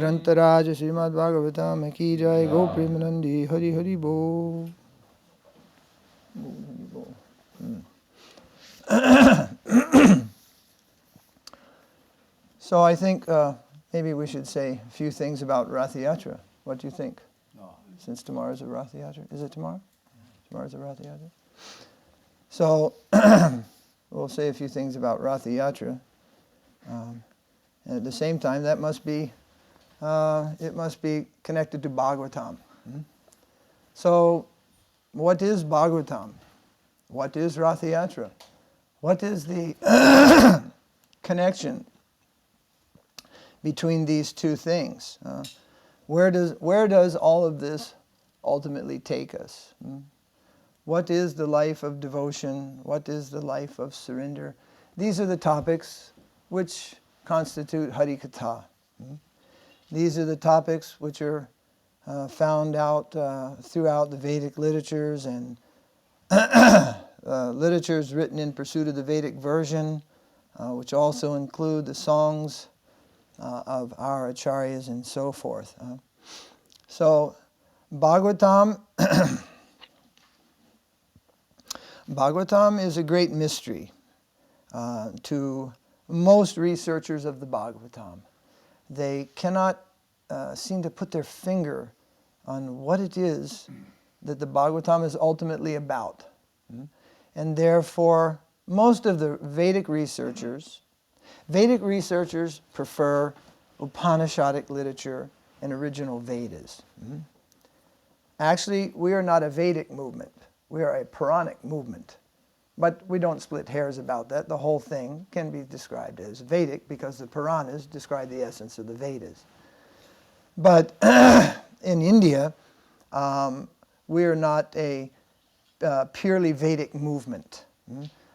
Grantharaj Śrīmad Bhāgavatam ki jai, Gopi Chandan Hari Hari Bol. So I think maybe we should say a few things about Ratha Yātrā. What do you think? Since tomorrow's a Ratha Yātrā. Is it tomorrow? Tomorrow's a Ratha Yātrā. So we'll say a few things about Ratha Yātrā. And at the same time, that must be it must be connected to Bhagavatam. So what is Bhagavatam? What is Ratha Yātrā? What is the connection between these two things? Where does all of this ultimately take us? What is the life of devotion? What is the life of surrender? These are the topics which constitute Harikatha. These are the topics which are found out throughout the Vedic literatures and literatures written in pursuit of the Vedic version, which also include the songs of our acharyas and so forth. So Bhagavatam, Bhagavatam is a great mystery to most researchers of the Bhagavatam. They cannot seem to put their finger on what it is that the Bhagavatam is ultimately about. And therefore, most of the Vedic researchers prefer Upanishadic literature and original Vedas. Actually, we are not a Vedic movement. We are a Puranic movement. But we don't split hairs about that. The whole thing can be described as Vedic because the Puranas describe the essence of the Vedas. But in India, we are not a purely Vedic movement.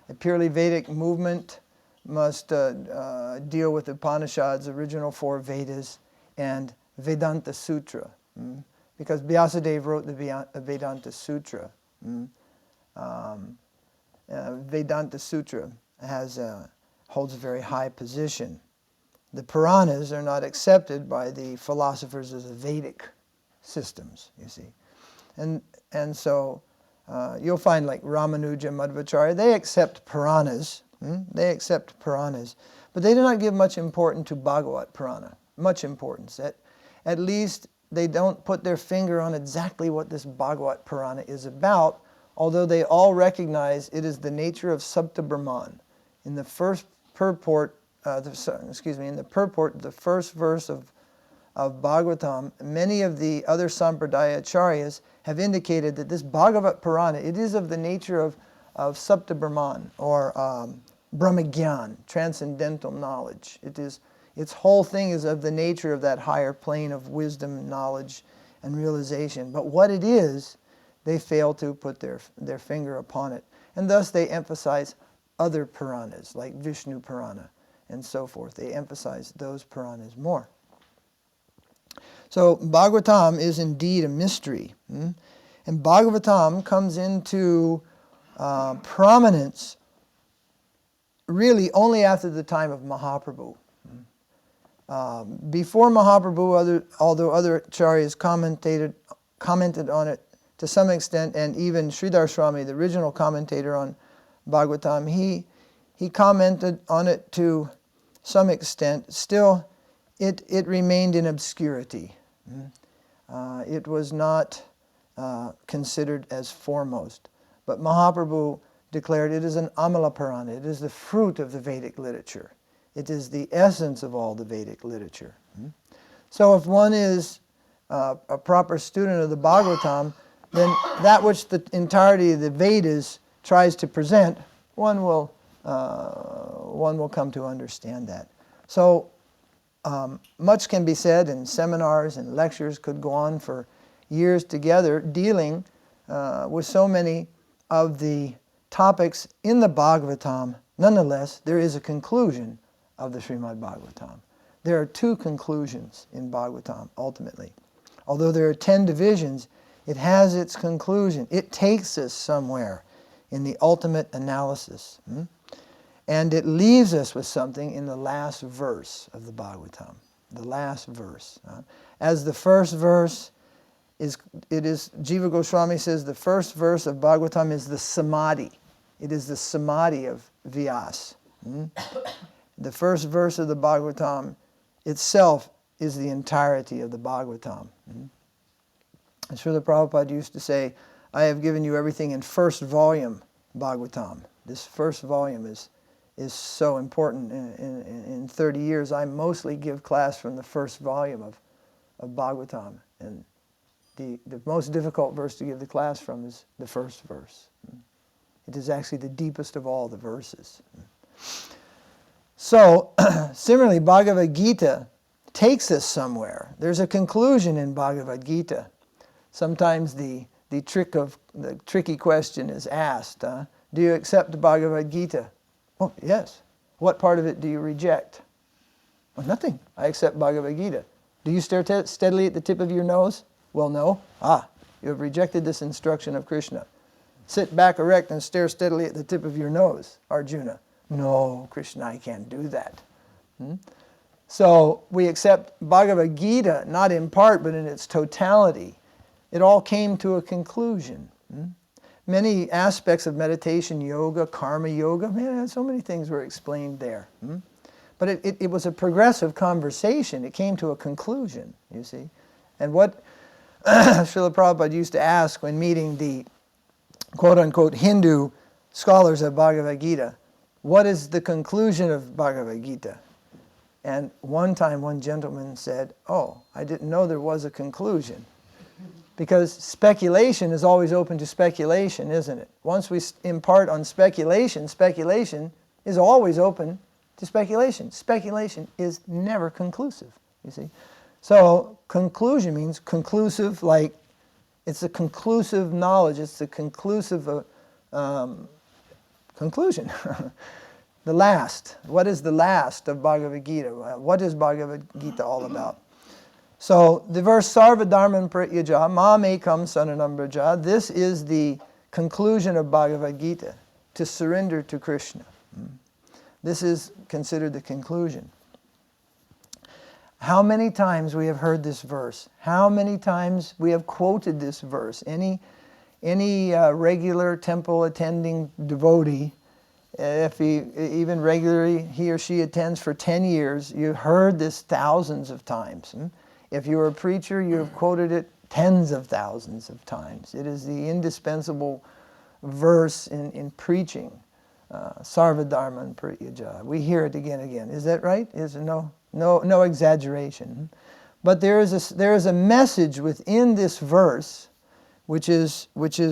A purely Vedic movement must deal with the Upanishads, original 4 Vedas, and Vedanta Sutra. Because Vyāsa wrote the Vedanta Sutra. Vedanta Sutra holds a very high position. The Puranas are not accepted by the philosophers of the Vedic systems, you see. And so you'll find like Ramanuja, Madhvacharya, they accept Puranas. They accept Puranas. But they do not give much importance to Bhagavat Purana. Much importance. At least they don't put their finger on exactly what this Bhagavat Purana is about, although they all recognize it is the nature of Sapta Brahman. In the first purport, in the purport, the first verse of Bhagavatam, many of the other Sampradaya Acharyas have indicated that this Bhagavat Purana, it is of the nature of Sapta Brahman, or Brahmagyan, transcendental knowledge. Its whole thing is of the nature of that higher plane of wisdom, knowledge, and realization. But what it is, they fail to put their finger upon it. And thus they emphasize other Puranas, like Vishnu Purana and so forth. They emphasize those Puranas more. So Bhagavatam is indeed a mystery. And Bhagavatam comes into prominence really only after the time of Mahaprabhu. Before Mahaprabhu, although other acharyas commented on it to some extent, and even Sridhar Swami, the original commentator on Bhagavatam, he commented on it to some extent. Still, it remained in obscurity. It was not considered as foremost. But Mahaprabhu declared it is an Amala Purana. It is the fruit of the Vedic literature. It is the essence of all the Vedic literature. So if one is a proper student of the Bhagavatam, then that which the entirety of the Vedas tries to present, one will come to understand that. So much can be said, and seminars and lectures could go on for years together, dealing with so many of the topics in the Bhagavatam. Nonetheless, there is a conclusion of the Śrīmad Bhāgavatam. There are 2 conclusions in Bhagavatam, ultimately. Although there are 10 divisions, it has its conclusion. It takes us somewhere in the ultimate analysis. And it leaves us with something in the last verse of the Bhagavatam. the last verse. As the first verse Jiva Goswami says the first verse of Bhagavatam is the samadhi. It is the samadhi of Vyāsa. The first verse of the Bhagavatam itself is the entirety of the Bhagavatam. Srila Prabhupada used to say, I have given you everything in first volume Bhagavatam. This first volume is so important. In 30 years, I mostly give class from the first volume of Bhagavatam. And the most difficult verse to give the class from is the first verse. It is actually the deepest of all the verses. So, similarly, Bhagavad-gītā takes us somewhere. There's a conclusion in Bhagavad-gītā. Sometimes the tricky question is asked, do you accept the Bhagavad-gītā? Oh, yes. What part of it do you reject? Well, nothing. I accept Bhagavad-gītā. Do you stare steadily at the tip of your nose? Well, no. You have rejected this instruction of Krishna. Sit back erect and stare steadily at the tip of your nose, Arjuna. No, Krishna, I can't do that. So we accept Bhagavad-gītā, not in part, but in its totality. It all came to a conclusion. Many aspects of meditation, yoga, karma yoga, man, so many things were explained there. But it was a progressive conversation. It came to a conclusion, you see. And what Srila Prabhupada used to ask when meeting the quote-unquote Hindu scholars of Bhagavad-gītā, what is the conclusion of Bhagavad-gītā? And one time one gentleman said, oh, I didn't know there was a conclusion. Because speculation is always open to speculation, isn't it? Once we impart on speculation, speculation is always open to speculation. Speculation is never conclusive, you see. So conclusion means conclusive, like it's a conclusive knowledge, it's a conclusive conclusion. The last. What is the last of Bhagavad-gītā? What is Bhagavad-gītā all about? So the verse Sarva Dharman Pratyaja Mam Ekam Saranam Vraja, this is the conclusion of Bhagavad-gītā, to surrender to Krishna. This is considered the conclusion. How many times we have heard this verse? How many times we have quoted this verse? Any regular temple attending devotee, if he even regularly he or she attends for 10 years, you've heard this thousands of times. If you're a preacher, you have quoted it tens of thousands of times. It is the indispensable verse in preaching. Sarva Dharman Pratyaja. We hear it again and again. Is that right? Is it no exaggeration? But there is a message within this verse which is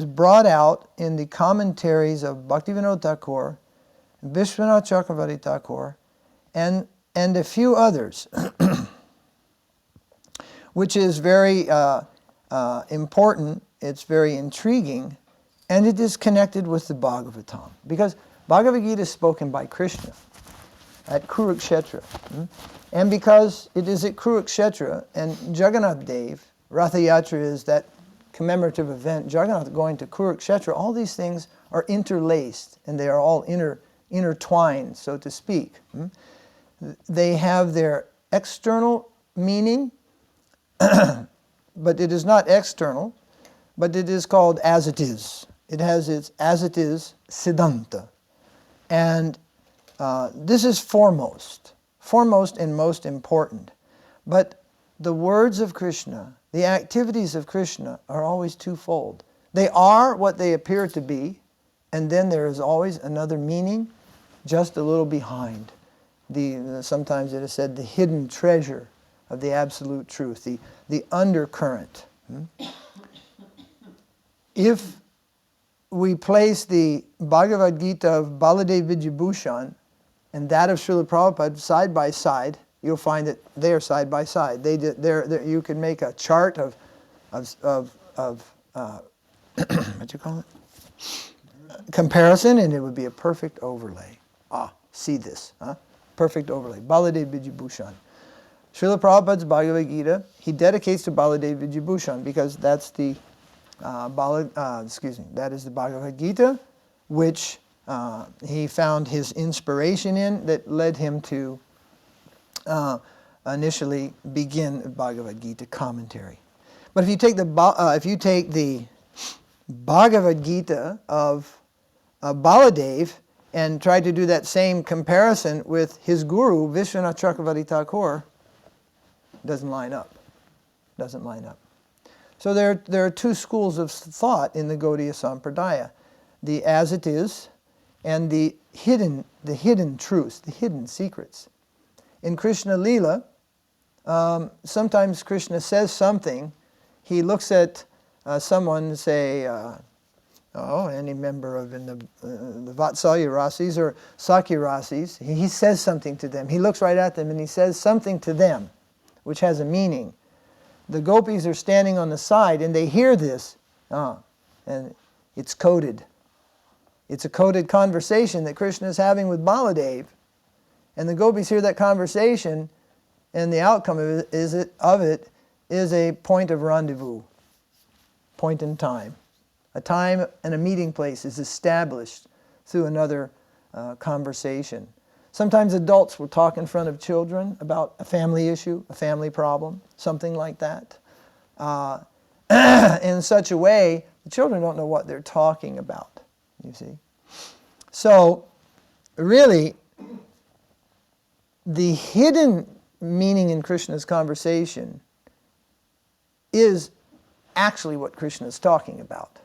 brought out in the commentaries of Bhaktivinoda Thakur, Vishwanath Chakravarti Thakur, and a few others, which is very important, it's very intriguing, and it is connected with the Bhagavatam. Because Bhagavad-gītā is spoken by Krishna at Kurukshetra. And because it is at Kurukshetra, and Jagannātha Devī, Ratha Yātrā is that commemorative event, Jagannātha going to Kurukshetra, all these things are interlaced, and they are all intertwined, so to speak. They have their external meaning, but it is not external, but it is called as it is. It has its as it is siddhanta. And this is foremost and most important. But the words of Krishna, the activities of Krishna are always twofold. They are what they appear to be, and then there is always another meaning just a little behind. Sometimes it is said the hidden treasure of the absolute truth, the undercurrent. If we place the Bhagavad-gītā of Baladev Vidyabhushan and that of Srila Prabhupada side by side, you'll find that they are side by side. You can make a chart of what do you call it? Comparison, and it would be a perfect overlay. See this, perfect overlay. Baladev Vidyabhushan. Srila Prabhupada's Bhagavad-gītā, he dedicates to Baladev Vidyabhushan because that's that is the Bhagavad-gītā, which he found his inspiration in, that led him to initially begin a Bhagavad-gītā commentary. But if you take the Bhagavad-gītā of Baladev and try to do that same comparison with his guru, Vishwanath Chakravarti Thakur, doesn't line up. Doesn't line up. So there are two schools of thought in the Gaudiya Sampradaya: the as it is, and the hidden truths, the hidden secrets. In Krishna Lila, sometimes Krishna says something. He looks at someone, say, any member of the Vatsalya Rasis or Sakya Rasis, he says something to them. He looks right at them and he says something to them, which has a meaning. The gopis are standing on the side and they hear this, and it's coded. It's a coded conversation that Krishna is having with Baladev, and the gopis hear that conversation, and the outcome of it is a point of rendezvous, point in time. A time and a meeting place is established through another conversation. Sometimes adults will talk in front of children about a family issue, a family problem, something like that. In such a way, the children don't know what they're talking about, you see. So, really, the hidden meaning in Krishna's conversation is actually what Krishna is talking about.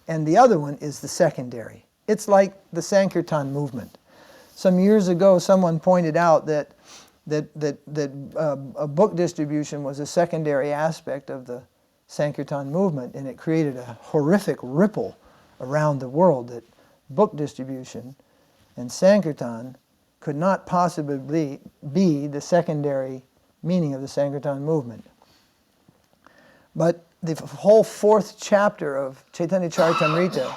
And the other one is the secondary. It's like the Sankirtan movement. Some years ago, someone pointed out that a book distribution was a secondary aspect of the Sankirtan movement, and it created a horrific ripple around the world that book distribution and Sankirtan could not possibly be the secondary meaning of the Sankirtan movement. But the whole fourth chapter of Chaitanya Charitamrita,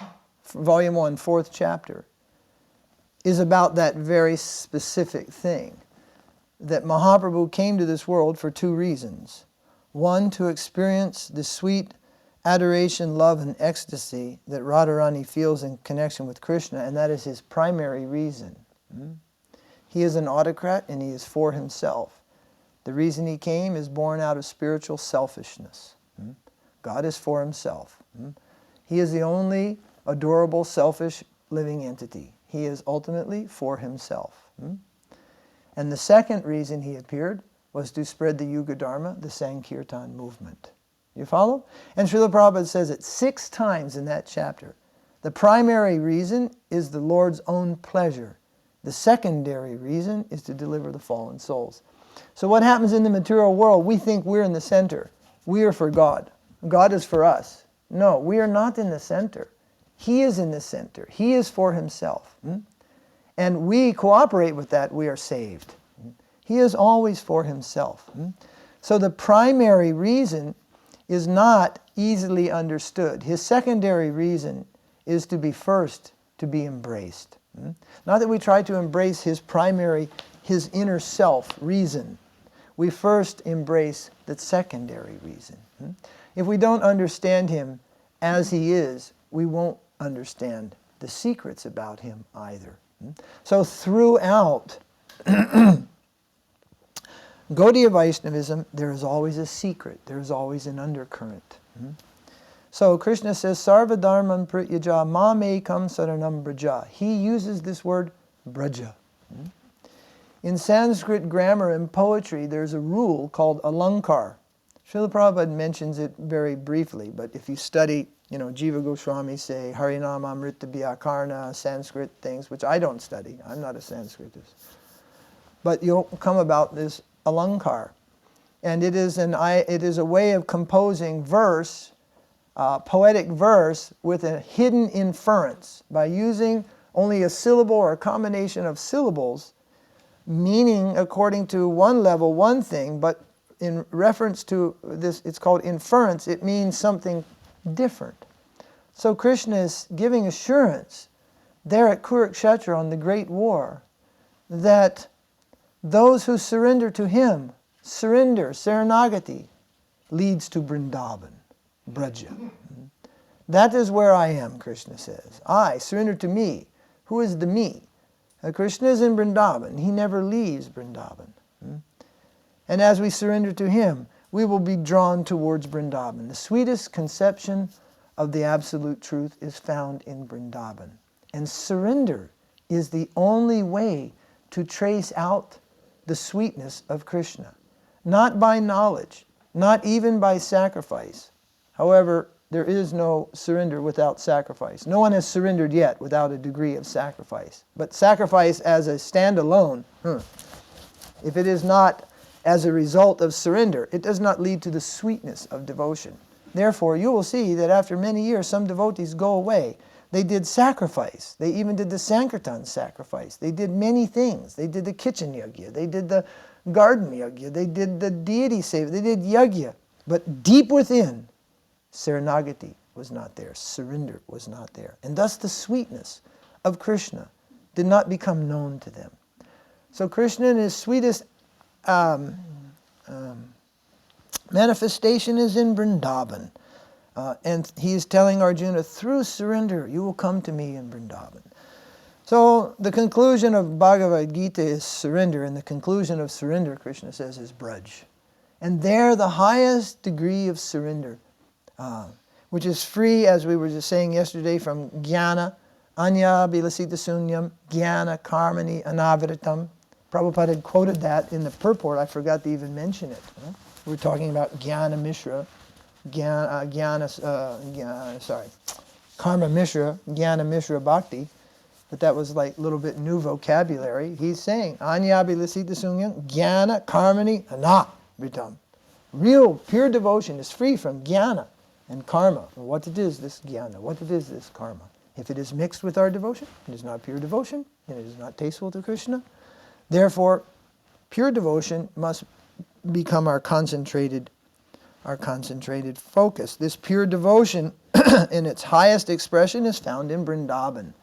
Volume 1, fourth chapter, is about that very specific thing, that Mahaprabhu came to this world for two reasons. One, to experience the sweet adoration, love, and ecstasy that Radharani feels in connection with Krishna, and that is his primary reason. He is an autocrat and he is for himself. The reason he came is born out of spiritual selfishness. God is for himself. He is the only adorable, selfish, living entity. He is ultimately for himself. And the second reason he appeared was to spread the Yuga Dharma, the Sankirtan movement. You follow? And Srila Prabhupada says it 6 times in that chapter. The primary reason is the Lord's own pleasure. The secondary reason is to deliver the fallen souls. So what happens in the material world? We think we're in the center. We are for God. God is for us. No, we are not in the center. He is in the center. He is for himself. And we cooperate with that, we are saved. He is always for himself. So the primary reason is not easily understood. His secondary reason is to be first, to be embraced. Not that we try to embrace his primary, his inner self reason. We first embrace the secondary reason. If we don't understand him as he is, we won't understand the secrets about him either. So throughout Gaudiya Vaishnavism, there is always a secret. There is always an undercurrent. So Krishna says, Sarva dharmam prityaja mamekam saranam braja. He uses this word braja. In Sanskrit grammar and poetry, there's a rule called alankar. Srila Prabhupada mentions it very briefly, but if you study, Jiva Goswami say, Harinama Amrita Vyakarna, Sanskrit things, which I don't study. I'm not a Sanskritist. But you'll come about this alankar. And it is a way of composing verse, poetic verse, with a hidden inference by using only a syllable or a combination of syllables, meaning according to one level one thing, but in reference to this, it's called inference, it means something different. So Krishna is giving assurance there at Kurukshetra on the Great War that those who surrender to him, Śaraṇāgati, leads to Vṛndāvana, Vraja. That is where I am, Krishna says. I surrender to me. Who is the me? Krishna is in Vṛndāvana. He never leaves Vṛndāvana. And as we surrender to Him, we will be drawn towards Vṛndāvana. The sweetest conception of the absolute truth is found in Vṛndāvana. And surrender is the only way to trace out the sweetness of Krishna. Not by knowledge, not even by sacrifice. However, there is no surrender without sacrifice. No one has surrendered yet without a degree of sacrifice. But sacrifice as a standalone, if it is not as a result of surrender, it does not lead to the sweetness of devotion. Therefore, you will see that after many years, some devotees go away. They did sacrifice. They even did the Sankirtan sacrifice. They did many things. They did the kitchen yajna. They did the garden yajna. They did the deity seva. They did yajna. But deep within, Śrīnāgati was not there. Surrender was not there. And thus the sweetness of Krishna did not become known to them. So Krishna in His sweetest manifestation is in Vṛndāvana. And He is telling Arjuna, through surrender, you will come to me in Vṛndāvana. So the conclusion of Bhagavad-gītā is surrender, and the conclusion of surrender, Krishna says, is Braj. And there the highest degree of surrender, which is free, as we were just saying yesterday, from jnana, anya bilasita sunyam, jnana karmani anavritam. Prabhupada had quoted that in the purport. I forgot to even mention it. We're talking about Jnana Mishra, Karma Mishra, Jnana Mishra Bhakti, but that was like a little bit new vocabulary. He's saying, Anyabhilasita Sunyam, Jnana Karmani Anavritam. Real, pure devotion is free from jnana and karma. What it is, this jnana, what it is, this karma. If it is mixed with our devotion, it is not pure devotion, and it is not tasteful to Krishna. Therefore, pure devotion must become our concentrated focus. This pure devotion in its highest expression is found in Vṛndāvana.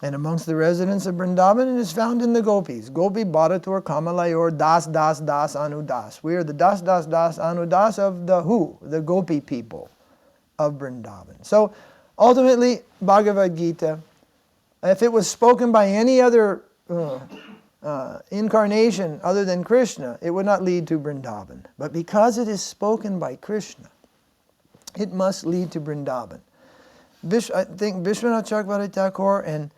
And amongst the residents of Vṛndāvana, it is found in the gopis. Gopi Bharatur Kamalayor Das Das Das Anudas. We are the Das Das Das Anudas of the who? The gopi people of Vṛndāvana. So ultimately, Bhagavad-gītā, if it was spoken by any other incarnation other than Krishna, it would not lead to Vṛndāvana. But because it is spoken by Krishna, it must lead to Vṛndāvana. I think Vishwanath Chakravarti Thakur and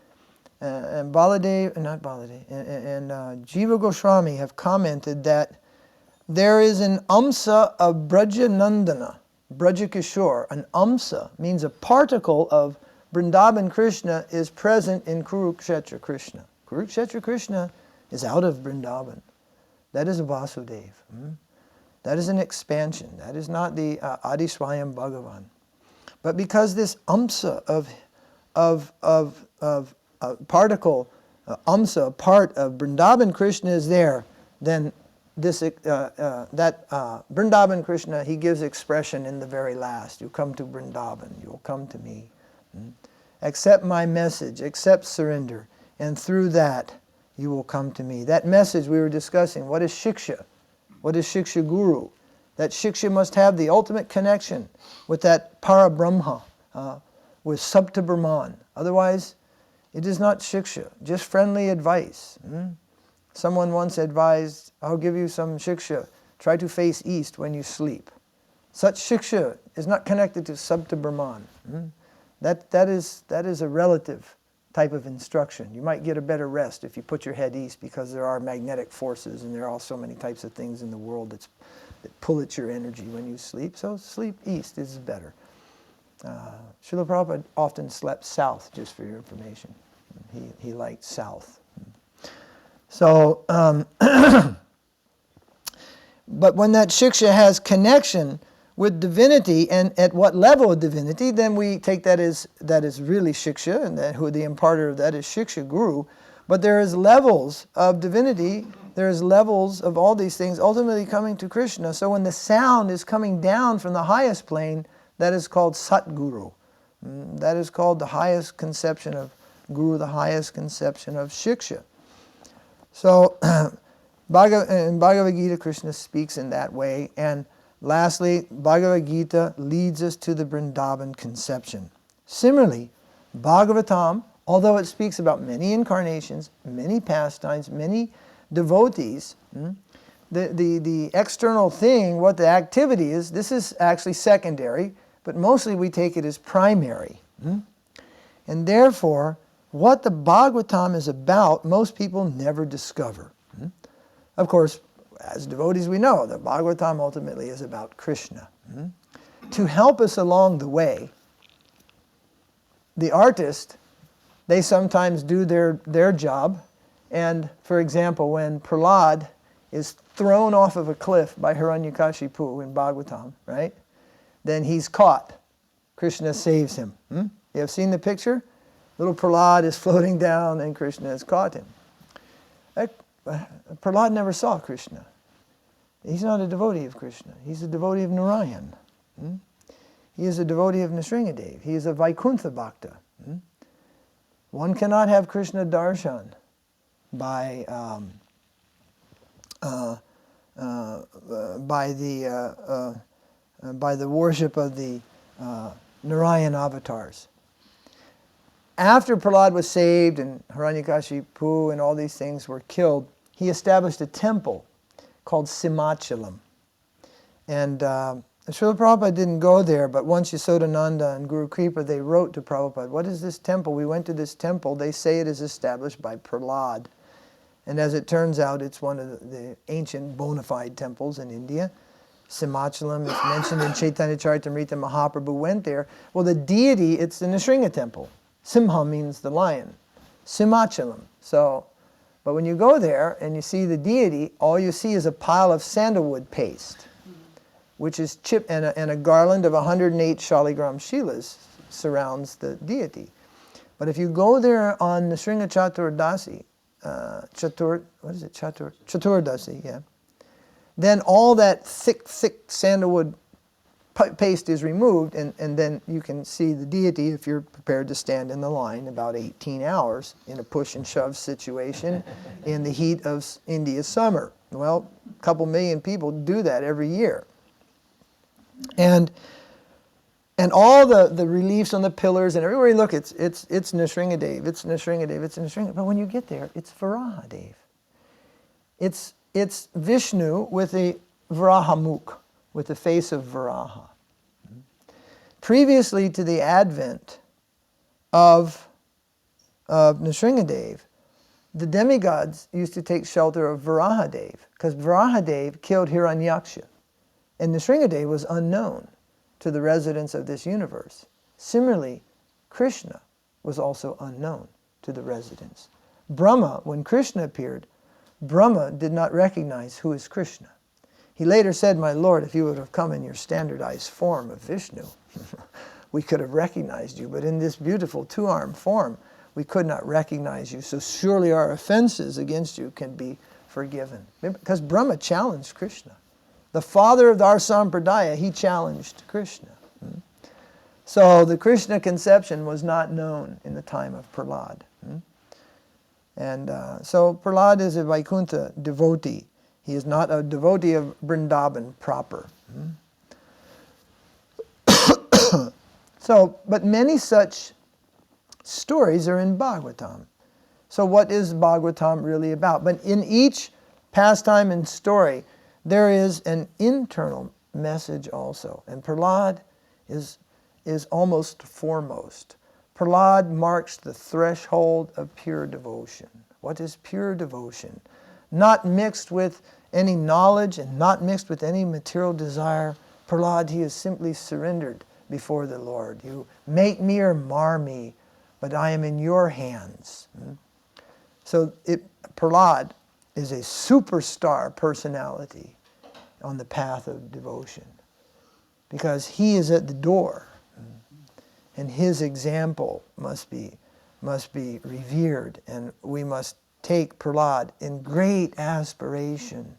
Baladev, not Baladev, and Jiva Goswami have commented that there is an amsa of Brajanandana, Brajakishore. An amsa means a particle of Vṛndāvana Krishna is present in Kurukshetra Krishna. Kurukshetra Krishna is out of Vṛndāvana. That is a Vāsudeva. That is an expansion. That is not the Adi Swayam Bhagavan. But because this amsa of particle, amsa, part of Vṛndāvana Krishna is there, then this Vṛndāvana Krishna, He gives expression in the very last. You come to Vṛndāvana, you will come to me. Accept my message, accept surrender, and through that you will come to me. That message we were discussing, what is Shiksha? What is Shiksha Guru? That Shiksha must have the ultimate connection with that Parabrahma, with Sapta Brahman. Otherwise, it is not Shiksha, just friendly advice. Someone once advised, I'll give you some Shiksha. Try to face east when you sleep. Such Shiksha is not connected to Sapta Brahman. That is a relative type of instruction. You might get a better rest if you put your head east, because there are magnetic forces and there are so many types of things in the world that pull at your energy when you sleep. So sleep east is better. Srila Prabhupada often slept south, just for your information. He liked south. So, but when that Shiksha has connection with divinity, and at what level of divinity, then we take that is really Shiksha, and that who the imparter of that is Shiksha Guru. But there is levels of divinity, there is levels of all these things ultimately coming to Krishna. So when the sound is coming down from the highest plane, that is called Satguru. That is called the highest conception of Guru, the highest conception of Shiksha. So in Bhagavad-gītā, Krishna speaks in that way. And lastly, Bhagavad-gītā leads us to the Vṛndāvana conception. Similarly, Bhagavatam, although it speaks about many incarnations, many pastimes, many devotees, the external thing, what the activity is, this is actually secondary, but mostly we take it as primary. And therefore, what the Bhagavatam is about, most people never discover. Of course, as devotees we know, the Bhagavatam ultimately is about Krishna. To help us along the way, the artist, they sometimes do their job. And for example, when Prahlad is thrown off of a cliff by Hiranyakashipu in Bhagavatam, right? Then he's caught. Krishna saves him. You have seen the picture? Little Prahlad is floating down and Krishna has caught him. Prahlad never saw Krishna. He's not a devotee of Krishna. He's a devotee of Narayan. He is a devotee of Nusringa Dev. He is a Vaikuntha Bhakta. One cannot have Krishna darshan by the worship of the Narayan avatars. After Prahlad was saved and Hiranyakashipu and all these things were killed, he established a temple called Simachalam. And Srila Prabhupada didn't go there, but once Yasodananda and Guru Kripa, they wrote to Prabhupada, what is this temple? We went to this temple. They say it is established by Prahlad. And as it turns out, it's one of the ancient bona fide temples in India. Simachalam is mentioned in Chaitanya Charitamrita. Mahaprabhu went there. Well, the deity, it's the Nusringa temple. Simha means the lion. Simachalam. So, but when you go there and you see the deity, all you see is a pile of sandalwood paste, which is chipped, and a garland of 108 Shaligram Shilas surrounds the deity. But if you go there on Nusringa Chaturdasi, Chaturdasi, yeah. Then all that thick sandalwood paste is removed, and then you can see the deity if you're prepared to stand in the line about 18 hours in a push and shove situation in the heat of India's summer. Well, a couple million people do that every year. And all the reliefs on the pillars, and everywhere you look, it's Nusringa Dev, it's Nusringa Dev, it's Nusringa. But when you get there, it's Varaha Dev. It's Vishnu with a Varahamukh, with the face of Varaha. Previously to the advent of Nusringa Dev, the demigods used to take shelter of Varaha Dev, because Varaha Dev killed Hiranyaksha, and Nusringa Dev was unknown to the residents of this universe. Similarly, Krishna was also unknown to the residents. Brahma, when Krishna appeared, Brahma did not recognize who is Krishna. He later said, my Lord, if you would have come in your standardized form of Vishnu, we could have recognized you. But in this beautiful two-armed form, we could not recognize you. So surely our offenses against you can be forgiven. Because Brahma challenged Krishna. The father of our Sampradaya, he challenged Krishna. So the Krishna conception was not known in the time of Prahlad. And so Prahlad is a Vaikuntha devotee. He is not a devotee of Vṛndāvana proper. So, but many such stories are in Bhagavatam. So what is Bhagavatam really about? But in each pastime and story, there is an internal message also. And Prahlad is almost foremost. Prahlad marks the threshold of pure devotion. What is pure devotion? Not mixed with any knowledge and not mixed with any material desire. Prahlad, he is simply surrendered before the Lord. You make me or mar me, but I am in your hands. So Prahlad is a superstar personality on the path of devotion, because he is at the door, and his example must be revered, and we must take Prahlad in great aspiration.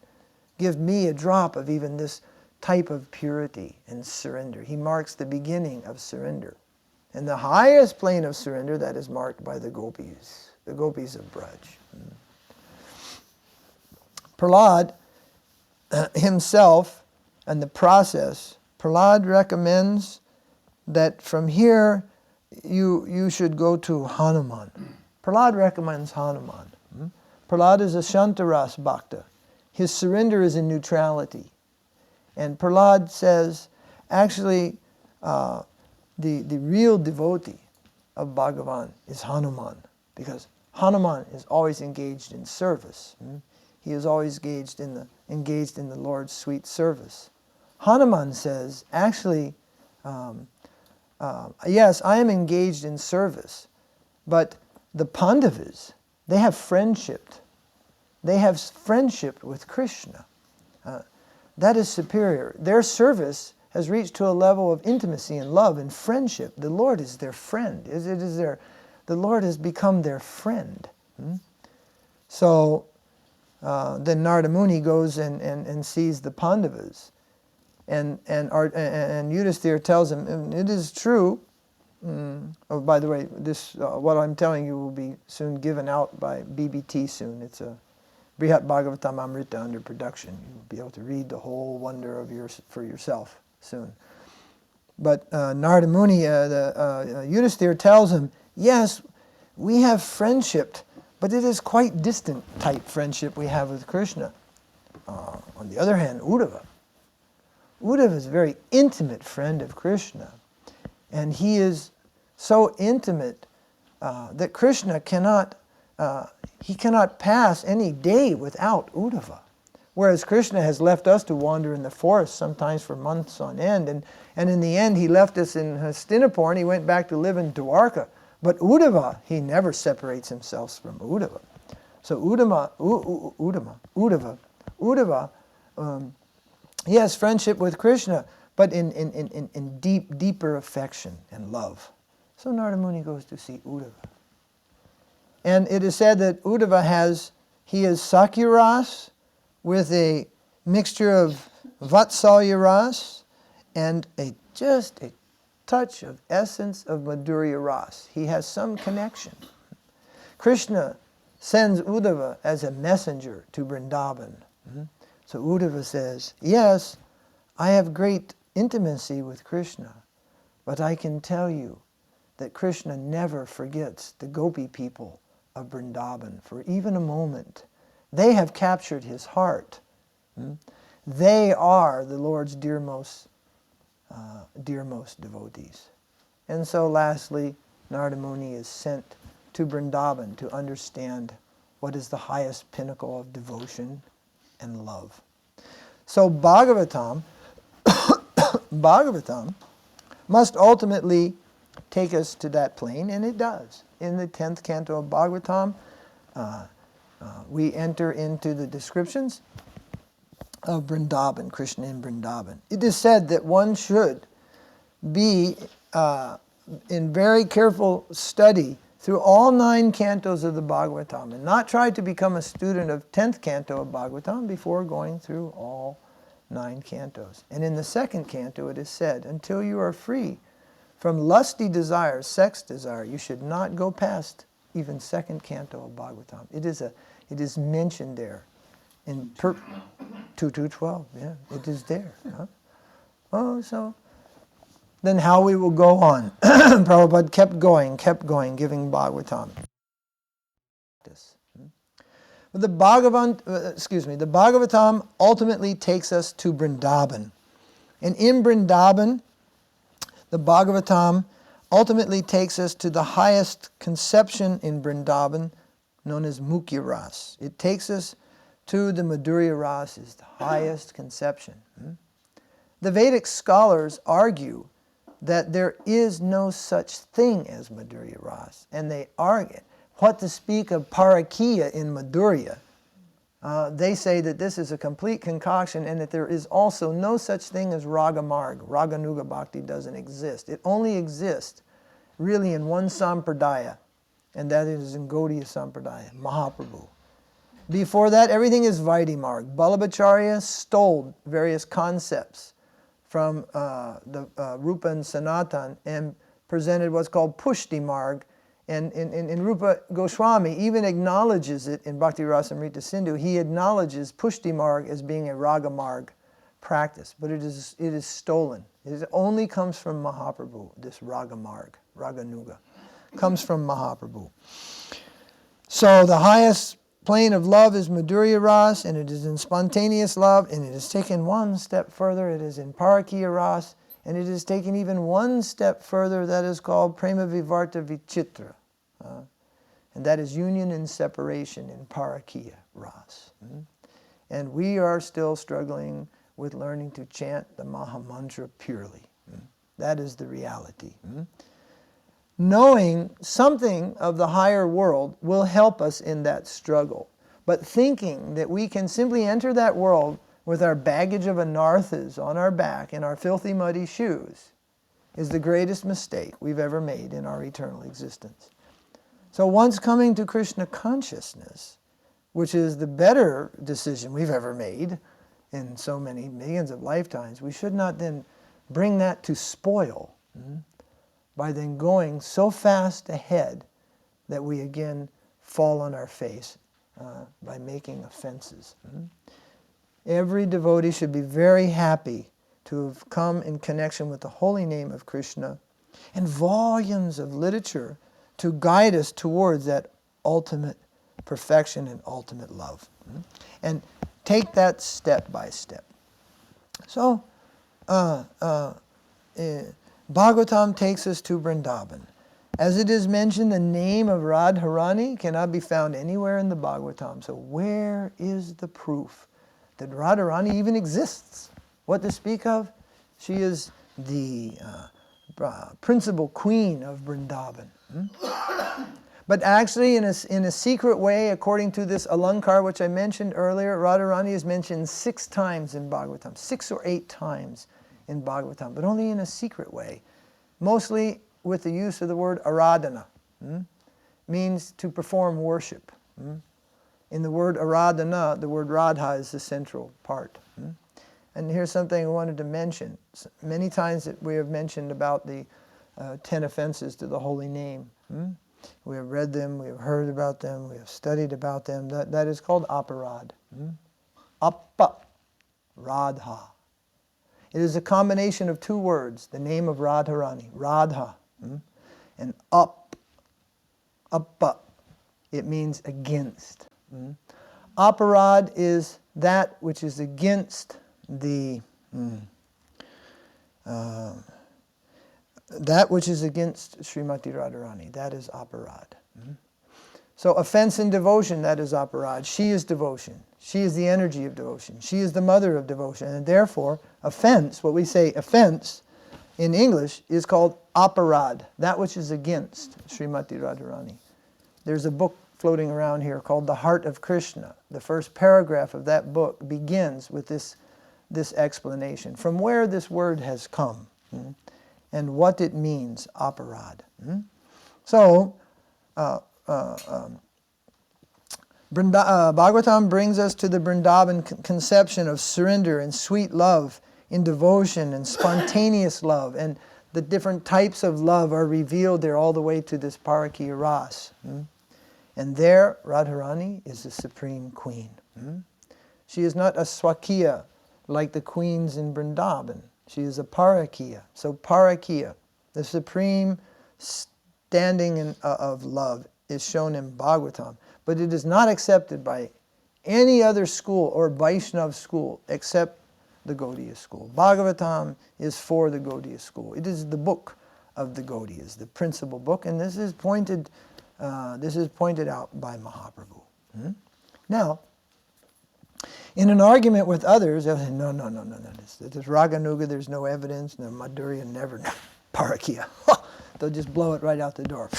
Give me a drop of even this type of purity and surrender. He marks the beginning of surrender, and the highest plane of surrender that is marked by the gopis of Braj. Prahlad himself and the process, Prahlad recommends that from here you should go to Hanuman. Prahlad recommends Hanuman. Prahlad is a Shantaras Bhakta. His surrender is in neutrality. And Prahlad says, actually, the real devotee of Bhagavan is Hanuman, because Hanuman is always engaged in service. He is always engaged in the Lord's sweet service. Hanuman says, actually, yes, I am engaged in service, but the Pandavas, they have friendship. They have friendship with Krishna. That is superior. Their service has reached to a level of intimacy and love and friendship. The Lord is their friend. The Lord has become their friend. So then Narada Muni goes and sees the Pandavas. And Yudhisthira tells him, it is true. Oh, by the way, this what I'm telling you will be soon given out by BBT soon. It's a Brihat Bhagavatam Amrita under production. You'll be able to read the whole wonder for yourself soon. But Narada Muni, Yudhisthira tells him, yes, we have friendship, but it is quite distant type friendship we have with Krishna. On the other hand, Uddhava is a very intimate friend of Krishna. And he is so intimate that Krishna cannot pass any day without Uddhava. Whereas Krishna has left us to wander in the forest sometimes for months on end. And in the end, he left us in Hastinapur and he went back to live in Dwarka. But Uddhava, he never separates himself from Uddhava. So Uddhava, he has friendship with Krishna, but in deeper affection and love. So Narada Muni goes to see Uddhava. And it is said that Uddhava he is Sakya Ras with a mixture of Vatsalya Ras and just a touch of essence of Madhurya Ras. He has some connection. Krishna sends Uddhava as a messenger to Vṛndāvana. So Uddhava says, yes, I have great intimacy with Krishna, but I can tell you that Krishna never forgets the Gopi people of Vṛndāvana for even a moment. They have captured his heart. They are the Lord's dearmost devotees. And so lastly, Narada Muni is sent to Vṛndāvana to understand what is the highest pinnacle of devotion and love. So Bhagavatam must ultimately take us to that plane, and it does. In the 10th canto of Bhagavatam, we enter into the descriptions of Vṛndāvana, Krishna in Vṛndāvana. It is said that one should be in very careful study through all 9 cantos of the Bhagavatam and not try to become a student of 10th canto of Bhagavatam before going through all 9 cantos. And in the 2nd canto it is said, until you are free from lusty desire, sex desire, you should not go past even 2nd canto of Bhagavatam. It is mentioned there in 2.12. Yeah, it is there. Huh? Oh, so then how we will go on. Prabhupada kept going, giving Bhagavatam. The Bhagavatam ultimately takes us to Vṛndāvana. And in Vṛndāvana, the Bhagavatam ultimately takes us to the highest conception in Vṛndāvana, known as Mukhya Ras. It takes us to the Madhurya Ras, is the highest conception. The Vedic scholars argue that there is no such thing as Madhurya Ras. And they argue, what to speak of Parakiya in Madhurya? They say that this is a complete concoction and that there is also no such thing as Raga Marg. Raganuga Bhakti doesn't exist. It only exists really in one Sampradaya, and that is in Gaudiya Sampradaya, Mahaprabhu. Before that, everything is Vaidhi Marg. Vallabhacharya stole various concepts from the Rupa and Sanatan and presented what's called Pushti Marg. And in Rupa Goswami even acknowledges it in Bhakti Rasamrita Sindhu. He acknowledges Pushti Marg as being a Raga Marg practice, but it is stolen. It only comes from Mahaprabhu, this Raga Marg, Raganuga, comes from Mahaprabhu. So the highest plane of love is Madhurya Ras, and it is in spontaneous love, and it is taken one step further, it is in Parakya Ras, and it is taken even one step further, that is called Prema Vivarta Vichitra. And that is union and separation in Parakya Ras. And we are still struggling with learning to chant the Maha Mantra purely. That is the reality. Knowing something of the higher world will help us in that struggle. But thinking that we can simply enter that world with our baggage of anarthas on our back and our filthy, muddy shoes is the greatest mistake we've ever made in our eternal existence. So once coming to Krishna consciousness, which is the better decision we've ever made in so many millions of lifetimes, we should not then bring that to spoil by then going so fast ahead that we again fall on our face by making offenses. Every devotee should be very happy to have come in connection with the holy name of Krishna and volumes of literature to guide us towards that ultimate perfection and ultimate love. And take that step by step. So, Bhagavatam takes us to Vṛndāvana. As it is mentioned, the name of Radharani cannot be found anywhere in the Bhagavatam. So where is the proof that Radharani even exists? What to speak of? She is the principal queen of Vṛndāvana. But actually, in a secret way, according to this Alankar, which I mentioned earlier, Radharani is mentioned 6 times in Bhagavatam, 6 or 8 times in Bhagavatam, but only in a secret way. Mostly with the use of the word aradhana, means to perform worship. In the word aradhana, the word Radha is the central part. And here's something I wanted to mention. Many times that we have mentioned about the 10 offenses to the holy name. We have read them, we have heard about them, we have studied about them. That is called aparad. Appa, Radha. It is a combination of 2 words, the name of Radharani, Radha, and appa. It means against. Aparad is that which is against that which is against Srimati Radharani. That is aparad. So offense and devotion, that is aparad. She is devotion. She is the energy of devotion. She is the mother of devotion. And therefore, offense, what we say offense in English, is called aparad, that which is against Srimati Radharani. There's a book floating around here called The Heart of Krishna. The first paragraph of that book begins with this explanation, from where this word has come and what it means, aparad. So, Bhagavatam brings us to the Vṛndāvana conception of surrender and sweet love in devotion and spontaneous love. And the different types of love are revealed there all the way to this Parakya Ras. And there, Radharani is the supreme queen. She is not a Swakiya like the queens in Vṛndāvana. She is a Parakya. So Parakya, the supreme standing of love, is shown in Bhagavatam. But it is not accepted by any other school or Vaishnava school except the Gaudiya school. Bhagavatam is for the Gaudiya school. It is the book of the Gaudiyas, the principal book, and this is pointed out by Mahaprabhu. Now, in an argument with others, they'll say, no, this Raganuga, there's no evidence, no Madhurya, never, no, Parakya. They'll just blow it right out the door.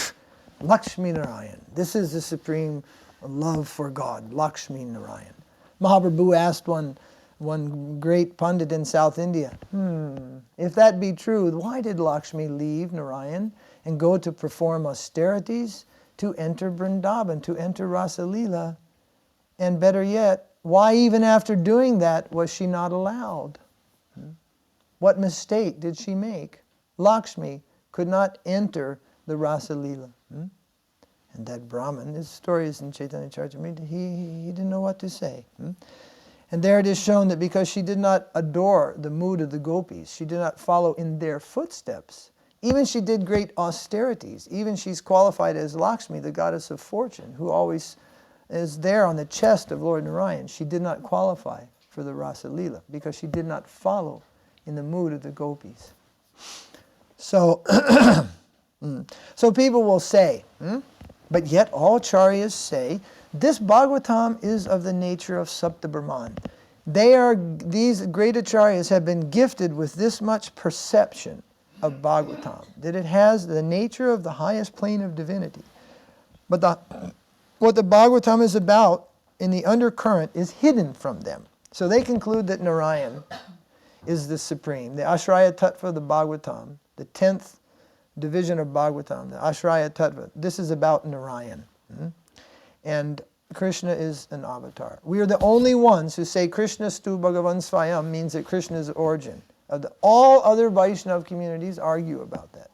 Lakshmi Narayan. This is the supreme love for God, Lakshmi Narayan. Mahaprabhu asked one great pundit in South India, if that be true, why did Lakshmi leave Narayan and go to perform austerities to enter Vṛndāvana, to enter Rasa Leela? And better yet, why even after doing that was she not allowed? What mistake did she make? Lakshmi could not enter the Rasa Leela. And that Brahman, his story is in Chaitanya Charitamrita, he didn't know what to say. And there it is shown that because she did not adore the mood of the gopis, she did not follow in their footsteps, even she did great austerities, even she's qualified as Lakshmi, the goddess of fortune, who always is there on the chest of Lord Narayan, she did not qualify for the Rasa Leela because she did not follow in the mood of the gopis. So, so people will say, but yet all acharyas say, this Bhagavatam is of the nature of Sapta Brahman. These great acharyas have been gifted with this much perception of Bhagavatam, that it has the nature of the highest plane of divinity. But what the Bhagavatam is about in the undercurrent is hidden from them. So they conclude that Narayan is the supreme. The Ashraya Tattva of the Bhagavatam, the 10th division of Bhagavatam, the Ashraya Tattva, this is about Narayan. And Krishna is an avatar. We are the only ones who say Krishna stu Bhagavan Svayam means that Krishna is the origin. All other Vaishnava communities argue about that.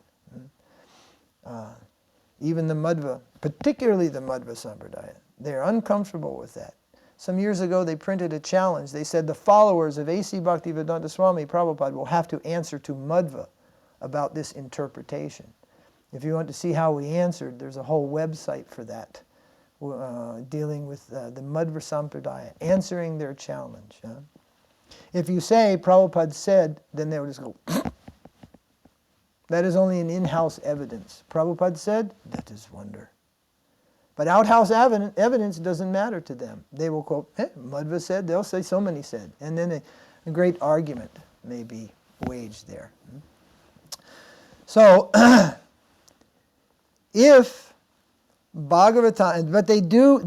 Even the Madhva, particularly the Madhva Sampradaya, they're uncomfortable with that. Some years ago they printed a challenge. They said the followers of A.C. Bhaktivedanta Swami Prabhupada will have to answer to Madhva about this interpretation. If you want to see how we answered, there's a whole website for that, dealing with the Madhva Sampradaya, answering their challenge. If you say Prabhupada said, then they will just go, that is only an in-house evidence. Prabhupada said, that is wonder. But outhouse evidence doesn't matter to them. They will quote, Madhva said, they'll say so many said. And then a great argument may be waged there. So, if Bhagavatam, but they do,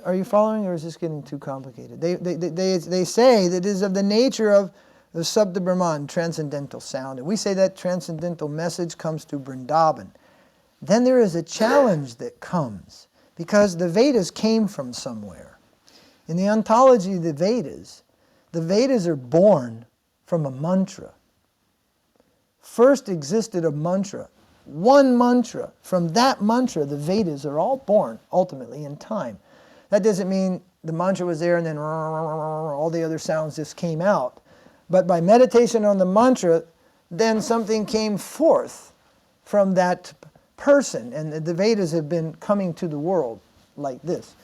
are you following, or is this getting too complicated? They say that it is of the nature of the Sabda Brahman, transcendental sound. And we say that transcendental message comes to Vṛndāvana. Then there is a challenge that comes, because the Vedas came from somewhere. In the ontology of the Vedas are born from a mantra. First existed a mantra. One mantra. From that mantra, the Vedas are all born, ultimately, in time. That doesn't mean the mantra was there and then all the other sounds just came out. But by meditation on the mantra, then something came forth from that person. And the Vedas have been coming to the world like this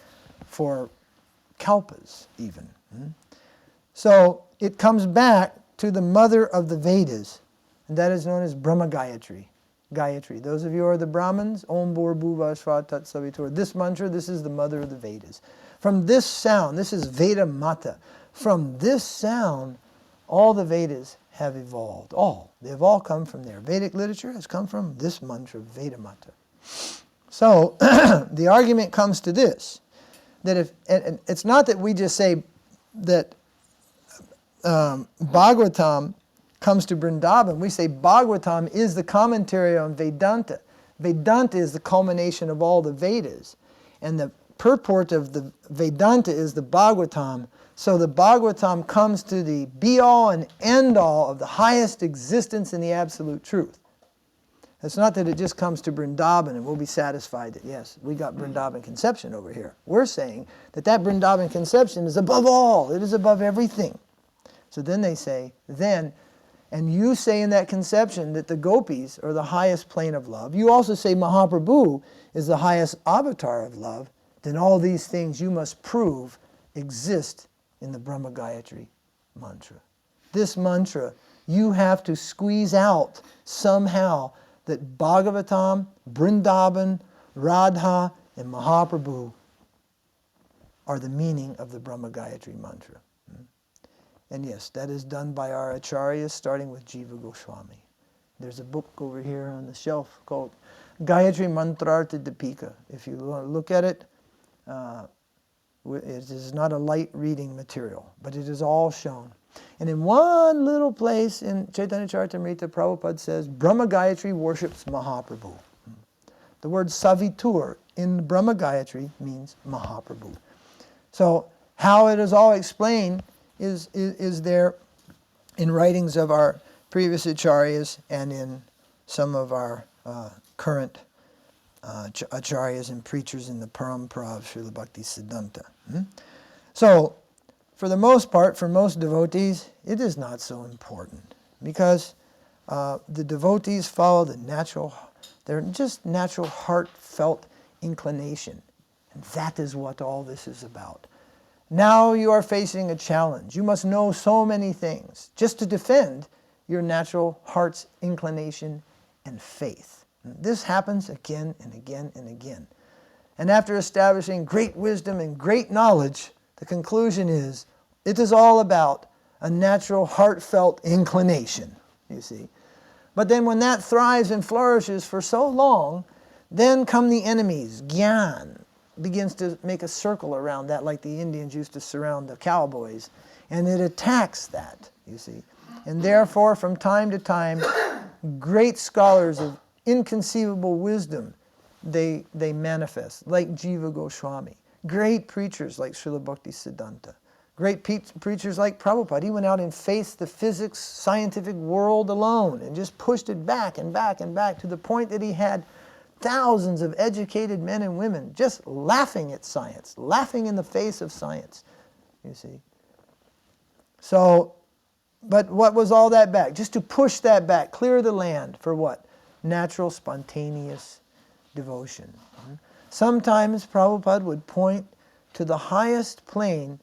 for kalpas, even. So it comes back to the mother of the Vedas, and that is known as Brahma Gayatri. Gayatri. Those of you who are the Brahmins, Om Bhur Bhuva Shva Tat Savitur. This mantra, this is the mother of the Vedas. From this sound, this is Veda Mata. From this sound, all the Vedas have evolved. They've all come from there. Vedic literature has come from this mantra, Veda Mata. So, the argument comes to this, that if, and it's not that we just say that Bhagavatam comes to Vṛndāvana. We say Bhagavatam is the commentary on Vedanta. Vedanta is the culmination of all the Vedas. And the purport of the Vedanta is the Bhagavatam. So the Bhagavatam comes to the be-all and end-all of the highest existence in the absolute truth. It's not that it just comes to Vṛndāvana and we'll be satisfied that, yes, we got Vṛndāvana conception over here. We're saying that that Vṛndāvana conception is above all. It is above everything. So then they say, and you say in that conception that the gopis are the highest plane of love. You also say Mahaprabhu is the highest avatar of love. Then all these things you must prove exist in the Brahma Gayatri mantra. This mantra, you have to squeeze out somehow that Bhagavatam, Vṛndāvana, Radha, and Mahaprabhu are the meaning of the Brahma Gayatri mantra. And yes, that is done by our acharyas, starting with Jiva Goswami. There's a book over here on the shelf called Gayatri Mantrartha Dipika. If you look at it, it is not a light reading material, but it is all shown. And in one little place in Chaitanya Charitamrita, Prabhupada says, Brahma Gayatri worships Mahaprabhu. The word Savitur in Brahma Gayatri means Mahaprabhu. So how it is all explained is there in writings of our previous acharyas and in some of our current acharyas and preachers in the parampara of Srila Bhakti Siddhanta. So, for the most part, for most devotees, it is not so important because the devotees follow their just natural heartfelt inclination. And that is what all this is about. Now you are facing a challenge. You must know so many things just to defend your natural heart's inclination and faith. And this happens again and again and again. And after establishing great wisdom and great knowledge, the conclusion is, it is all about a natural heartfelt inclination, you see. But then when that thrives and flourishes for so long, then come the enemies. Gyan begins to make a circle around that, like the Indians used to surround the cowboys. And it attacks that, you see. And therefore, from time to time, great scholars of inconceivable wisdom, they manifest, like Jiva Goswami. Great preachers like Srila Bhaktisiddhanta. Great preachers like Prabhupada. He went out and faced the physics, scientific world alone and just pushed it back and back and back to the point that he had thousands of educated men and women just laughing at science, laughing in the face of science, you see. So, but what was all that back? Just to push that back, clear the land for what? Natural, spontaneous devotion. Sometimes Prabhupada would point to the highest plane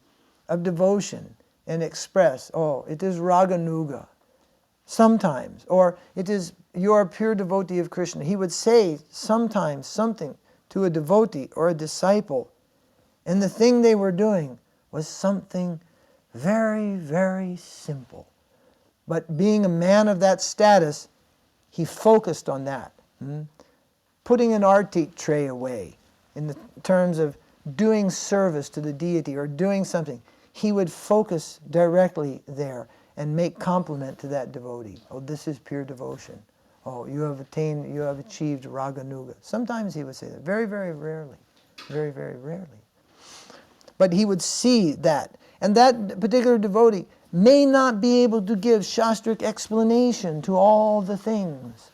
of devotion and express, oh, it is Raganuga. Sometimes, or it is, you are a pure devotee of Krishna. He would say sometimes something to a devotee or a disciple, and the thing they were doing was something very, very simple. But being a man of that status, he focused on that. Putting an arti tray away in the terms of doing service to the deity or doing something, he would focus directly there and make compliment to that devotee. Oh, this is pure devotion. Oh, you have achieved Raganuga. Sometimes he would say that. Very, very rarely. Very, very rarely. But he would see that. And that particular devotee may not be able to give shastric explanation to all the things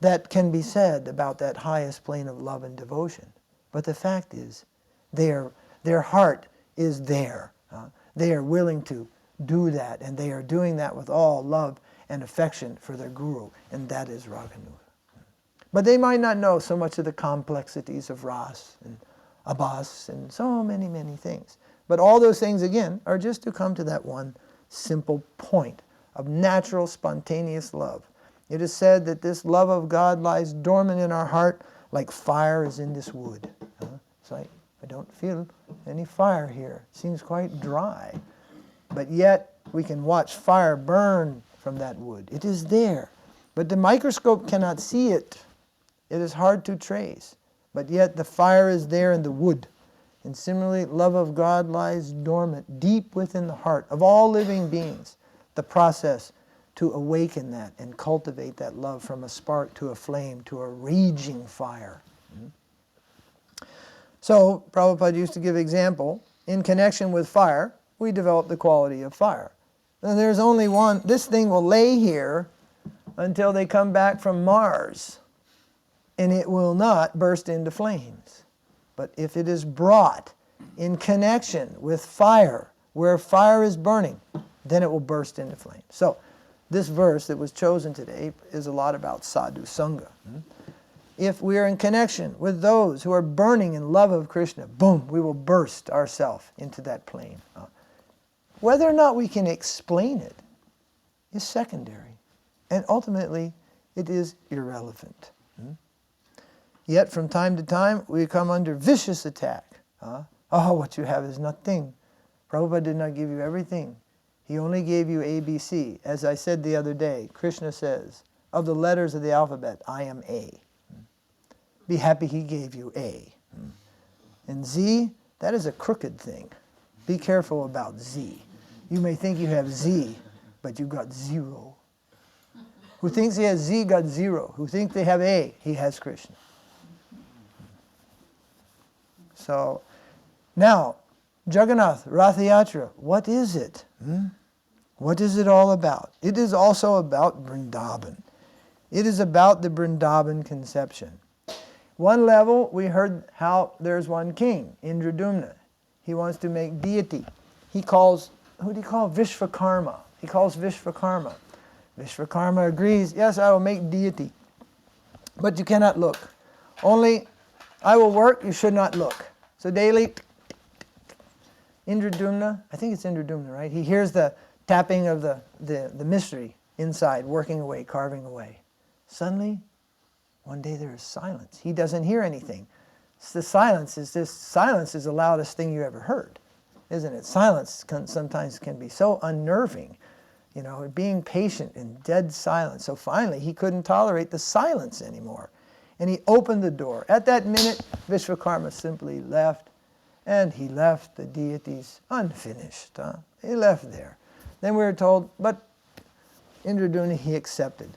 that can be said about that highest plane of love and devotion. But the fact is, their heart is there. They are willing to do that, and they are doing that with all love and affection for their guru, and that is Raganuga. But they might not know so much of the complexities of Ras and Abhas and so many, many things. But all those things, again, are just to come to that one simple point of natural, spontaneous love. It is said that this love of God lies dormant in our heart like fire is in this wood. It's like, I don't feel any fire here. It seems quite dry. But yet, we can watch fire burn from that wood. It is there. But the microscope cannot see it. It is hard to trace. But yet, the fire is there in the wood. And similarly, love of God lies dormant deep within the heart of all living beings. The process to awaken that and cultivate that love from a spark to a flame to a raging fire. So, Prabhupada used to give example, in connection with fire, we develop the quality of fire. And there's only one, this thing will lay here until they come back from Mars, and it will not burst into flames. But if it is brought in connection with fire, where fire is burning, then it will burst into flames. So, this verse that was chosen today is a lot about sadhu sangha. If we are in connection with those who are burning in love of Krishna, boom, we will burst ourselves into that plane. Whether or not we can explain it is secondary. And ultimately, it is irrelevant. Yet from time to time, we come under vicious attack. Oh, what you have is nothing. Prabhupada did not give you everything. He only gave you ABC. As I said the other day, Krishna says, of the letters of the alphabet, I am A. Be happy he gave you A. And Z, that is a crooked thing. Be careful about Z. You may think you have Z, but you got 0. Who thinks he has Z got 0. Who thinks they have A, he has Krishna. So, now, Jagannātha, Ratha Yātrā, what is it? What is it all about? It is also about Vṛndāvana. It is about the Vṛndāvana conception. One level, we heard how there's one king, Indradumna. He wants to make deity. He calls, who do you call? Vishvakarma. He calls Vishvakarma. Vishvakarma agrees, yes, I will make deity. But you cannot look. Only, I will work, you should not look. So daily, Indradumna, I think it's Indradumna, right? He hears the tapping of the mystery inside, working away, carving away. Suddenly, one day there is silence. He doesn't hear anything. Silence is the loudest thing you ever heard, isn't it? Silence sometimes can be so unnerving, you know, being patient in dead silence. So finally, he couldn't tolerate the silence anymore. And he opened the door. At that minute, Vishvakarma simply left, and he left the deities unfinished. He left there. Then we were told, but Indradumna he accepted.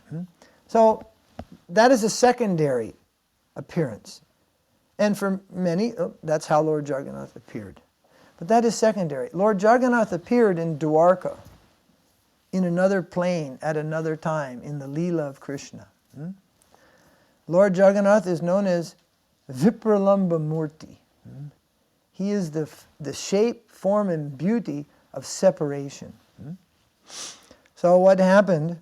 So that is a secondary appearance. And for many, that's how Lord Jagannātha appeared. But that is secondary. Lord Jagannātha appeared in Dwarka, in another plane, at another time, in the Leela of Krishna. Lord Jagannātha is known as vipralambha-mūrti. He is the shape, form, and beauty of separation. So what happened,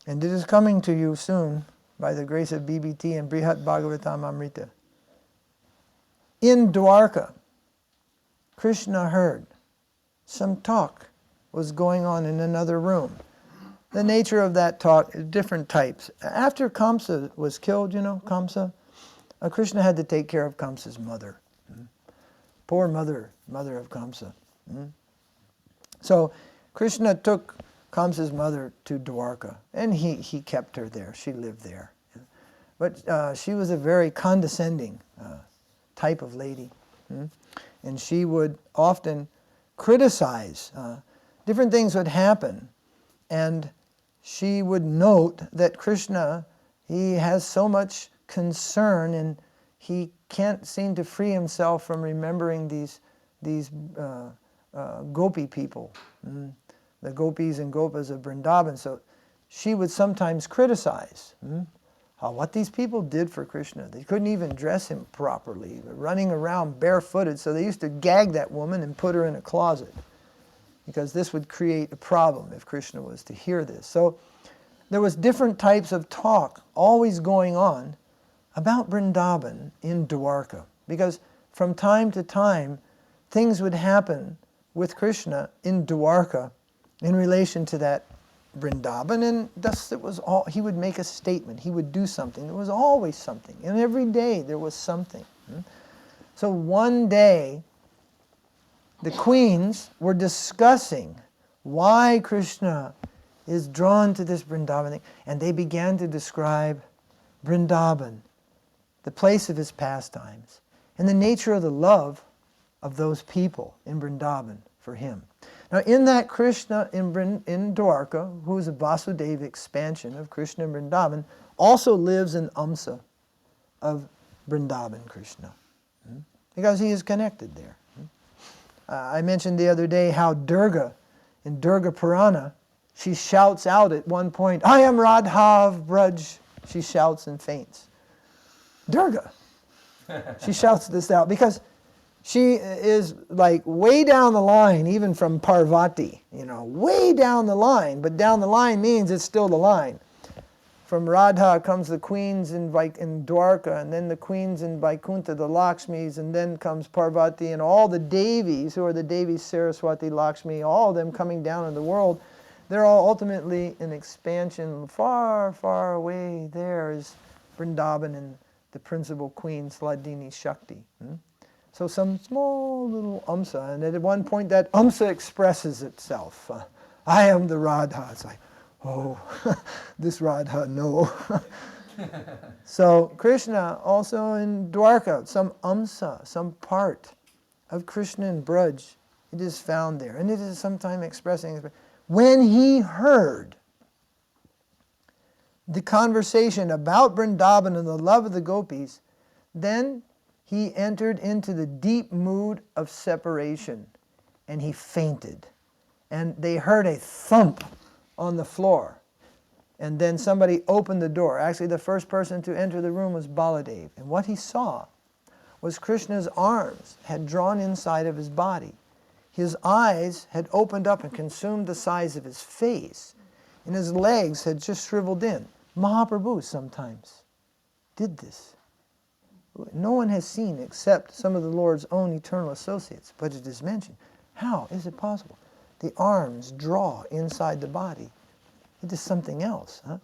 and it is coming to you soon, by the grace of BBT and Brihat Bhagavatam Amrita. In Dwarka, Krishna heard some talk was going on in another room. The nature of that talk is different types. After Kamsa was killed, you know, Kamsa, Krishna had to take care of Kamsa's mother. Poor mother of Kamsa. So Krishna took Kamsa's mother to Dwarka, and he kept her there. She lived there. But she was a very condescending type of lady. And she would often criticize. Different things would happen. And she would note that Krishna, he has so much concern and he can't seem to free himself from remembering these gopi people, the gopis and gopas of Vṛndāvana. So she would sometimes criticize what these people did for Krishna. They couldn't even dress him properly, running around barefooted. So they used to gag that woman and put her in a closet, because this would create a problem if Krishna was to hear this. So there was different types of talk always going on about Vṛndāvana in Dwarka, because from time to time things would happen with Krishna in Dwarka in relation to that Vṛndāvana, and thus it was all, he would make a statement, he would do something. There was always something, and every day there was something. So one day the queens were discussing why Krishna is drawn to this Vṛndāvana, and they began to describe Vṛndāvana, the place of his pastimes, and the nature of the love of those people in Vṛndāvana for him. Now in that Krishna in Dwarka, who is a Vasudeva expansion of Krishna in Vṛndāvana, also lives an Amsa of Vṛndāvana Krishna, because he is connected there. I mentioned the other day how Durga, in Durga Purana, she shouts out at one point, I am Radha of Braj. She shouts and faints. Durga. She shouts this out because she is like way down the line, even from Parvati, you know, way down the line. But down the line means it's still the line. From Radha comes the queens in Dwarka, and then the queens in Vaikuntha, the Lakshmis, and then comes Parvati, and all the Devis, who are the Devis Saraswati, Lakshmi, all of them coming down in the world. They're all ultimately an expansion far, far away. There is Vṛndāvana and the principal queen, Sladini Shakti. So some small little Amsa, and at one point that Amsa expresses itself. I am the Radha. It's like, oh, this Radha, no. So Krishna also in Dwarka, some Amsa, some part of Krishna in Braj, it is found there. And it is sometimes expressing, when he heard the conversation about Vṛndāvana and the love of the gopis, then he entered into the deep mood of separation, and he fainted. And they heard a thump on the floor. And then somebody opened the door. Actually, the first person to enter the room was Baladev. And what he saw was Krishna's arms had drawn inside of his body. His eyes had opened up and consumed the size of his face. And his legs had just shriveled in. Mahaprabhu sometimes did this. No one has seen except some of the Lord's own eternal associates, but it is mentioned. How is it possible? The arms draw inside the body. It is something else. Huh?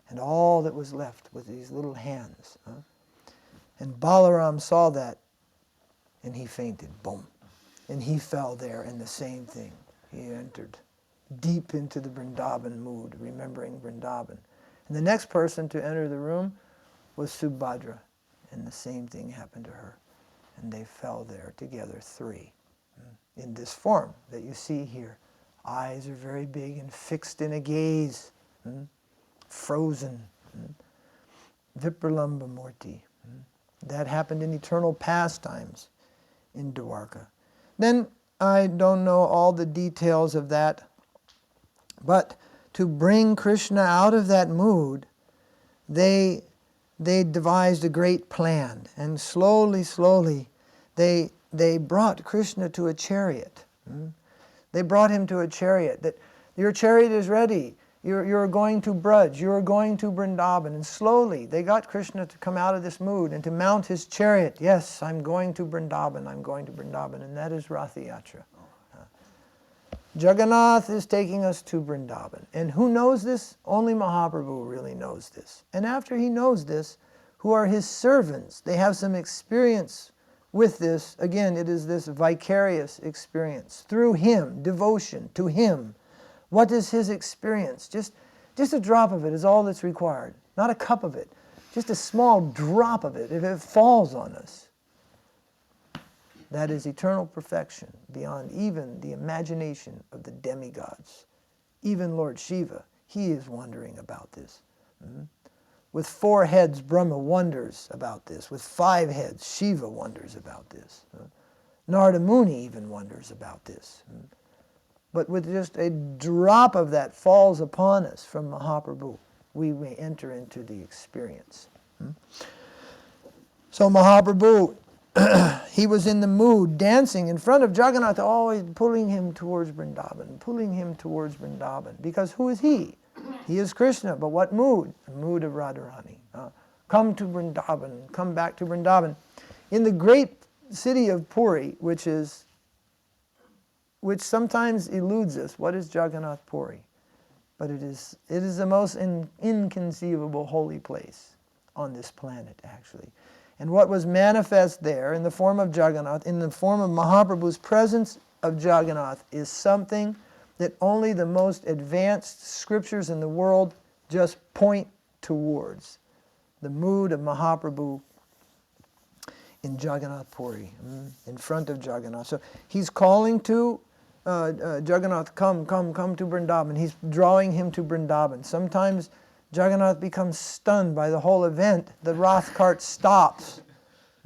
And all that was left was these little hands. Huh? And Balarama saw that, and he fainted. Boom. And he fell there, and the same thing. He entered deep into the Vṛndāvana mood, remembering Vṛndāvana. And the next person to enter the room was Subhadra, and the same thing happened to her. And they fell there together, three, in this form that you see here. Eyes are very big and fixed in a gaze, frozen. Vipralambha-mūrti. That happened in eternal pastimes in Dwarka. Then, I don't know all the details of that, but to bring Krishna out of that mood, they devised a great plan. And slowly, they brought Krishna to a chariot. They brought him to a chariot. That your chariot is ready. You're going to Braj. You're going to Vṛndāvana. And slowly, they got Krishna to come out of this mood and to mount his chariot. Yes, I'm going to Vṛndāvana. I'm going to Vṛndāvana. And that is Ratha Yātrā. Jagannātha is taking us to Vṛndāvana. And who knows this? Only Mahaprabhu really knows this. And after he knows this, who are his servants, they have some experience with this. Again, it is this vicarious experience. Through him, devotion to him. What is his experience? Just a drop of it is all that's required. Not a cup of it. Just a small drop of it. If it falls on us, that is eternal perfection beyond even the imagination of the demigods. Even Lord Shiva, he is wondering about this. With 4 heads, Brahma wonders about this. With 5 heads, Shiva wonders about this. Narada Muni even wonders about this. But with just a drop of that falls upon us from Mahaprabhu, we may enter into the experience. So Mahaprabhu, he was in the mood, dancing in front of Jagannātha, always pulling him towards Vṛndāvana, pulling him towards Vṛndāvana. Because who is he? He is Krishna, but what mood? The mood of Radharani. Come to Vṛndāvana, come back to Vṛndāvana. In the great city of Puri, which sometimes eludes us, what is Jagannath Puri? But it is the most inconceivable holy place on this planet, actually. And what was manifest there in the form of Jagannath, in the form of Mahaprabhu's presence of Jagannath, is something that only the most advanced scriptures in the world just point towards. The mood of Mahaprabhu in Jagannath Puri, in front of Jagannath. So he's calling to Jagannāth, come to Vṛndāvana. He's drawing him to Vṛndāvana. Sometimes Jagannāth becomes stunned by the whole event. The Rath cart stops.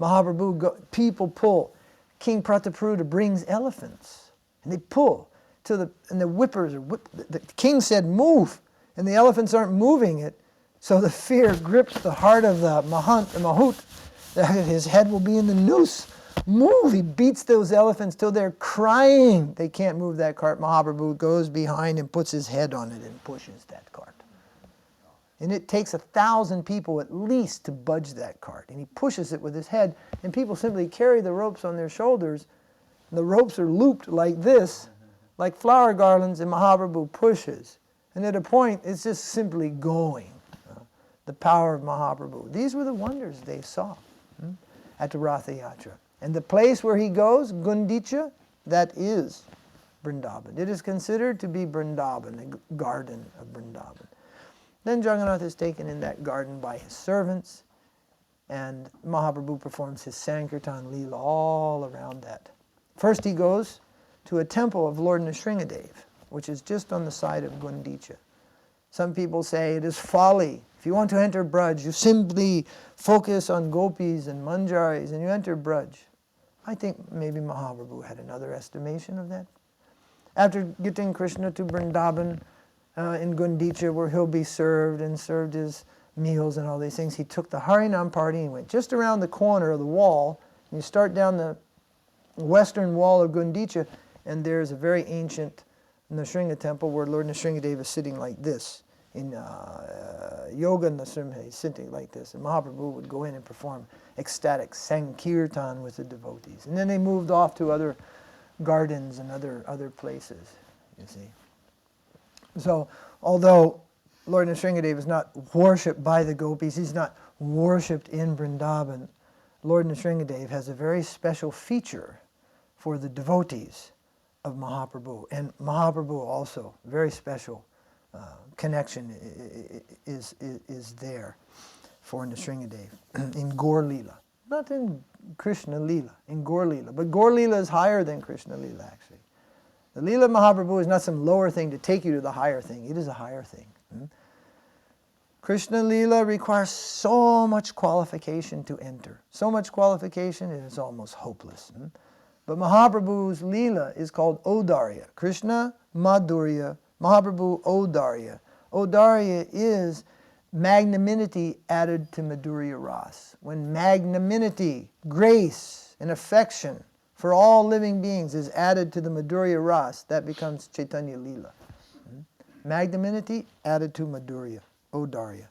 Mahaprabhu, people pull. King Prataparudra brings elephants, and they pull and the whippers are the king said move, and the elephants aren't moving it. So the fear grips the heart of the Mahut. His head will be in the noose. Move! He beats those elephants till they're crying. They can't move that cart. Mahaprabhu goes behind and puts his head on it and pushes that cart. And it takes 1,000 people at least to budge that cart. And he pushes it with his head, and people simply carry the ropes on their shoulders. And the ropes are looped like this, like flower garlands, and Mahaprabhu pushes. And at a point, it's just simply going. The power of Mahaprabhu. These were the wonders they saw at the Ratha Yātrā. And the place where he goes, Gundicha, that is Vṛndāvana. It is considered to be Vṛndāvana, a garden of Vṛndāvana. Then Jagannāth is taken in that garden by his servants, and Mahaprabhu performs his Sankirtan Leela all around that. First he goes to a temple of Lord Nusringa Dev, which is just on the side of Gundicha. Some people say it is folly. If you want to enter Braj, you simply focus on gopis and manjaris and you enter Braj. I think maybe Mahaprabhu had another estimation of that. After getting Krishna to Vṛndāvana in Gundicha, where he'll be served his meals and all these things, he took the Harinam party and went just around the corner of the wall. And you start down the western wall of Gundicha, and there's a very ancient Nusringa temple where Lord Nusringa Dev is sitting like this. in Yoga Nrsimha, he's sitting like this, and Mahaprabhu would go in and perform ecstatic sankirtan with the devotees. And then they moved off to other gardens and other places, you see. So, although Lord Nrsinga Dev is not worshipped by the gopis, he's not worshipped in Vrindavan, Lord Nrsinga Dev has a very special feature for the devotees of Mahaprabhu. And Mahaprabhu also, very special connection is there for Nrsinga Dev in Gaur Leela. Not in Krishna Leela, in Gaur Leela. But Gaur Leela is higher than Krishna Leela, actually. The Leela of Mahaprabhu is not some lower thing to take you to the higher thing. It is a higher thing. Krishna Leela requires so much qualification to enter. So much qualification, it is almost hopeless. But Mahaprabhu's Leela is called Odarya. Krishna Madhurya, Mahaprabhu Odarya. Odarya is magnanimity added to Madhurya Ras. When magnanimity, grace, and affection for all living beings is added to the Madhurya Ras, that becomes Chaitanya Leela. Magnanimity added to Madhurya, Odarya.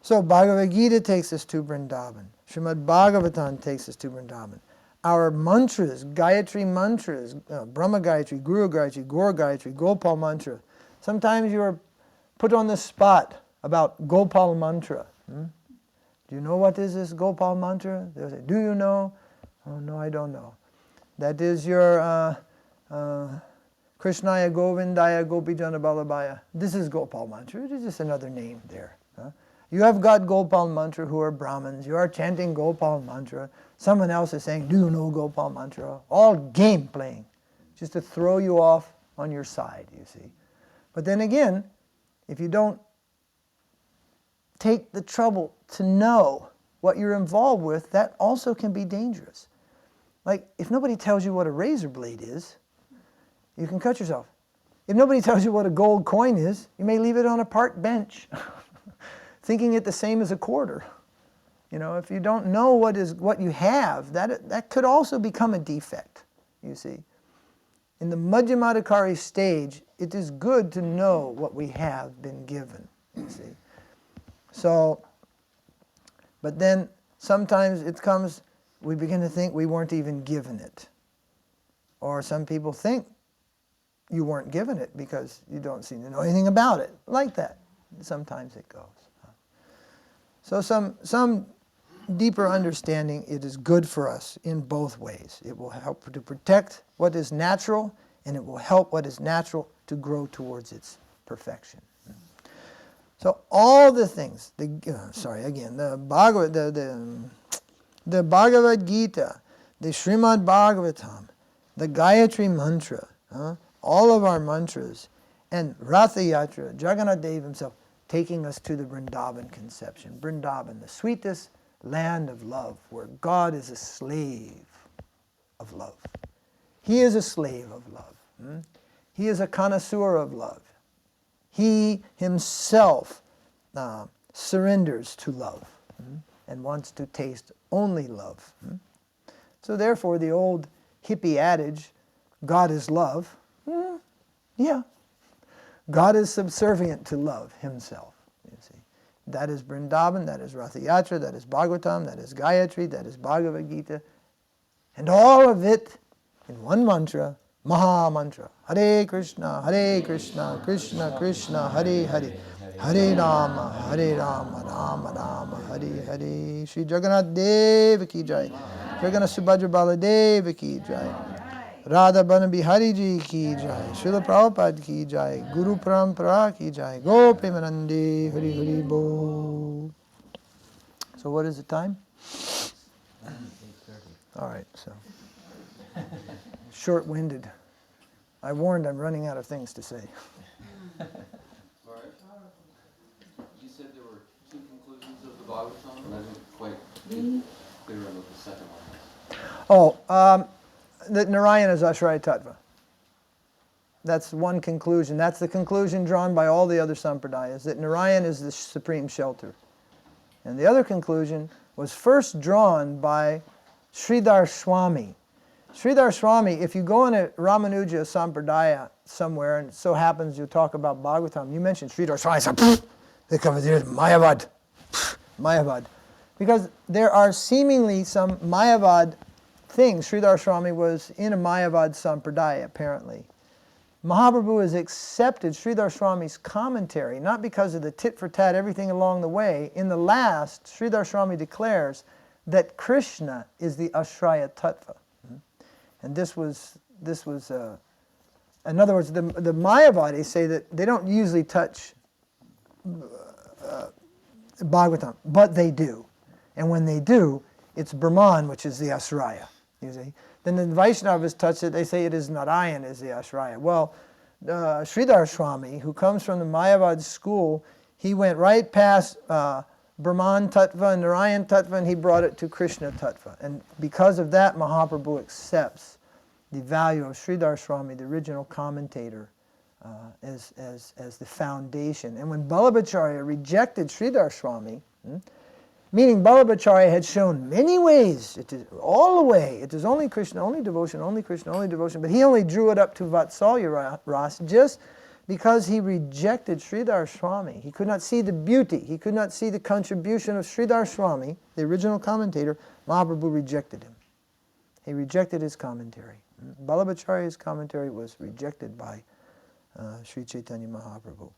So Bhagavad-gītā takes us to Vrindavan. Śrīmad Bhāgavatam takes us to Vrindavan. Our mantras, Gayatri mantras, Brahma Gayatri, Guru Gayatri, Gaur Gayatri, Gopal mantra. Sometimes you are put on the spot about Gopal mantra. Do you know what is this Gopal mantra? They'll say, do you know? Oh, no, I don't know. That is your Krishnaya Govindaya Gopi Chandan Balabhaya. This is Gopal mantra. It is just another name there. You have got Gopal mantra who are Brahmins. You are chanting Gopal mantra. Someone else is saying, do you know Gopal mantra? All game playing, just to throw you off on your side, you see. But then again, if you don't take the trouble to know what you're involved with, that also can be dangerous. Like, if nobody tells you what a razor blade is, you can cut yourself. If nobody tells you what a gold coin is, you may leave it on a park bench, thinking it the same as a quarter. You know, if you don't know what you have, that could also become a defect, you see. In the Madhyamadhikari stage, it is good to know what we have been given, you see. So, but then sometimes it comes, we begin to think we weren't even given it. Or some people think you weren't given it because you don't seem to know anything about it. Like that. Sometimes it goes. So some deeper understanding, it is good for us in both ways. It will help to protect what is natural, and it will help what is natural to grow towards its perfection. So all the things, the Bhagavad-gītā, the Śrīmad Bhāgavatam, the Gayatri mantra, all of our mantras, and Ratha Yātrā, Jagannātha Dev himself, taking us to the Vrindavan conception. Vrindavan, the sweetest land of love, where God is a slave of love. He is a slave of love. He is a connoisseur of love. He himself surrenders to love and wants to taste only love. So therefore, the old hippie adage, God is love, yeah. God is subservient to love himself, you see. That is Vrindavan, that is Ratha Yātrā, that is Bhagavatam, that is Gayatri, that is Bhagavad-gītā. And all of it in one mantra, Maha Mantra. Hare Krishna, Krishna Krishna, Hare Hare, Hare Rama, Rama Rama, Hare Hare. Shri Jagannātha Devī ki jai. Jagannātha Subhadra Baladeva ki jai. Radha Bihari ji ki jai. Śrīla Prabhupada ki jai. Guru Parampara ki jai. Go Premanande, Hari Hari Bol. So what is the time? 8:30. All right, so short-winded. I warned I'm running out of things to say. Sorry. You said there were two conclusions of the Bhagavatam, and I didn't quite get clear on what the second one was. That Narayana is Ashraya Tattva. That's one conclusion. That's the conclusion drawn by all the other sampradayas, that Narayana is the supreme shelter. And the other conclusion was first drawn by Sridhar Swami. Sridhar Swami, if you go in a Ramanuja Sampradaya somewhere, and it so happens you talk about Bhagavatam, you mentioned Sridhar Swami, they come here, Mayavad, Mayavad. Because there are seemingly some Mayavad things. Sridhar Swami was in a Mayavad Sampradaya, apparently. Mahaprabhu has accepted Sridhar Swami's commentary, not because of the tit-for-tat, everything along the way. In the last, Sridhar Swami declares that Krishna is the Ashraya Tattva. And this was in other words, the Mayavadis say that they don't usually touch Bhagavatam, but they do. And when they do, it's Brahman, which is the Ashraya, you see. Then the Vaishnavas touch it, they say it is Narayan is the Ashraya. Well, Sridhar Swami, who comes from the Mayavad school, he went right past Brahman Tattva and Narayan Tattva, and he brought it to Krishna Tattva. And because of that, Mahaprabhu accepts the value of Sridhar Swami, the original commentator, as the foundation. And when Vallabhacharya rejected Sridhar Swami, meaning Vallabhacharya had shown many ways, it is all the way, it is only Krishna, only devotion, only Krishna, only devotion, but he only drew it up to Vatsalya Ras just because he rejected Sridhar Swami. He could not see the beauty, he could not see the contribution of Sridhar Swami, the original commentator. Mahaprabhu rejected him. He rejected his commentary. Vallabhacharya's commentary was rejected by Sri Chaitanya Mahaprabhu.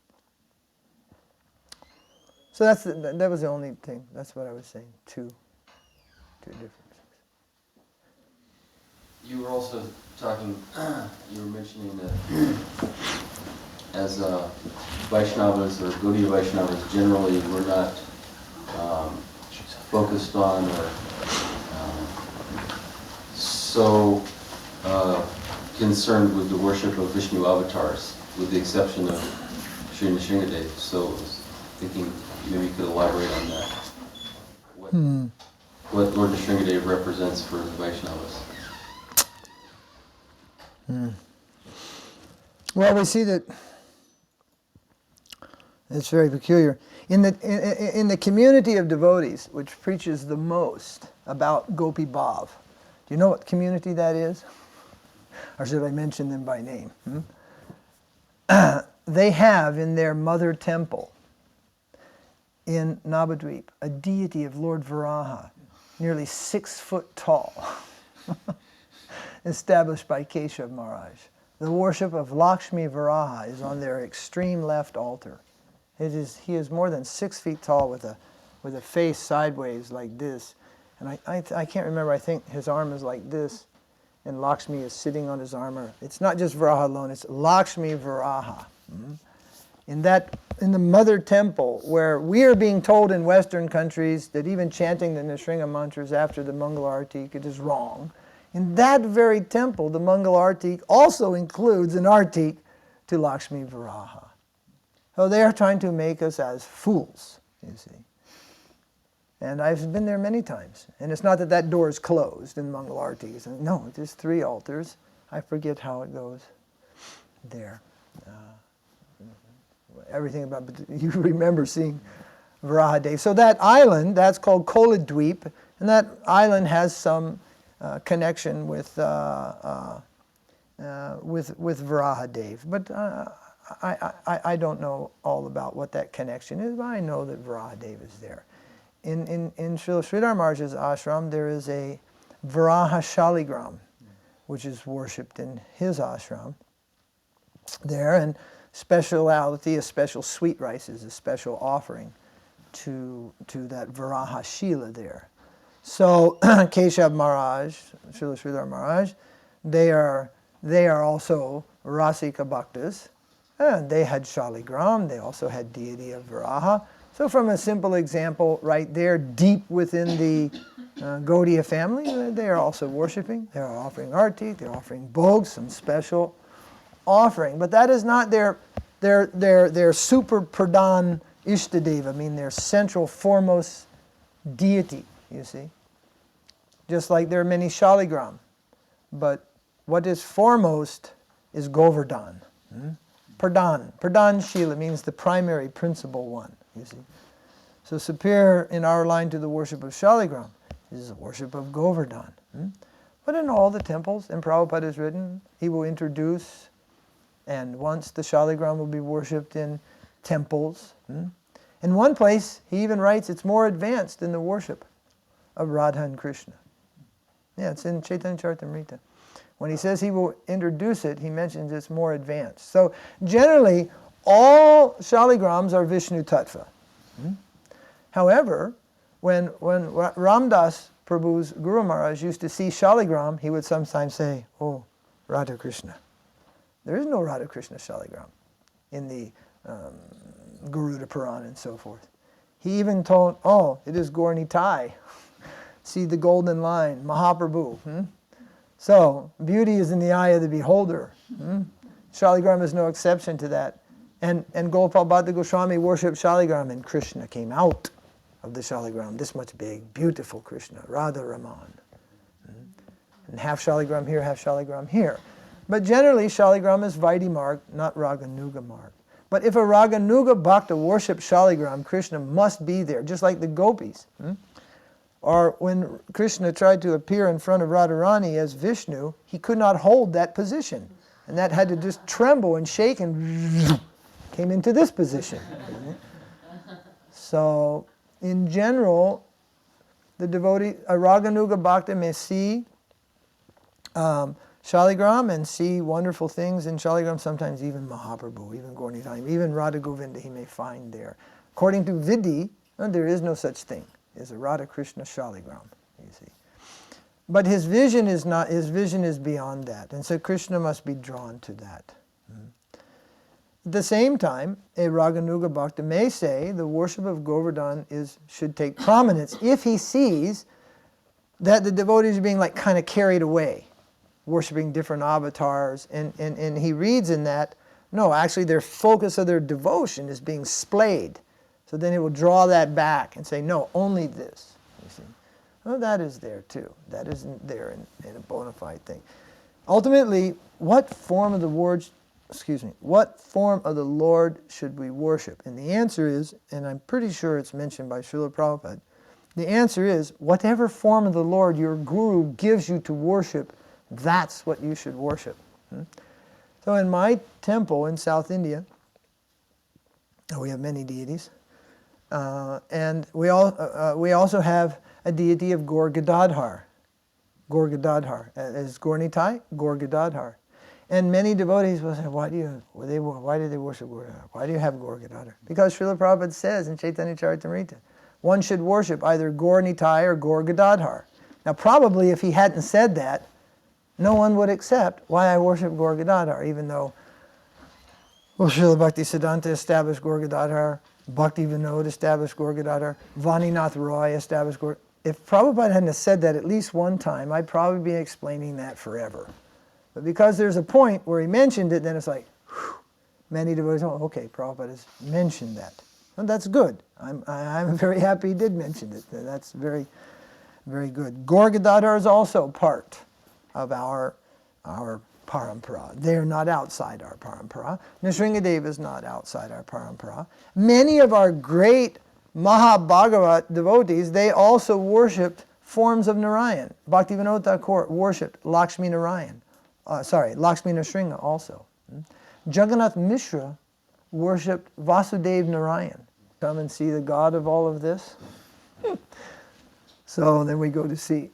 So that was the only thing. That's what I was saying. Two differences. You were also talking, you were mentioning that as Vaishnavas or Gaudiya Vaishnavas generally were not focused on or so concerned with the worship of Vishnu avatars, with the exception of Sri Nusringa Devi. So I was thinking maybe you could elaborate on that. What Lord Nusringa Devi represents for the Vaishnavas. Well, we see that it's very peculiar. In the community of devotees, which preaches the most about Gopi Bhav, do you know what community that is? Or should I mention them by name? They have in their mother temple in Navadvip a deity of Lord Varaha, nearly 6 foot tall, established by Keshav Maharaj. The worship of Lakshmi Varaha is on their extreme left altar. He is more than 6 feet tall with a face sideways like this. And I can't remember, I think his arm is like this, and Lakshmi is sitting on his armor. It's not just Varaha alone, it's Lakshmi Varaha. In the mother temple, where we are being told in Western countries that even chanting the Nusringa mantras after the Mangala Artik, it is wrong. In that very temple, the Mangala Artik also includes an Artik to Lakshmi Varaha. So they are trying to make us as fools, you see. And I've been there many times. And it's not that door is closed in Mangala Arti. No, there's 3 altars. I forget how it goes there. Everything about, but you remember seeing Varaha Dev. So that island, that's called Koladweep, and that island has some connection with Varaha Dev. But I don't know all about what that connection is, but I know that Varaha Dev is there. In Srila Sridhar Maharaj's ashram, there is a Varaha Shaligram, which is worshipped in his ashram there, and speciality, a special sweet rice is a special offering to that Varaha Shila there. So Keshav Maharaj, Srila Sridhar Maharaj, they are also Rasika Bhaktas, and they had Shaligram, they also had deity of Varaha. So from a simple example right there, deep within the Gaudiya family, they are also worshipping. They are offering arti, they're offering bhog, some special offering. But that is not their super pradhan ishtadeva, I mean their central foremost deity, you see. Just like there are many shaligram. But what is foremost is Govardhan. Pradhan Shila means the primary principal one. You see. So superior in our line to the worship of Shaligram is the worship of Govardhan. But in all the temples, and Prabhupada has written, he will introduce And once the Shaligram will be worshipped in temples. In one place, he even writes it's more advanced in the worship of Radha and Krishna. Yeah, it's in Chaitanya Charitamrita. When he says he will introduce it, he mentions it's more advanced. So generally, all Shaligrams are Vishnu Tattva. However, when Ramdas Prabhu's Guru Maharaj used to see Shaligram, he would sometimes say, oh, Radha Krishna. There is no Radha Krishna Shaligram in the Garuda Purana and so forth. He even told, oh, it is Gaur-Nitai. See the golden line, Mahaprabhu. So, beauty is in the eye of the beholder. Shaligram is no exception to that. And Gopal Bhatta Goswami worshipped Shaligram, and Krishna came out of the Shaligram, this much big, beautiful Krishna, Radha Raman. And half Shaligram here, half Shaligram here. But generally, Shaligram is Vaidhi Marg, not Raganuga Marg. But if a Raganuga Bhakta worships Shaligram, Krishna must be there, just like the gopis. Or when Krishna tried to appear in front of Radharani as Vishnu, he could not hold that position. And that had to just tremble and shake and came into this position. So, in general, the devotee, a Raganuga Bhakta may see Shaligram and see wonderful things in Shaligram, sometimes even Mahaprabhu, even Gaur-Nitai, even Radha Govinda he may find there. According to Vidhi, there is no such thing as a Radha Krishna Shaligram, you see. But his vision is not, his vision is beyond that, and so Krishna must be drawn to that. At the same time, a Raganuga Bhakta may say the worship of Govardhan should take prominence if he sees that the devotees are being like kind of carried away, worshiping different avatars, and he reads in that, no, actually their focus of their devotion is being splayed. So then he will draw that back and say, no, only this. You see? Well, that is there too. That isn't there in a bona fide thing. Ultimately, what form of the Lord should we worship? And the answer is, and I'm pretty sure it's mentioned by Srila Prabhupada, the answer is, whatever form of the Lord your Guru gives you to worship, that's what you should worship. So in my temple in South India, we have many deities, and we also have a deity of Gaur Gadadhar. Gaur Gadadhar. As Gaur-Nitai, Gaur Gadadhar. And many devotees will say, why do they worship Gaur Gadadhar? Why do you have Gaur Gadadhar? Because Srila Prabhupada says in Chaitanya Charitamrita, one should worship either Gaur-Nitai or Gaur Gadadhar. Now probably if he hadn't said that, no one would accept why I worship Gaur Gadadhar, even though Srila Bhakti Siddhanta established Gaur Gadadhar, Bhakti Vinod established Gaur Gadadhar, Vaninath Roy established Gaur. If Prabhupada hadn't said that at least one time, I'd probably be explaining that forever. But because there's a point where he mentioned it, then it's like, whew, many devotees, oh, okay, Prabhupada has mentioned that. And that's good. I'm very happy he did mention it. That's very, very good. Gaur Gadadhar is also part of our parampara. They are not outside our parampara. Nusringa Devī is not outside our parampara. Many of our great Mahabhagavat devotees, they also worshipped forms of Narayan. Bhaktivinoda Thakur worshipped Lakshmi Narayan. Lakshmi Nusringa also. Jagannath Mishra worshipped Vasudev Narayan. Come and see the God of all of this. So then we go to see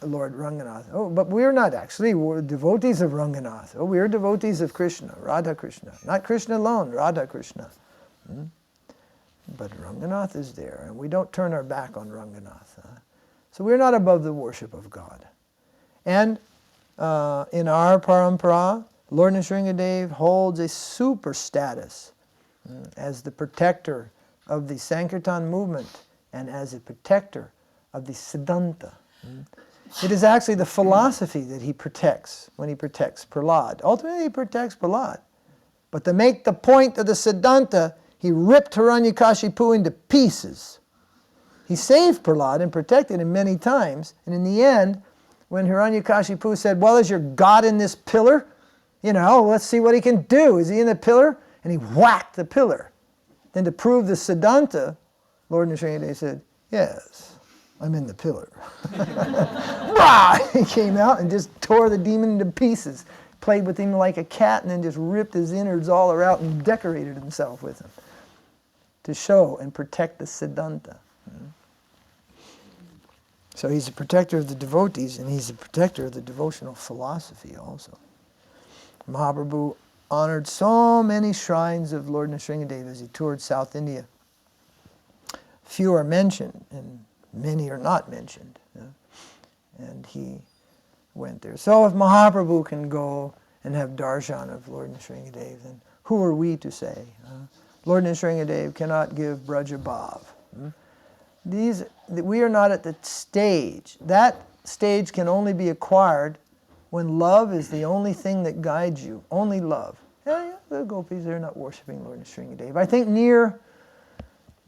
Lord Ranganath. Oh, but we're not actually. We're devotees of Ranganath. Oh, we're devotees of Krishna, Radha Krishna. Not Krishna alone, Radha Krishna. But Ranganath is there, and we don't turn our back on Ranganath. So we're not above the worship of God. And in our parampara, Lord Nusringa Dev holds a super status as the protector of the Sankirtan movement and as a protector of the Siddhanta. It is actually the philosophy that he protects when he protects Prahlad. Ultimately he protects Prahlad. But to make the point of the Siddhanta, he ripped Hiranyakashipu into pieces. He saved Prahlad and protected him many times. And in the end, when Hiranyakashipu said, well, is your God in this pillar? Let's see what he can do. Is he in the pillar? And he whacked the pillar. Then to prove the Siddhanta, Lord Nusringa Dev said, yes, I'm in the pillar. He came out and just tore the demon into pieces. played with him like a cat and then just ripped his innards all around and decorated himself with them to show and protect the Siddhanta. So he's a protector of the devotees, and he's a protector of the devotional philosophy also. Mahaprabhu honored so many shrines of Lord Nrsinga Dev as he toured South India. Few are mentioned, and many are not mentioned. And he went there. So if Mahaprabhu can go and have darshan of Lord Nrsinga Dev, then who are we to say? Lord Nrsinga Dev cannot give Vraja bhav. We are not at the stage. That stage can only be acquired when love is the only thing that guides you. Only love. Yeah, the gopis, they're not worshipping Lord Nrsinga Dev. I think near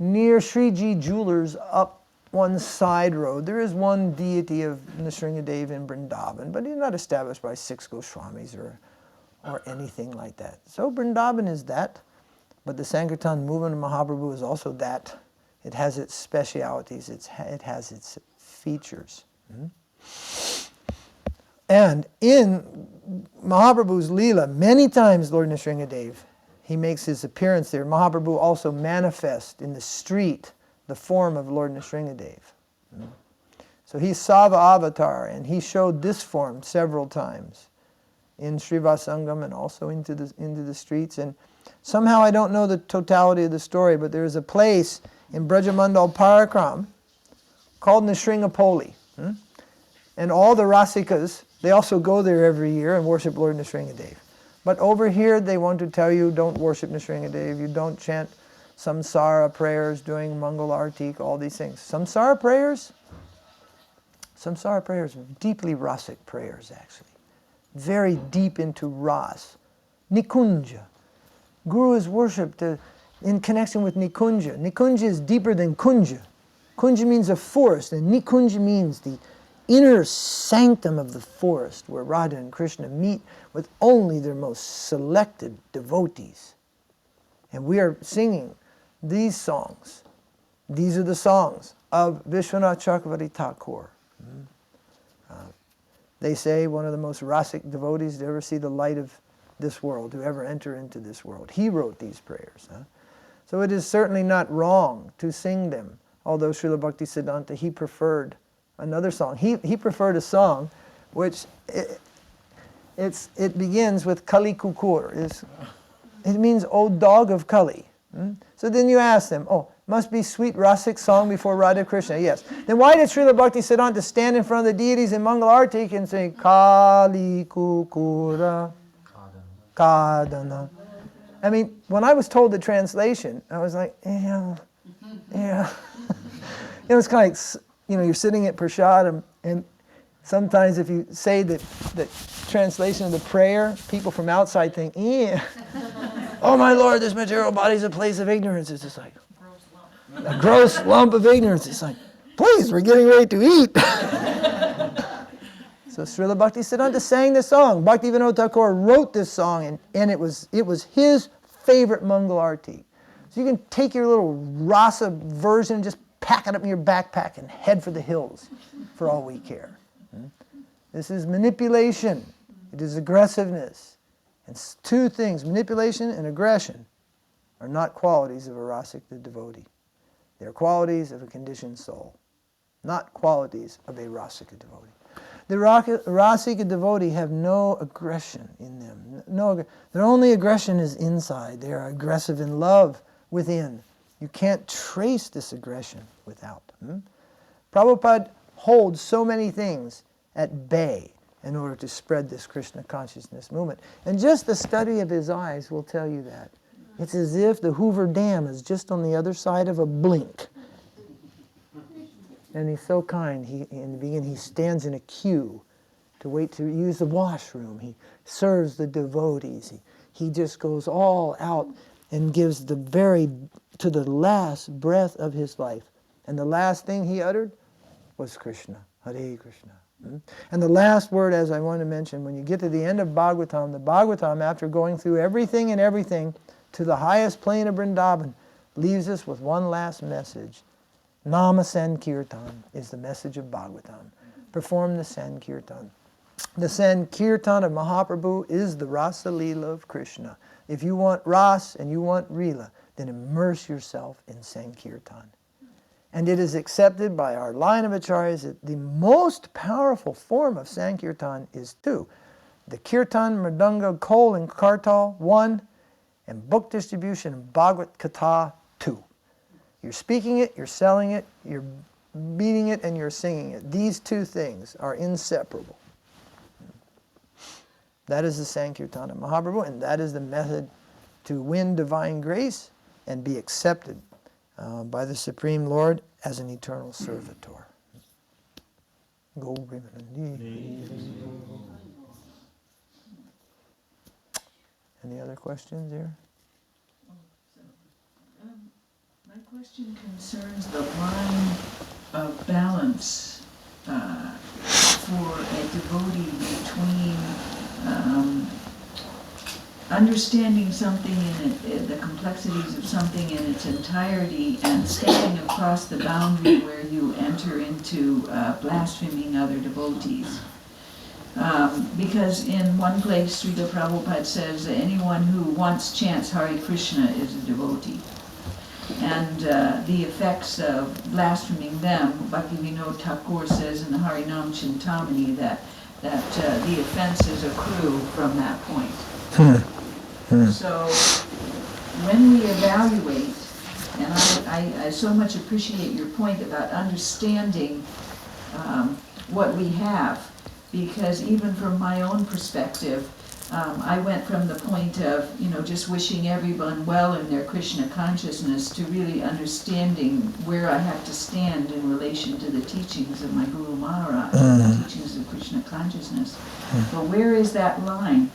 Sriji Jewelers up one side road, there is one deity of Nrsinga Dev in Vṛndāvana, but he's not established by 6 Goswamis or anything like that. So Vṛndāvana is that, but the Sankirtan movement of Mahaprabhu is also that. It has its specialities, it has its features. And in Mahaprabhu's Leela, many times Lord Nrsinga Dev, he makes his appearance there. Mahaprabhu also manifests in the street the form of Lord Nrsinga Dev. So he's Sava Avatar, and he showed this form several times in Srivasangam and also into the streets. And somehow I don't know the totality of the story, but there is a place in Brajamandal Parakram called Nrsinga. And all the Rasikas, they also go there every year and worship Lord Nrsinga Dev. But over here they want to tell you, don't worship Nrsinga Dev, you don't chant samsara prayers during Mangal Artik, all these things. Samsara prayers, deeply rasic prayers actually. Very deep into ras. Nikunja. Guru is worshipped in connection with Nikunja. Nikunja is deeper than Kunja. Kunja means a forest, and Nikunja means the inner sanctum of the forest where Radha and Krishna meet with only their most selected devotees. And we are singing these songs. These are the songs of Vishwanath Chakravarti Thakur. They say one of the most rasic devotees to ever see the light of this world, to ever enter into this world. He wrote these prayers. So it is certainly not wrong to sing them, although Srila Bhaktisiddhanta, he preferred another song. He preferred a song which it begins with Kali Kukur. It means, O dog of Kali. So then you ask them, must be sweet rasic song before Radha Krishna. Yes. Then why did Srila Bhaktisiddhanta stand in front of the deities in Mangal Artik and say, Kali Kukura Kadana? I mean, when I was told the translation, I was like, yeah. It's kind of like, you're sitting at Prasadam, and sometimes if you say the translation of the prayer, people from outside think, oh my Lord, this material body is a place of ignorance. It's just like a gross lump of ignorance. It's like, please, we're getting ready to eat. So Srila Bhaktisiddhanta sang this song. Bhaktivinoda Thakur wrote this song, and it was his favorite Mangal Arti. So you can take your little rasa version and just pack it up in your backpack and head for the hills for all we care. This is manipulation. It is aggressiveness. And two things, manipulation and aggression, are not qualities of a rasic devotee. They are qualities of a conditioned soul, not qualities of a rasika devotee. The rasika devotee have no aggression in them. Their only aggression is inside. They are aggressive in love within. You can't trace this aggression without. Prabhupada holds so many things at bay in order to spread this Krishna consciousness movement. And just the study of his eyes will tell you that. It's as if the Hoover Dam is just on the other side of a blink. And he's so kind. In the beginning, he stands in a queue to wait to use the washroom. He serves the devotees. He just goes all out and gives to the last breath of his life. And the last thing he uttered was Krishna, Hare Krishna. And the last word, as I want to mention, when you get to the end of Bhagavatam, the Bhagavatam, after going through everything to the highest plane of Vrindavan, leaves us with one last message. Nama Sankirtan is the message of Bhagavatam. Perform the Sankirtan. The Sankirtan of Mahaprabhu is the Rasa Leela of Krishna. If you want Ras and you want Leela, then immerse yourself in Sankirtan. And it is accepted by our line of acharyas that the most powerful form of Sankirtan is two. The Kirtan, Mridanga, Kol, and Kartal, 1, and book distribution and Bhagavad-gītā, 2. You're speaking it, you're selling it, you're beating it, and you're singing it. These two things are inseparable. That is the Sankirtan of Mahaprabhu, and that is the method to win divine grace and be accepted by the Supreme Lord as an eternal servitor. Any other questions here? My question concerns the line of balance for a devotee between understanding something in the complexities of something in its entirety and stepping across the boundary where you enter into blaspheming other devotees. Because in one place, Srila Prabhupada says that anyone who once chants Hare Krishna is a devotee. And the effects of blaspheming them, Bhaktivinoda Thakur says in the Harinam Chintamani that the offenses accrue from that point. So when we evaluate, and I so much appreciate your point about understanding what we have, because even from my own perspective, I went from the point of, just wishing everyone well in their Krishna consciousness to really understanding where I have to stand in relation to the teachings of my Guru Maharaj, the teachings of Krishna consciousness. But where is that line?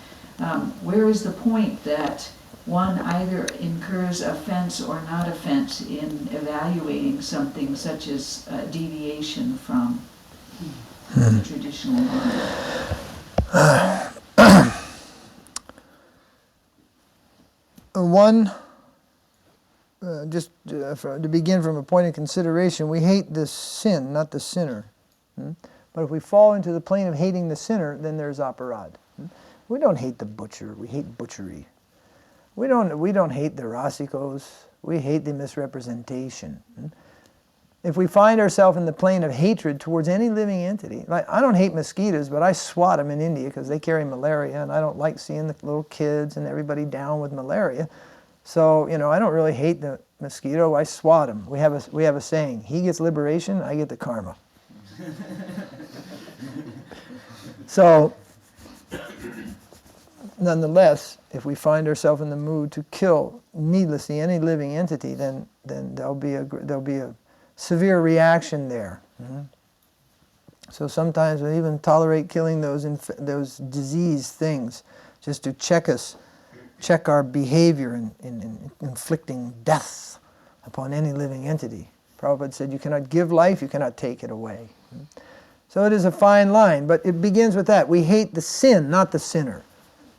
Where is the point that one either incurs offense or not offense in evaluating something such as deviation from the traditional line? One, to begin from a point of consideration, we hate this sin, not the sinner. But if we fall into the plane of hating the sinner, then there's aparad. We don't hate the butcher, we hate butchery. We don't hate the rasikos, we hate the misrepresentation. If we find ourselves in the plane of hatred towards any living entity, like I don't hate mosquitoes, but I swat them in India because they carry malaria, and I don't like seeing the little kids and everybody down with malaria. So, I don't really hate the mosquito, I swat him. We have a saying, he gets liberation, I get the karma. So, nonetheless, if we find ourselves in the mood to kill needlessly any living entity, then there'll be a severe reaction there. So sometimes we even tolerate killing those disease things just to check our behavior in inflicting death upon any living entity. Prabhupada said, you cannot give life, you cannot take it away. So it is a fine line, but it begins with that. We hate the sin, not the sinner.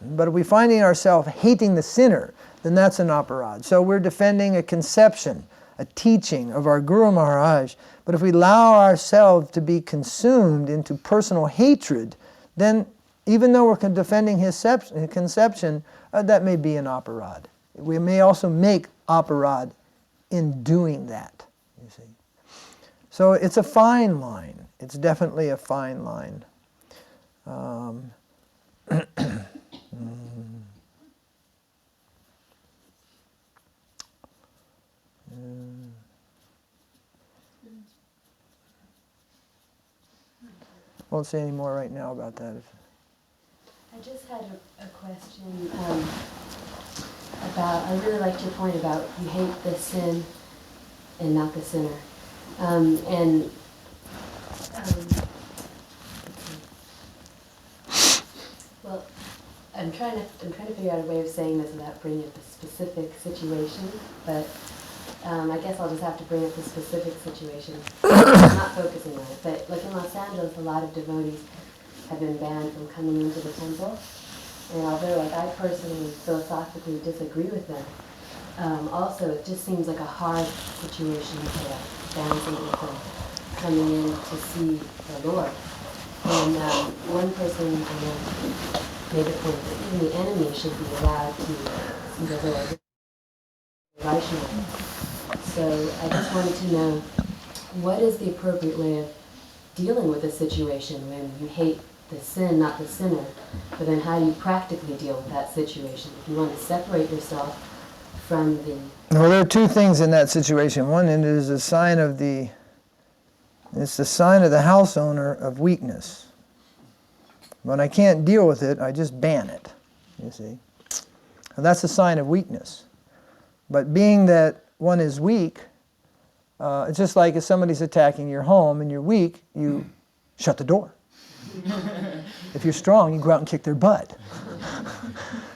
But if we're finding ourselves hating the sinner, then that's an aparad. So we're defending a conception, a teaching of our Guru Maharaj. But if we allow ourselves to be consumed into personal hatred, then even though we're defending his conception, that may be an aparad. We may also make aparad in doing that, you see. So it's a fine line. It's definitely a fine line. Won't say any more right now about that. I just had a question about, I really liked your point about you hate the sin and not the sinner. Well, I'm trying to figure out a way of saying this without bringing up a specific situation, but I guess I'll just have to bring up the specific situation. I'm not focusing on it, but like in Los Angeles, a lot of devotees have been banned from coming into the temple. And although I personally philosophically disagree with them, also it just seems like a hard situation to ban people from coming in to see the Lord. And one person made the point that even the enemy should be allowed to see the Lord. Vaishnava. So I just wanted to know, what is the appropriate way of dealing with a situation when you hate the sin, not the sinner, but then how do you practically deal with that situation? If you want to separate yourself from the... Well, there are two things in that situation. One is a sign of it's the sign of the house owner of weakness. When I can't deal with it, I just ban it, you see. And that's a sign of weakness. But being that one is weak, it's just like if somebody's attacking your home and you're weak, you shut the door. If you're strong, you go out and kick their butt.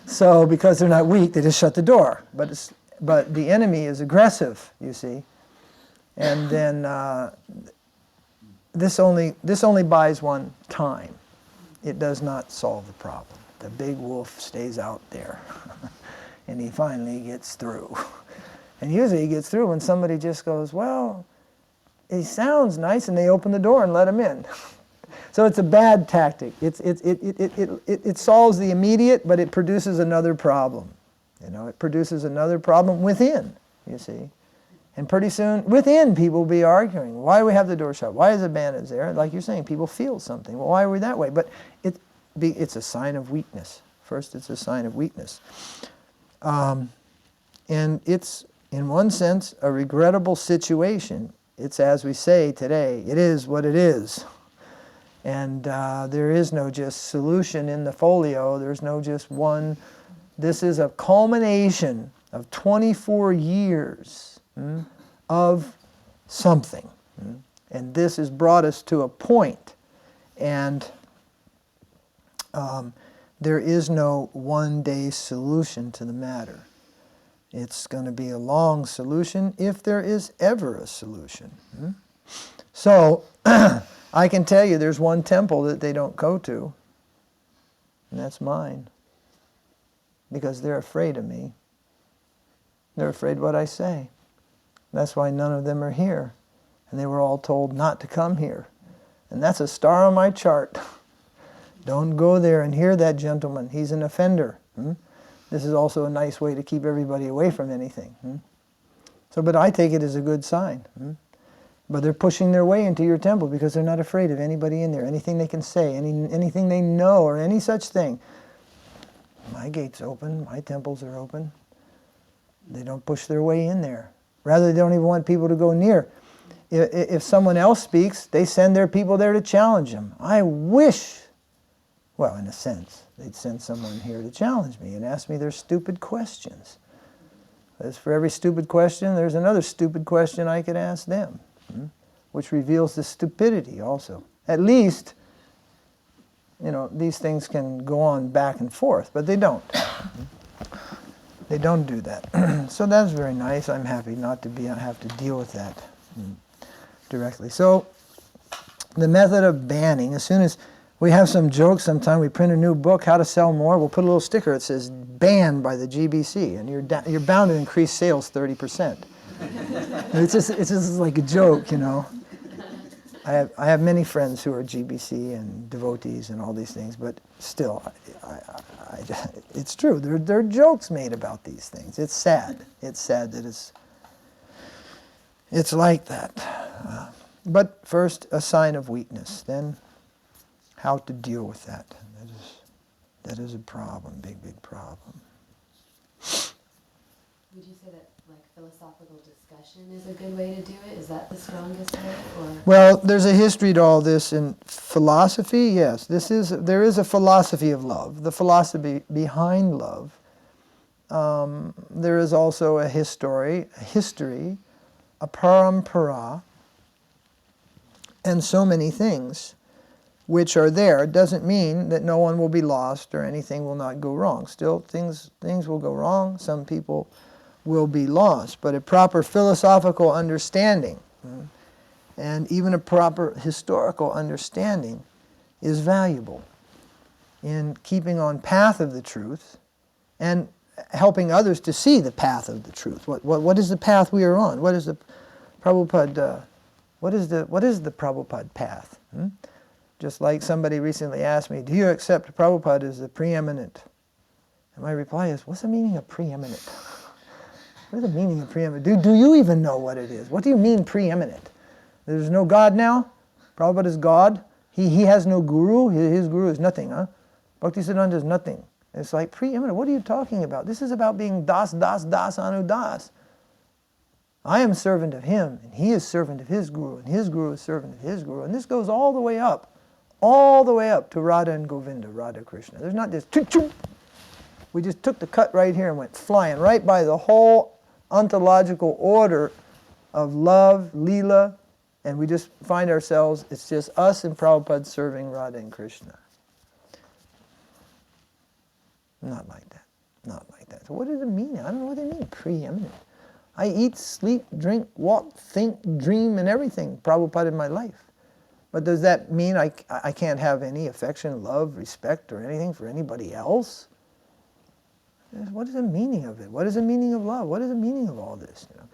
So because they're not weak, they just shut the door. But the enemy is aggressive, you see. And then this only buys one time. It does not solve the problem. The big wolf stays out there. And he finally gets through. And usually he gets through when somebody just goes, well, he sounds nice, and they open the door and let him in. So it's a bad tactic. It solves the immediate, but it produces another problem. You know, it produces another problem within, you see. And pretty soon, within, people will be arguing. Why do we have the door shut? Why is the bandage there? Like you're saying, people feel something. Well, why are we that way? But it's a sign of weakness. First, it's a sign of weakness. And it's, in one sense, a regrettable situation. It's, as we say today, it is what it is. And there is no just solution in the folio. There's no just one. This is a culmination of 24 years of something. And this has brought us to a point. And there is no one-day solution to the matter. It's going to be a long solution if there is ever a solution. So, I can tell you there's one temple that they don't go to, and that's mine. Because they're afraid of me. They're afraid what I say. That's why none of them are here. And they were all told not to come here. And that's a star on my chart. Don't go there and hear that gentleman. He's an offender. This is also a nice way to keep everybody away from anything. So, but I take it as a good sign. But they're pushing their way into your temple because they're not afraid of anybody in there. Anything they can say, anything they know, or any such thing. My gate's open. My temples are open. They don't push their way in there. Rather, they don't even want people to go near. If someone else speaks, they send their people there to challenge them. I wish, well, in a sense, they'd send someone here to challenge me and ask me their stupid questions. As for every stupid question, there's another stupid question I could ask them. Which reveals the stupidity also. At least, you know, these things can go on back and forth, but they don't. They don't do that. So that's very nice. I'm happy not to have to deal with that directly. So the method of banning, as soon as we have some jokes, sometime we print a new book, how to sell more, we'll put a little sticker that says banned by the GBC, and you're bound to increase sales 30%. It's just like a joke, you know. I have many friends who are GBC and devotees and all these things, but still, it's true. There are jokes made about these things. It's sad. It's sad that it's like that. But first, a sign of weakness. Then, how to deal with that. That is a problem, big problem. Would you say that philosophical discussion is a good way to do it? Is that the strongest way? Or? Well, there's a history to all this in philosophy. Yes, there is a philosophy of love, the philosophy behind love. There is also a history, a parampara, and so many things which are there. It doesn't mean that no one will be lost or anything will not go wrong. Still, things will go wrong. Some people will be lost, but a proper philosophical understanding and even a proper historical understanding is valuable in keeping on path of the truth and helping others to see the path of the truth. What is the path we are on? What is the Prabhupada? What is the Prabhupada path? Just like somebody recently asked me, do you accept Prabhupada as the preeminent? And my reply is, what's the meaning of preeminent? What is the meaning of preeminent? Do you even know what it is? What do you mean preeminent? There's no God now? Prabhupada is God? He has no guru? His guru is nothing, huh? Bhaktisiddhanta is nothing. It's like preeminent. What are you talking about? This is about being das, das, das, anu, das. I am servant of him, and he is servant of his guru, and his guru is servant of his guru. And this goes all the way up to Radha and Govinda, Radha Krishna. There's not just choo-choo. We just took the cut right here and went flying right by the whole ontological order of love, lila, and we just find ourselves, it's just us and Prabhupada serving Radha and Krishna. Not like that. Not like that. So what does it mean? I don't know what they mean, preeminent. I eat, sleep, drink, walk, think, dream, and everything, Prabhupada in my life. But does that mean I can't have any affection, love, respect, or anything for anybody else? What is the meaning of it? What is the meaning of love? What is the meaning of all this? You know?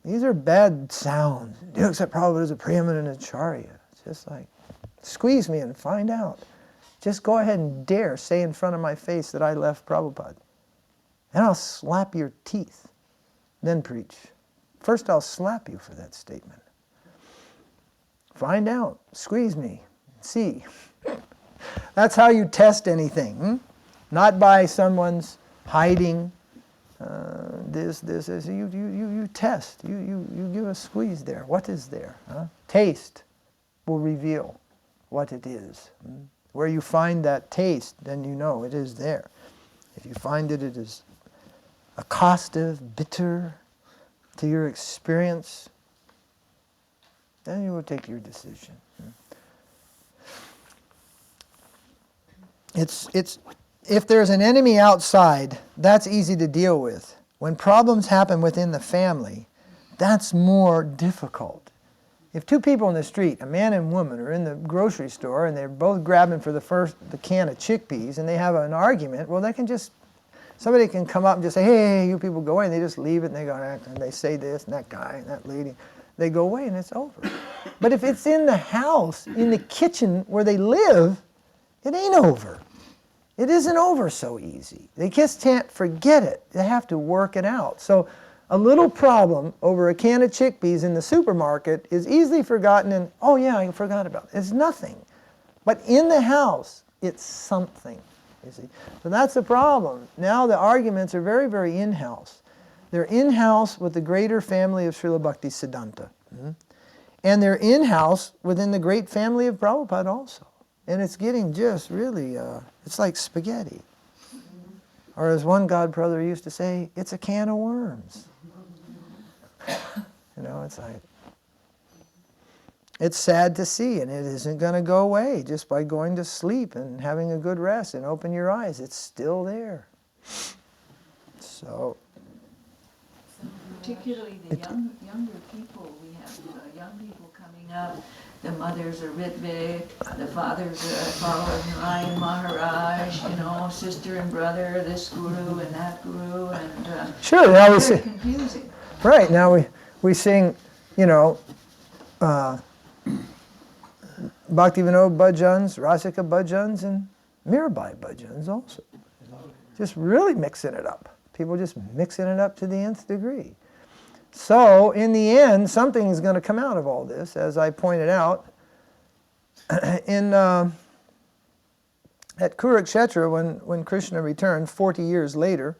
These are bad sounds. Do you accept Prabhupada as a preeminent acharya? It's just like, squeeze me and find out. Just go ahead and dare say in front of my face that I left Prabhupada. And I'll slap your teeth. Then preach. First I'll slap you for that statement. Find out. Squeeze me. See. That's how you test anything. Not by someone's hiding this. You test. You give a squeeze there. What is there? Taste will reveal what it is. Where you find that taste, then you know it is there. If you find it is accostive, bitter to your experience, then you will take your decision. If there's an enemy outside, that's easy to deal with. When problems happen within the family, that's more difficult. If two people in the street, a man and woman, are in the grocery store and they're both grabbing for the can of chickpeas and they have an argument, well, somebody can come up and just say, hey, you people go away, and they just leave it and they go, and they say this and that guy and that lady. They go away and it's over. But if it's in the house, in the kitchen where they live, it ain't over. It isn't over so easy. They just can't forget it. They have to work it out. So a little problem over a can of chickpeas in the supermarket is easily forgotten and, oh yeah, I forgot about it. It's nothing. But in the house, it's something, you see. So that's the problem. Now the arguments are very, very in-house. They're in-house with the greater family of Srila Bhaktisiddhanta. And they're in-house within the great family of Prabhupada also. And it's getting just really, it's like spaghetti. Or as one God brother used to say, it's a can of worms. You know, it's like, it's sad to see, and it isn't going to go away just by going to sleep and having a good rest and open your eyes. It's still there. So, particularly the younger people, we have young people coming up. The mothers are Ritvik, the fathers are following Narasingha Maharaja, sister and brother, this guru and that guru, and sure, now we see, confusing. Right, now we sing, Bhakti Vinod bhajans, Rasika bhajans, and Mirabai bhajans also. Just really mixing it up. People just mixing it up to the nth degree. So, in the end, something is going to come out of all this, as I pointed out. At Kurukshetra, when Krishna returned 40 years later,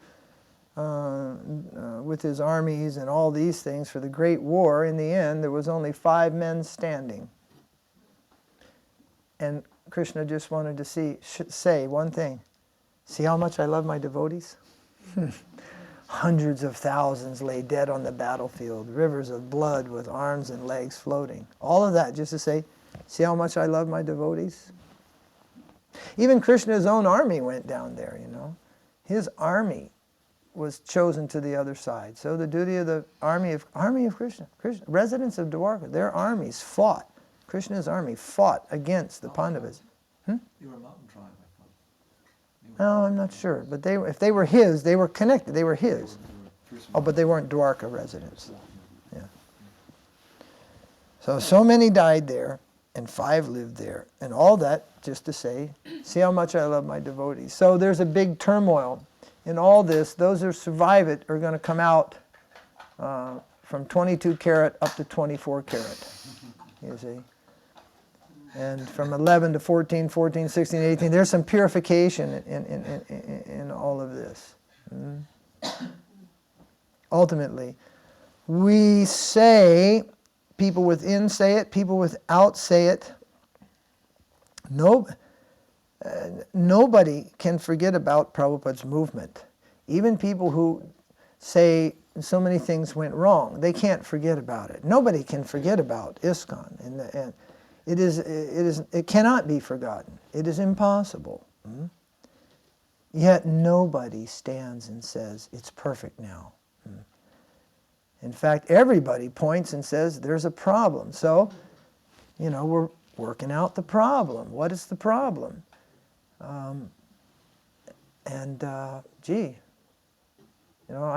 with his armies and all these things for the great war, in the end, there was only 5 men standing. And Krishna just wanted to say one thing. See how much I love my devotees? Hundreds of thousands lay dead on the battlefield, rivers of blood with arms and legs floating. All of that just to say, see how much I love my devotees? Even Krishna's own army went down there, His army was chosen to the other side. So the duty of the army of Krishna, residents of Dwarka, their armies fought. Krishna's army fought against the Pandavas. They were a mountain tribe, I thought. No, I'm not sure. But if they were his, they were connected. They were his. Oh, but they weren't Dwarka residents. Yeah. So many died there. and 5 lived there. And all that just to say, see how much I love my devotees. So there's a big turmoil in all this. Those who survive it are going to come out from 22 karat up to 24 karat, you see. And from 11 to 14, 14, 16, 18, there's some purification in all of this. Ultimately, we say, people within say it, people without say it. Nobody can forget about Prabhupada's movement. Even people who say so many things went wrong, they can't forget about it. Nobody can forget about ISKCON. And it cannot be forgotten. It is impossible. Yet nobody stands and says, it's perfect now. In fact, everybody points and says, there's a problem. So, we're working out the problem. What is the problem? I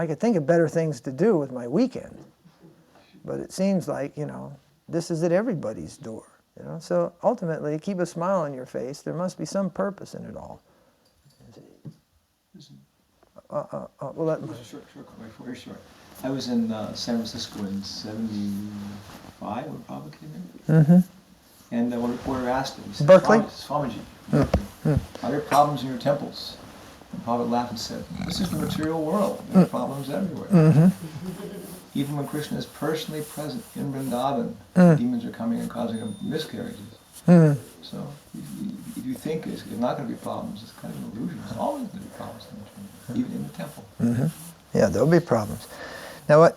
could think of better things to do with my weekend. But it seems like, this is at everybody's door. So ultimately, keep a smile on your face. There must be some purpose in it all. Very short. I was in San Francisco in '75 when Prabhupada came in. Mm-hmm. And one reporter asked him, he said, Berkeley? Swamiji, are there problems in your temples? And Prabhupada laughed and said, this is the material world. There are problems everywhere. Mm-hmm. Even when Krishna is personally present in Vṛndāvana, demons are coming and causing miscarriages. So if you think there's not going to be problems, it's kind of an illusion. There's always going to be problems even in the temple. Yeah, there'll be problems. Now,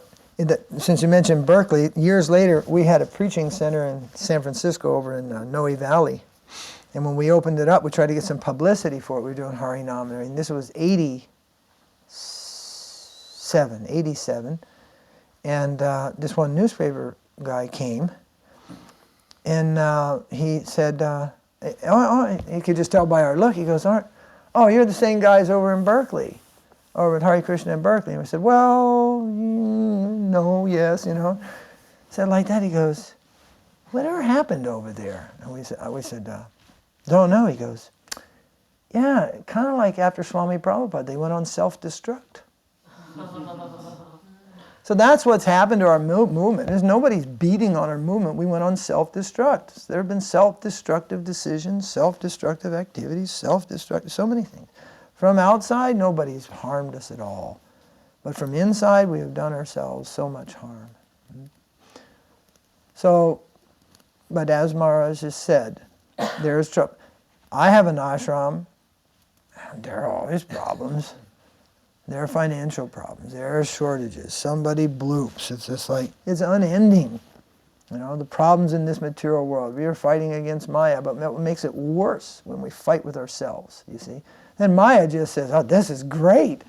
since you mentioned Berkeley, years later we had a preaching center in San Francisco over in Noe Valley. And when we opened it up, we tried to get some publicity for it. We were doing Harinam. And this was 87. And this one newspaper guy came. And he said, he could just tell by our look, he goes, you're the same guys over in Berkeley, over at Hare Krishna in Berkeley. And we said, well, no, yes, Said like that, he goes, whatever happened over there? And we said, don't know. He goes, yeah, kind of like after Swami Prabhupada, they went on self-destruct. So that's what's happened to our movement. Nobody's beating on our movement. We went on self-destruct. There have been self-destructive decisions, self-destructive activities, self-destructive, so many things. From outside, nobody's harmed us at all. But from inside, we have done ourselves so much harm. So, but as Maharaj has said, there is trouble. I have an āśrama, and there are always problems. There are financial problems. There are shortages. Somebody bloops. It's just like, it's unending. The problems in this material world. We are fighting against Maya, but what makes it worse when we fight with ourselves, you see. Then Maya just says, this is great.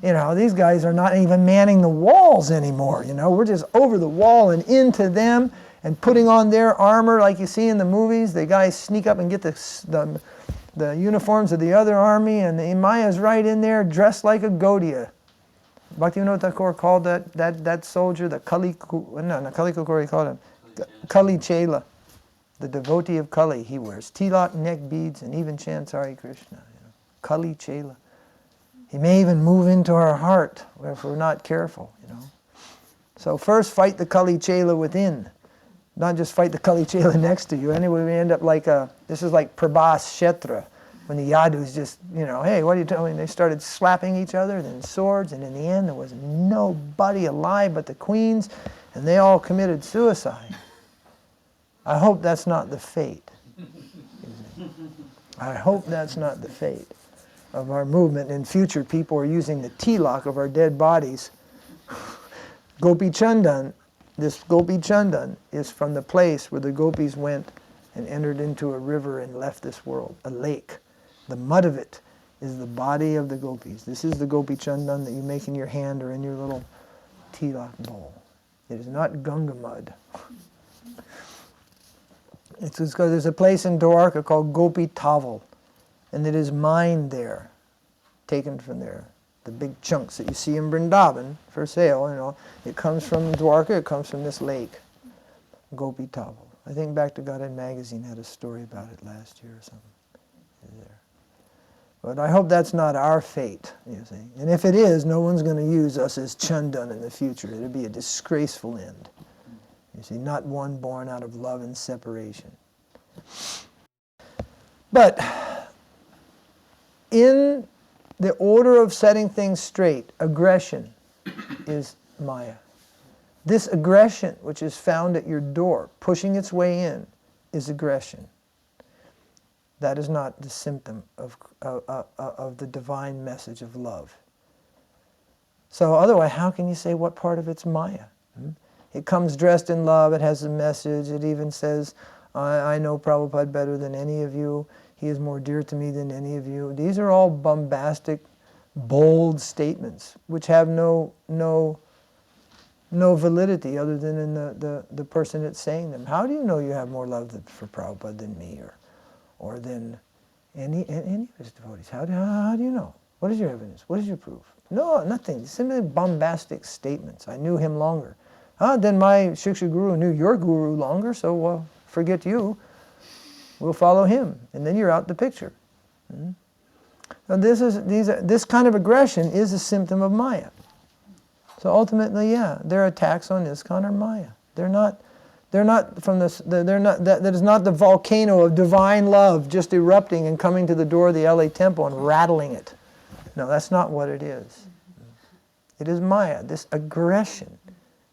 These guys are not even manning the walls anymore. We're just over the wall and into them and putting on their armor like you see in the movies. The guys sneak up and get the uniforms of the other army, and Maya's right in there dressed like a Gaudiya. Bhaktivinoda Thakur called that soldier the Kali Kukur, he called him Kali Chela, the devotee of Kali. He wears tilak, neck beads, and even chants Hare Krishna. Kali Chela. He may even move into our heart if we're not careful. So first fight the Kali Chela within. Not just fight the Kali Chela next to you. Anyway, we end up like this is like Prabhas Kshetra, when the Yadus just, hey, what are you telling me? They started slapping each other, then swords, and in the end there was nobody alive but the queens, and they all committed suicide. I hope that's not the fate. I hope that's not the fate of our movement. In future, people are using the tilak of our dead bodies. Gopi Chandan, this Gopi Chandan is from the place where the gopis went and entered into a river and left this world, a lake. The mud of it is the body of the gopis. This is the Gopi Chandan that you make in your hand or in your little tilak bowl. It is not Ganga mud. It's because there's a place in Dwarka called Gopi Taval, and it is mined there, taken from there. The big chunks that you see in Vṛndāvana for sale, it comes from Dwarka, it comes from this lake, Gopi Taval. I think Back to Godhead magazine had a story about it last year or something. There. But I hope that's not our fate, you see. And if it is, no one's going to use us as Chandan in the future. It'll be a disgraceful end. You see, not one born out of love and separation. But in the order of setting things straight, aggression is Maya. This aggression, which is found at your door, pushing its way in, is aggression. That is not the symptom of the divine message of love. So otherwise, how can you say what part of it's Maya? It comes dressed in love, it has a message, it even says, I know Prabhupada better than any of you, he is more dear to me than any of you. These are all bombastic, bold statements, which have no validity other than in the person that's saying them. How do you know you have more love for Prabhupada than me or than any of his devotees? How do you know? What is your evidence? What is your proof? No, nothing. Simply bombastic statements. I knew him longer. Then my Shiksha Guru knew your Guru longer, so forget you. We'll follow him. And then you're out the picture. Now this kind of aggression is a symptom of Maya. So ultimately, yeah, their attacks on ISKCON are Maya. They're not from this. That is not the volcano of divine love just erupting and coming to the door of the LA temple and rattling it. No, that's not what it is. It is Maya. This aggression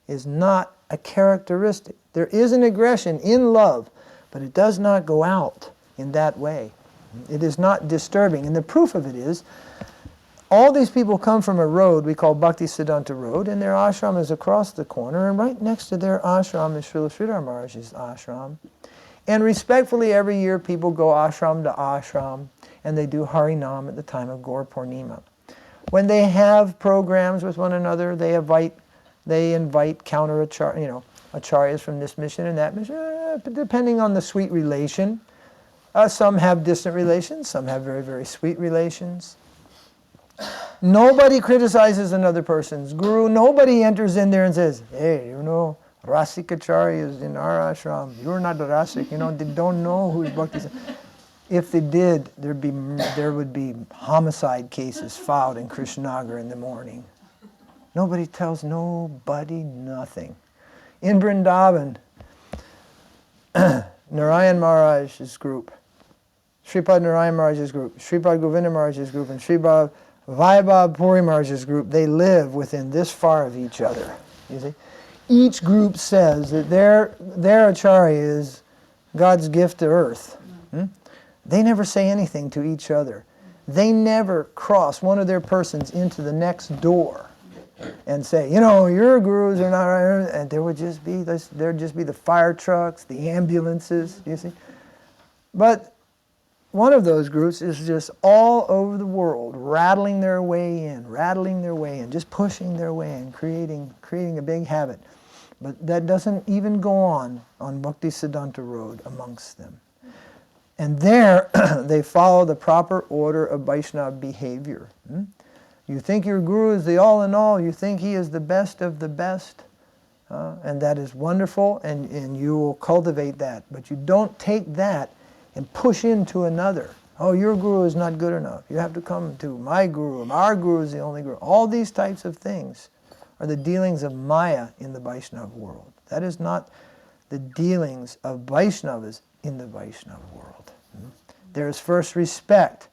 is not a characteristic. There is an aggression in love, but it does not go out in that way. It is not disturbing. And the proof of it is, all these people come from a road we call Bhakti Siddhanta Road, and their ashram is across the corner, and right next to their ashram is Śrīla Maharaja's ashram. And respectfully, every year people go ashram to ashram, and they do Harinam at the time of Gaur Purnima. When they have programs with one another, they invite counter acharyas from this mission and that mission, depending on the sweet relation. Some have distant relations, some have very, very sweet relations. Nobody criticizes another person's guru. Nobody enters in there and says, hey, Rasikacharya is in our ashram. You're not a Rasik. They don't know who's Bhakti. If they did, there would be homicide cases filed in Krishnagar in the morning. Nobody tells nobody nothing. In Vṛndāvana, Narayan Maharaj's group, Sripad Narayan Maharaj's group, Sripad Govinda Maharaj's group, and Sripad Vaibhav Puri Maharaj's group, they live within this far of each other. You see, each group says that their acharya is God's gift to earth. They never say anything to each other. They never cross one of their persons into the next door and say, your gurus are not right, and there'd just be the fire trucks, the ambulances, you see. But one of those groups is just all over the world, rattling their way in, just pushing their way in, creating a big habit. But that doesn't even go on Bhakti Siddhanta Road amongst them. And there, they follow the proper order of Vaishnava behavior. You think your guru is the all in all, you think he is the best of the best, and that is wonderful, and you will cultivate that. But you don't take that and push into another. Oh, your guru is not good enough. You have to come to my guru. Our guru is the only guru. All these types of things are the dealings of Maya in the Vaishnava world. That is not the dealings of Vaishnavas in the Vaishnava world. There is first respect.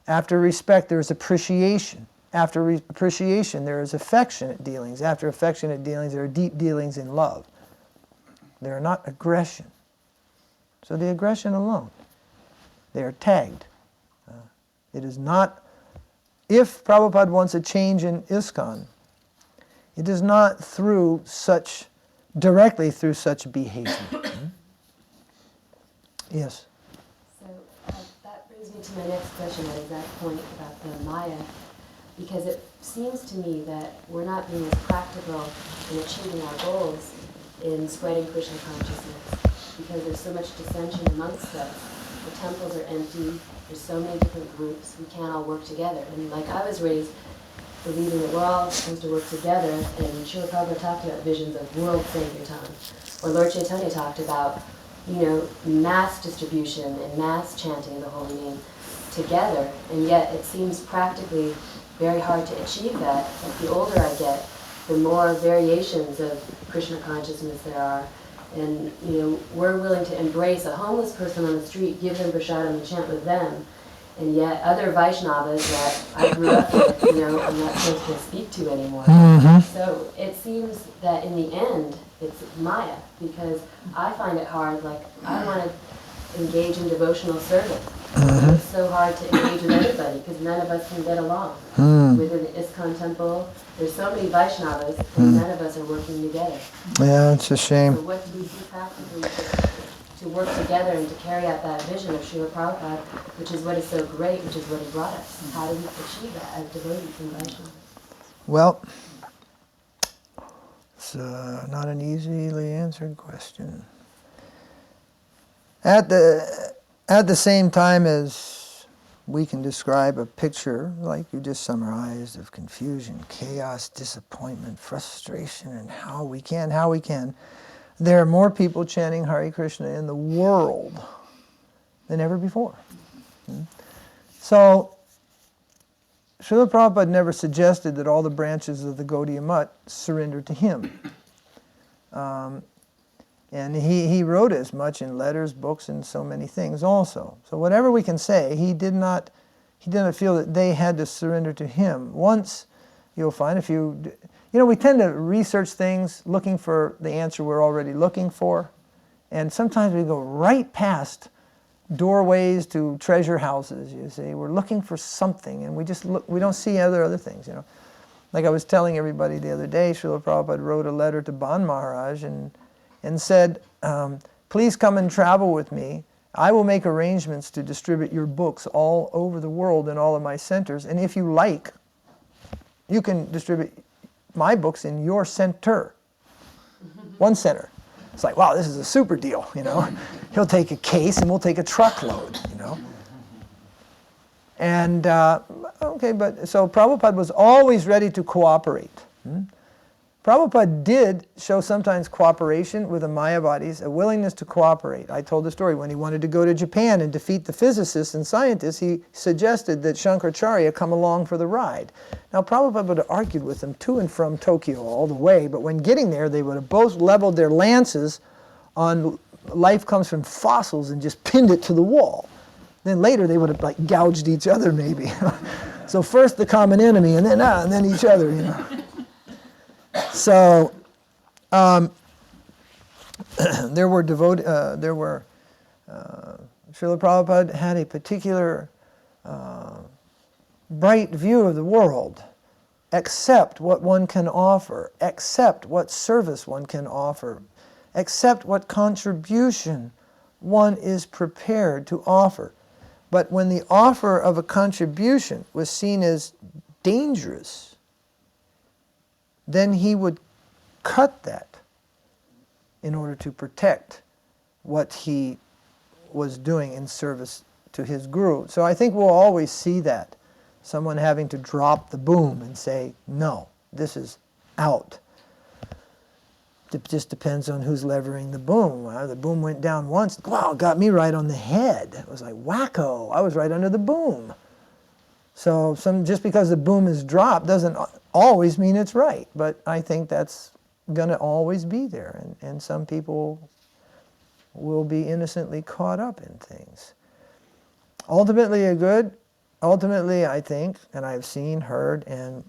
After respect, there is appreciation. After appreciation, there is affectionate dealings. After affectionate dealings, there are deep dealings in love. They are not aggression. So the aggression alone, they are tagged. It is not, if Prabhupada wants a change in ISKCON, it is not directly through such behavior. Yes? So that brings me to my next question, that exact point about the Maya, because it seems to me that we're not being as practical in achieving our goals in spreading Krishna consciousness, because there's so much dissension amongst us. The temples are empty, there's so many different groups, we can't all work together. And like I was raised believing that we're all supposed to work together, and Srila Prabhupada talked about visions of world Sankirtan, or Lord Chaitanya talked about mass distribution and mass chanting of the holy name together, and yet it seems practically very hard to achieve that. Like the older I get, the more variations of Krishna consciousness there are. And we're willing to embrace a homeless person on the street, give them prasadam and chant with them, and yet other Vaishnavas that I grew up with, I'm not supposed to speak to anymore. So it seems that in the end, it's Maya, because I find it hard, like I want to engage in devotional service. It's so hard to engage with anybody, because none of us can get along. Within the ISKCON temple, there's so many Vaishnavas, and none of us are working together. Yeah, it's a shame. So what do we do practically to work together and to carry out that vision of Srila Prabhupada, which is what is so great, which is what he brought us? How do we achieve that as devotees and Vaishnavas? Well, it's not an easily answered question. At the same time as we can describe a picture, like you just summarized, of confusion, chaos, disappointment, frustration, and how we can, there are more people chanting Hare Krishna in the world than ever before. So, Srila Prabhupada never suggested that all the branches of the Gaudiya Mutt surrender to him. And he wrote as much in letters, books, and so many things also. So whatever we can say, he did not feel that they had to surrender to him. Once, you'll find if we tend to research things looking for the answer we're already looking for. And sometimes we go right past doorways to treasure houses, you see. We're looking for something, and we don't see other things, Like I was telling everybody the other day, Srila Prabhupada wrote a letter to Ban Maharaj and said, please come and travel with me. I will make arrangements to distribute your books all over the world in all of my centers. And if you like, you can distribute my books in your center. One center. It's like, wow, this is a super deal, He'll take a case and we'll take a truckload, And, okay, but so Prabhupada was always ready to cooperate. Prabhupada did show sometimes cooperation with the Mayavadis, a willingness to cooperate. I told the story when he wanted to go to Japan and defeat the physicists and scientists, he suggested that Shankaracharya come along for the ride. Now Prabhupada would have argued with them to and from Tokyo all the way, but when getting there they would have both leveled their lances on life comes from fossils and just pinned it to the wall. Then later they would have gouged each other maybe. So first the common enemy and then each other, So, Srila Prabhupada had a particular bright view of the world. Accept what one can offer. Accept what service one can offer. Accept what contribution one is prepared to offer. But when the offer of a contribution was seen as dangerous, then he would cut that in order to protect what he was doing in service to his guru. So I think we'll always see that. Someone having to drop the boom and say, no, this is out. It just depends on who's levering the boom. The boom went down once. Wow, it got me right on the head. It was like wacko. I was right under the boom. So just because the boom is dropped doesn't always mean it's right. But I think that's going to always be there. And some people will be innocently caught up in things. Ultimately, I think, and I've seen, heard, and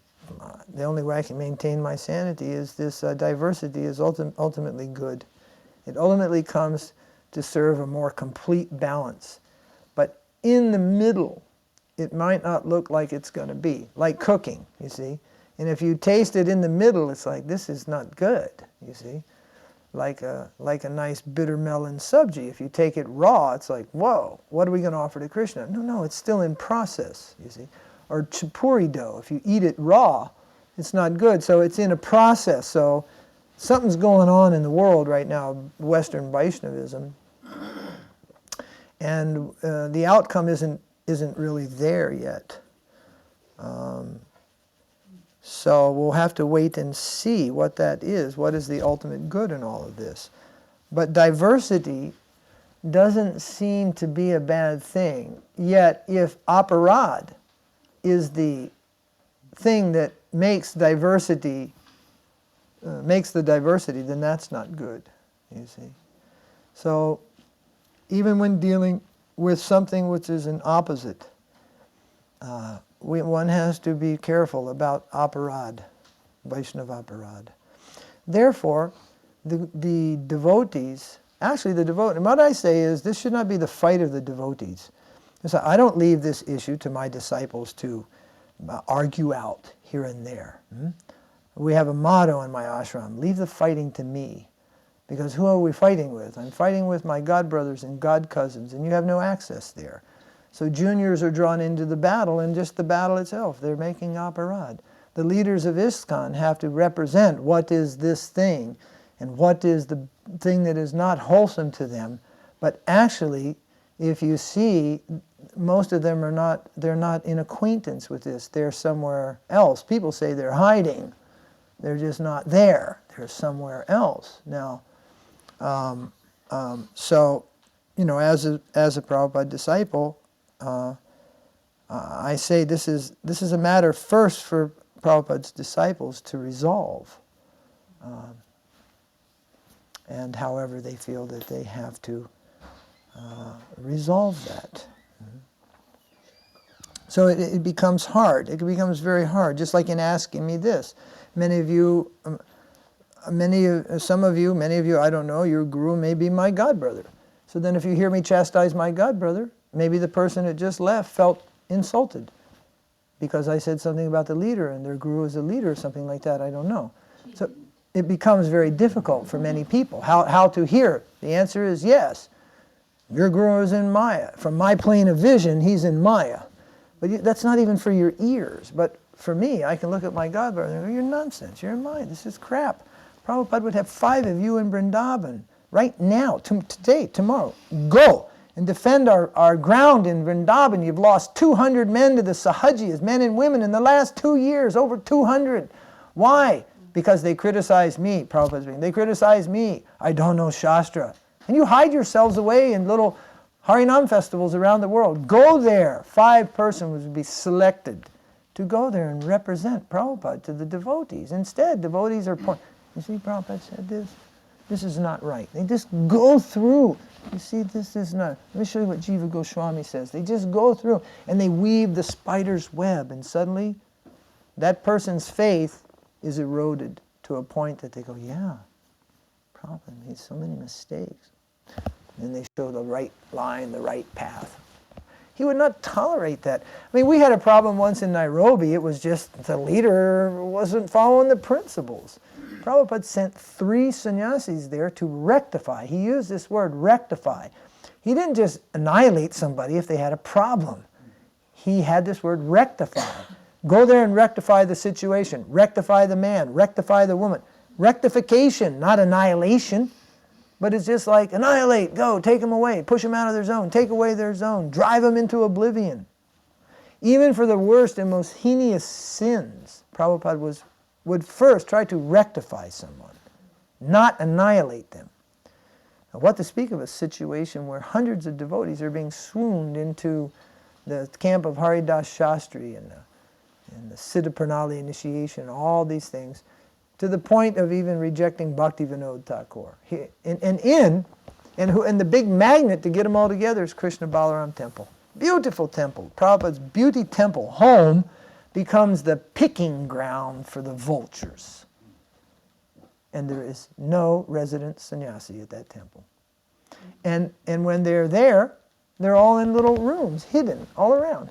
the only way I can maintain my sanity is this diversity is ultimately good. It ultimately comes to serve a more complete balance. But in the middle, it might not look like it's going to be. Like cooking, you see. And if you taste it in the middle, it's like, this is not good, you see. Like a nice bitter melon sabji. If you take it raw, it's like, whoa, what are we going to offer to Krishna? No, it's still in process, you see. Or chapuri dough, if you eat it raw, it's not good. So it's in a process. So something's going on in the world right now, Western Vaishnavism. And the outcome isn't really there yet. So we'll have to wait and see what that is. What is the ultimate good in all of this? But diversity doesn't seem to be a bad thing. Yet if aparad is the thing that makes diversity, the diversity, then that's not good, you see. So even when dealing with something which is an opposite, one has to be careful about aparad, Vaishnava aparad. Therefore, the devotees, actually the devotee, what I say is this should not be the fight of the devotees. So I don't leave this issue to my disciples to argue out here and there. We have a motto in my ashram, leave the fighting to me. Because who are we fighting with? I'm fighting with my god brothers and god cousins, and you have no access there. So juniors are drawn into the battle, and just the battle itself, they're making aparad. The leaders of ISKCON have to represent what is this thing, and what is the thing that is not wholesome to them. But actually, if you see, most of them they're not in acquaintance with this. They're somewhere else. People say they're hiding. They're just not there. They're somewhere else. Now, so, you know, as a Prabhupada disciple, I say this is a matter first for Prabhupada's disciples to resolve. And however they feel that they have to resolve that. So it becomes hard. It becomes very hard, just like in asking me this. Many of you, I don't know, your guru may be my godbrother. So then if you hear me chastise my godbrother, maybe the person that just left felt insulted because I said something about the leader and their guru is a leader or something like that, I don't know. So it becomes very difficult for many people. How to hear? The answer is yes. Your guru is in Maya. From my plane of vision, he's in Maya. But that's not even for your ears. But for me, I can look at my godbrother and go, you're nonsense, you're in Maya, this is crap. Prabhupada would have 5 of you in Vṛndāvana right now, today, tomorrow. Go and defend our ground in Vṛndāvana. You've lost 200 men to the Sahajiyas, men and women, in the last 2 years, over 200. Why? Because they criticize me, Prabhupada's saying. They criticize me. I don't know Shastra. And you hide yourselves away in little Harinam festivals around the world. Go there. 5 persons would be selected to go there and represent Prabhupada to the devotees. Instead, devotees are you see, Prabhupada said this? This is not right. They just go through. You see, this is not. Let me show you what Jiva Goswami says. They just go through and they weave the spider's web, and suddenly that person's faith is eroded to a point that they go, yeah, Prabhupada made so many mistakes. And they show the right line, the right path. He would not tolerate that. I mean, we had a problem once in Nairobi. It was just the leader wasn't following the principles. Prabhupada sent 3 sannyasis there to rectify. He used this word, rectify. He didn't just annihilate somebody if they had a problem. He had this word, rectify. Go there and rectify the situation. Rectify the man. Rectify the woman. Rectification, not annihilation. But it's just like, annihilate, go, take them away, push them out of their zone, take away their zone, drive them into oblivion. Even for the worst and most heinous sins, Prabhupada would first try to rectify someone, not annihilate them. Now, what to speak of a situation where hundreds of devotees are being swooned into the camp of Haridas Shastri and the Siddha Pranali initiation, all these things, to the point of even rejecting Bhakti Vinod Thakur. And the big magnet to get them all together is Krishna Balaram Temple. Beautiful temple. Prabhupada's beauty temple, home, becomes the picking ground for the vultures. And there is no resident sannyasi at that temple. And when they're there, they're all in little rooms, hidden all around.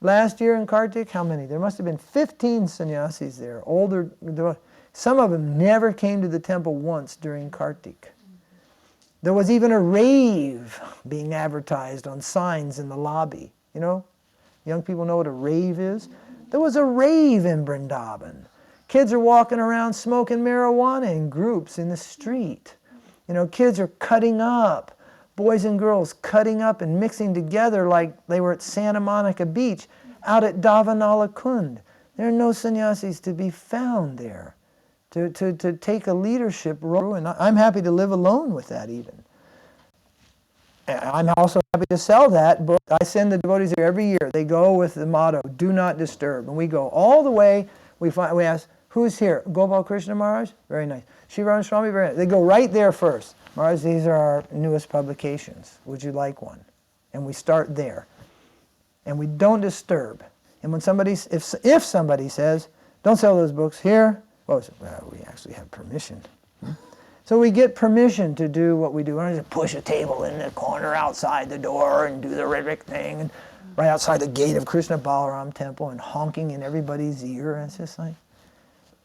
Last year in Kartik, how many? There must have been 15 sannyasis there, older. Some of them never came to the temple once during Kartik. There was even a rave being advertised on signs in the lobby. You know, young people know what a rave is. There was a rave in Vṛndāvana. Kids are walking around smoking marijuana in groups in the street. You know, kids are cutting up. Boys and girls cutting up and mixing together like they were at Santa Monica Beach out at Davanalakund. There are no sannyasis to be found there to take a leadership role, and I'm happy to live alone with that even. I'm also happy to sell that book. I send the devotees there every year. They go with the motto, do not disturb. And we go all the way. We ask, who's here? Gopal Krishna Maharaj? Very nice. Shrivan Swami? Very nice. They go right there first. Maharaj, these are our newest publications. Would you like one? And we start there. And we don't disturb. And when somebody, if somebody says, don't sell those books here, well, we actually have permission. So we get permission to do what we do. We don't just push a table in the corner outside the door and do the rhythmic thing, and right outside the gate of Krishna Balarama temple and honking in everybody's ear. And it's just like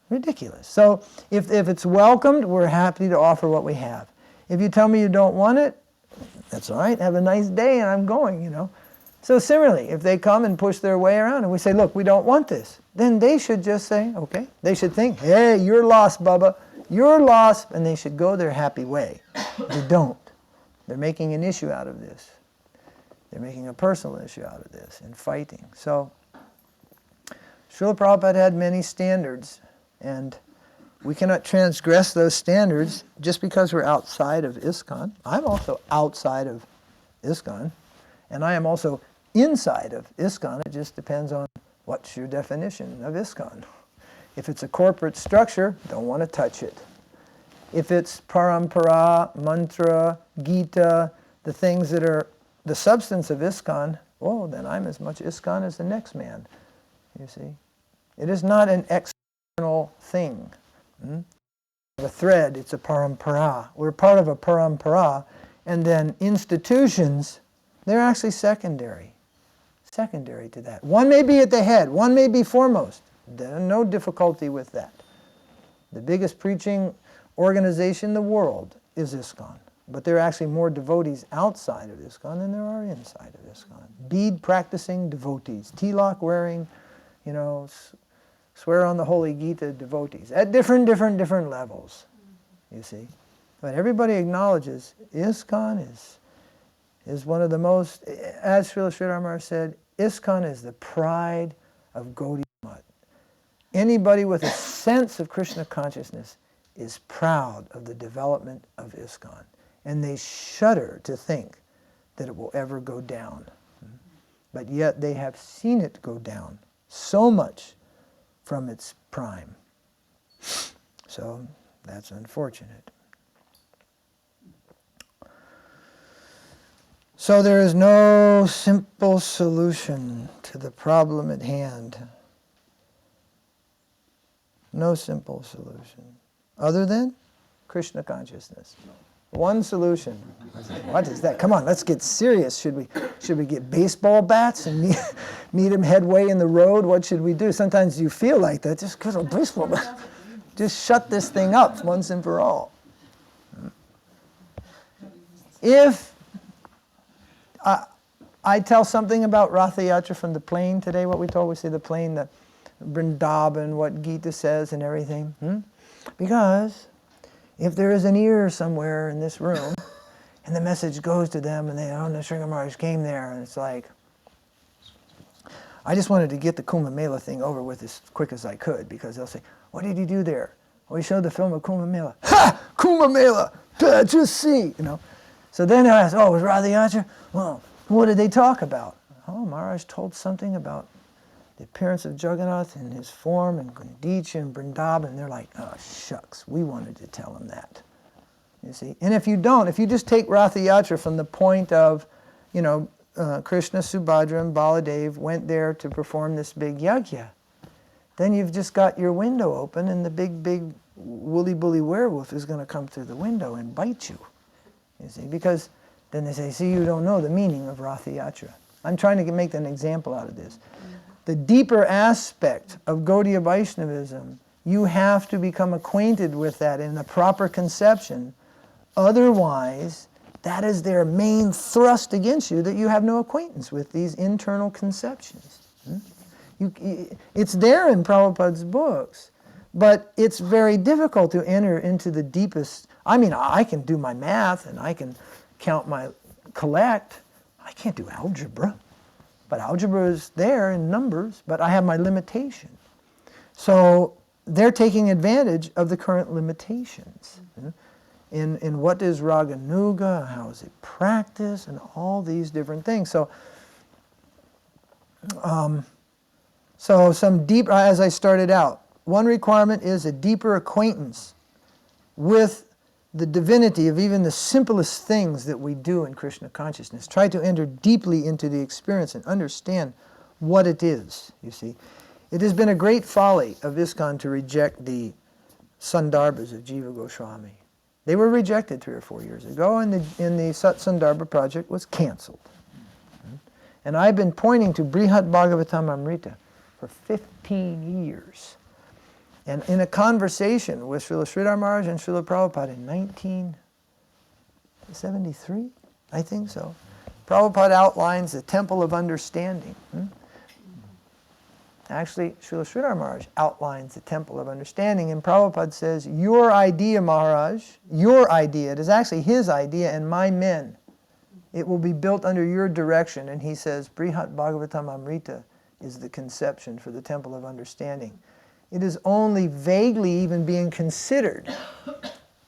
ridiculous. So if it's welcomed, we're happy to offer what we have. If you tell me you don't want it, that's all right. Have a nice day, and I'm going, you know. So similarly, if they come and push their way around and we say, look, we don't want this, then they should just say, okay. They should think, hey, you're lost, Bubba. You're lost, and they should go their happy way. They don't. They're making an issue out of this. They're making a personal issue out of this and fighting. So, Srila Prabhupada had many standards, and we cannot transgress those standards just because we're outside of ISKCON. I'm also outside of ISKCON, and I am also inside of ISKCON. It just depends on what's your definition of ISKCON. If it's a corporate structure, don't want to touch it. If it's parampara, mantra, Gita, the things that are the substance of ISKCON, oh, then I'm as much ISKCON as the next man, you see. It is not an external thing. A thread, it's a parampara. We're part of a parampara, and then institutions, they're actually secondary to that. One may be at the head, one may be foremost. There's no difficulty with that. The biggest preaching organization in the world is ISKCON. But there are actually more devotees outside of ISKCON than there are inside of ISKCON. Bead practicing devotees, tilak wearing, you know, swear on the Holy Gita devotees at different levels, you see. But everybody acknowledges ISKCON is one of the most, as Srila Sridhar Maharaj said, ISKCON is the pride of Gaudiya Math. Anybody with a sense of Krishna consciousness is proud of the development of ISKCON. And they shudder to think that it will ever go down. But yet they have seen it go down so much from its prime. So that's unfortunate. So there is no simple solution to the problem at hand. No simple solution, other than Krishna consciousness. One solution. What is that? Come on, let's get serious. Should we get baseball bats and meet him headway in the road? What should we do? Sometimes you feel like that. Just get a baseball bat. Just shut this thing up once and for all. If I tell something about Ratha Yātrā from the plane today, what we told, we say the plane, the Vṛndāvana, what Gita says and everything. Because if there is an ear somewhere in this room, and the message goes to them, and they, oh, Nusringa Maharaj came there, and it's like, I just wanted to get the Kumbh Mela thing over with as quick as I could, because they'll say, what did you do there? Well, we showed the film of Kumbh Mela. Ha! Kumbh Mela! Just see, you know. So then they'll ask, oh, was Ratha Yātrā? Well, what did they talk about? Oh, Maharaj told something about the appearance of Jagannātha and his form and Gundicha and Vṛndāvana, and they're like, oh, shucks, we wanted to tell him that. You see? And if you don't, if you just take Ratha Yātrā from the point of, you know, Krishna, Subhadra, and Baladev went there to perform this big yajna, then you've just got your window open and the big woolly-bully werewolf is going to come through the window and bite you. You see? Because then they say, see, you don't know the meaning of Ratha Yātrā. I'm trying to make an example out of this. The deeper aspect of Gaudiya Vaishnavism, you have to become acquainted with that in the proper conception. Otherwise, that is their main thrust against you, that you have no acquaintance with these internal conceptions. It's there in Prabhupada's books, but it's very difficult to enter into the deepest. I mean, I can do my math and I can collect. I can't do algebra. But algebra is there in numbers, but I have my limitation. So they're taking advantage of the current limitations. in what is Raganuga, how is it practiced, and all these different things. So, so some deep, as I started out, one requirement is a deeper acquaintance with the divinity of even the simplest things that we do in Krishna consciousness. Try to enter deeply into the experience and understand what it is, you see. It has been a great folly of ISKCON to reject the Sandarbhas of Jiva Goswami. They were rejected 3 or 4 years ago, and the Sat Sandarbha project was canceled. And I've been pointing to Brihad Bhagavatam Amrita for 15 years. And in a conversation with Srila Sridhar Maharaj and Srila Prabhupada in 1973, I think so, Prabhupada outlines the Temple of Understanding. Actually, Srila Sridhar Maharaj outlines the Temple of Understanding, and Prabhupada says, your idea, Maharaj, your idea, it is actually his idea and my men. It will be built under your direction. And he says, Brihat Bhagavatam Amrita is the conception for the Temple of Understanding. It is only vaguely even being considered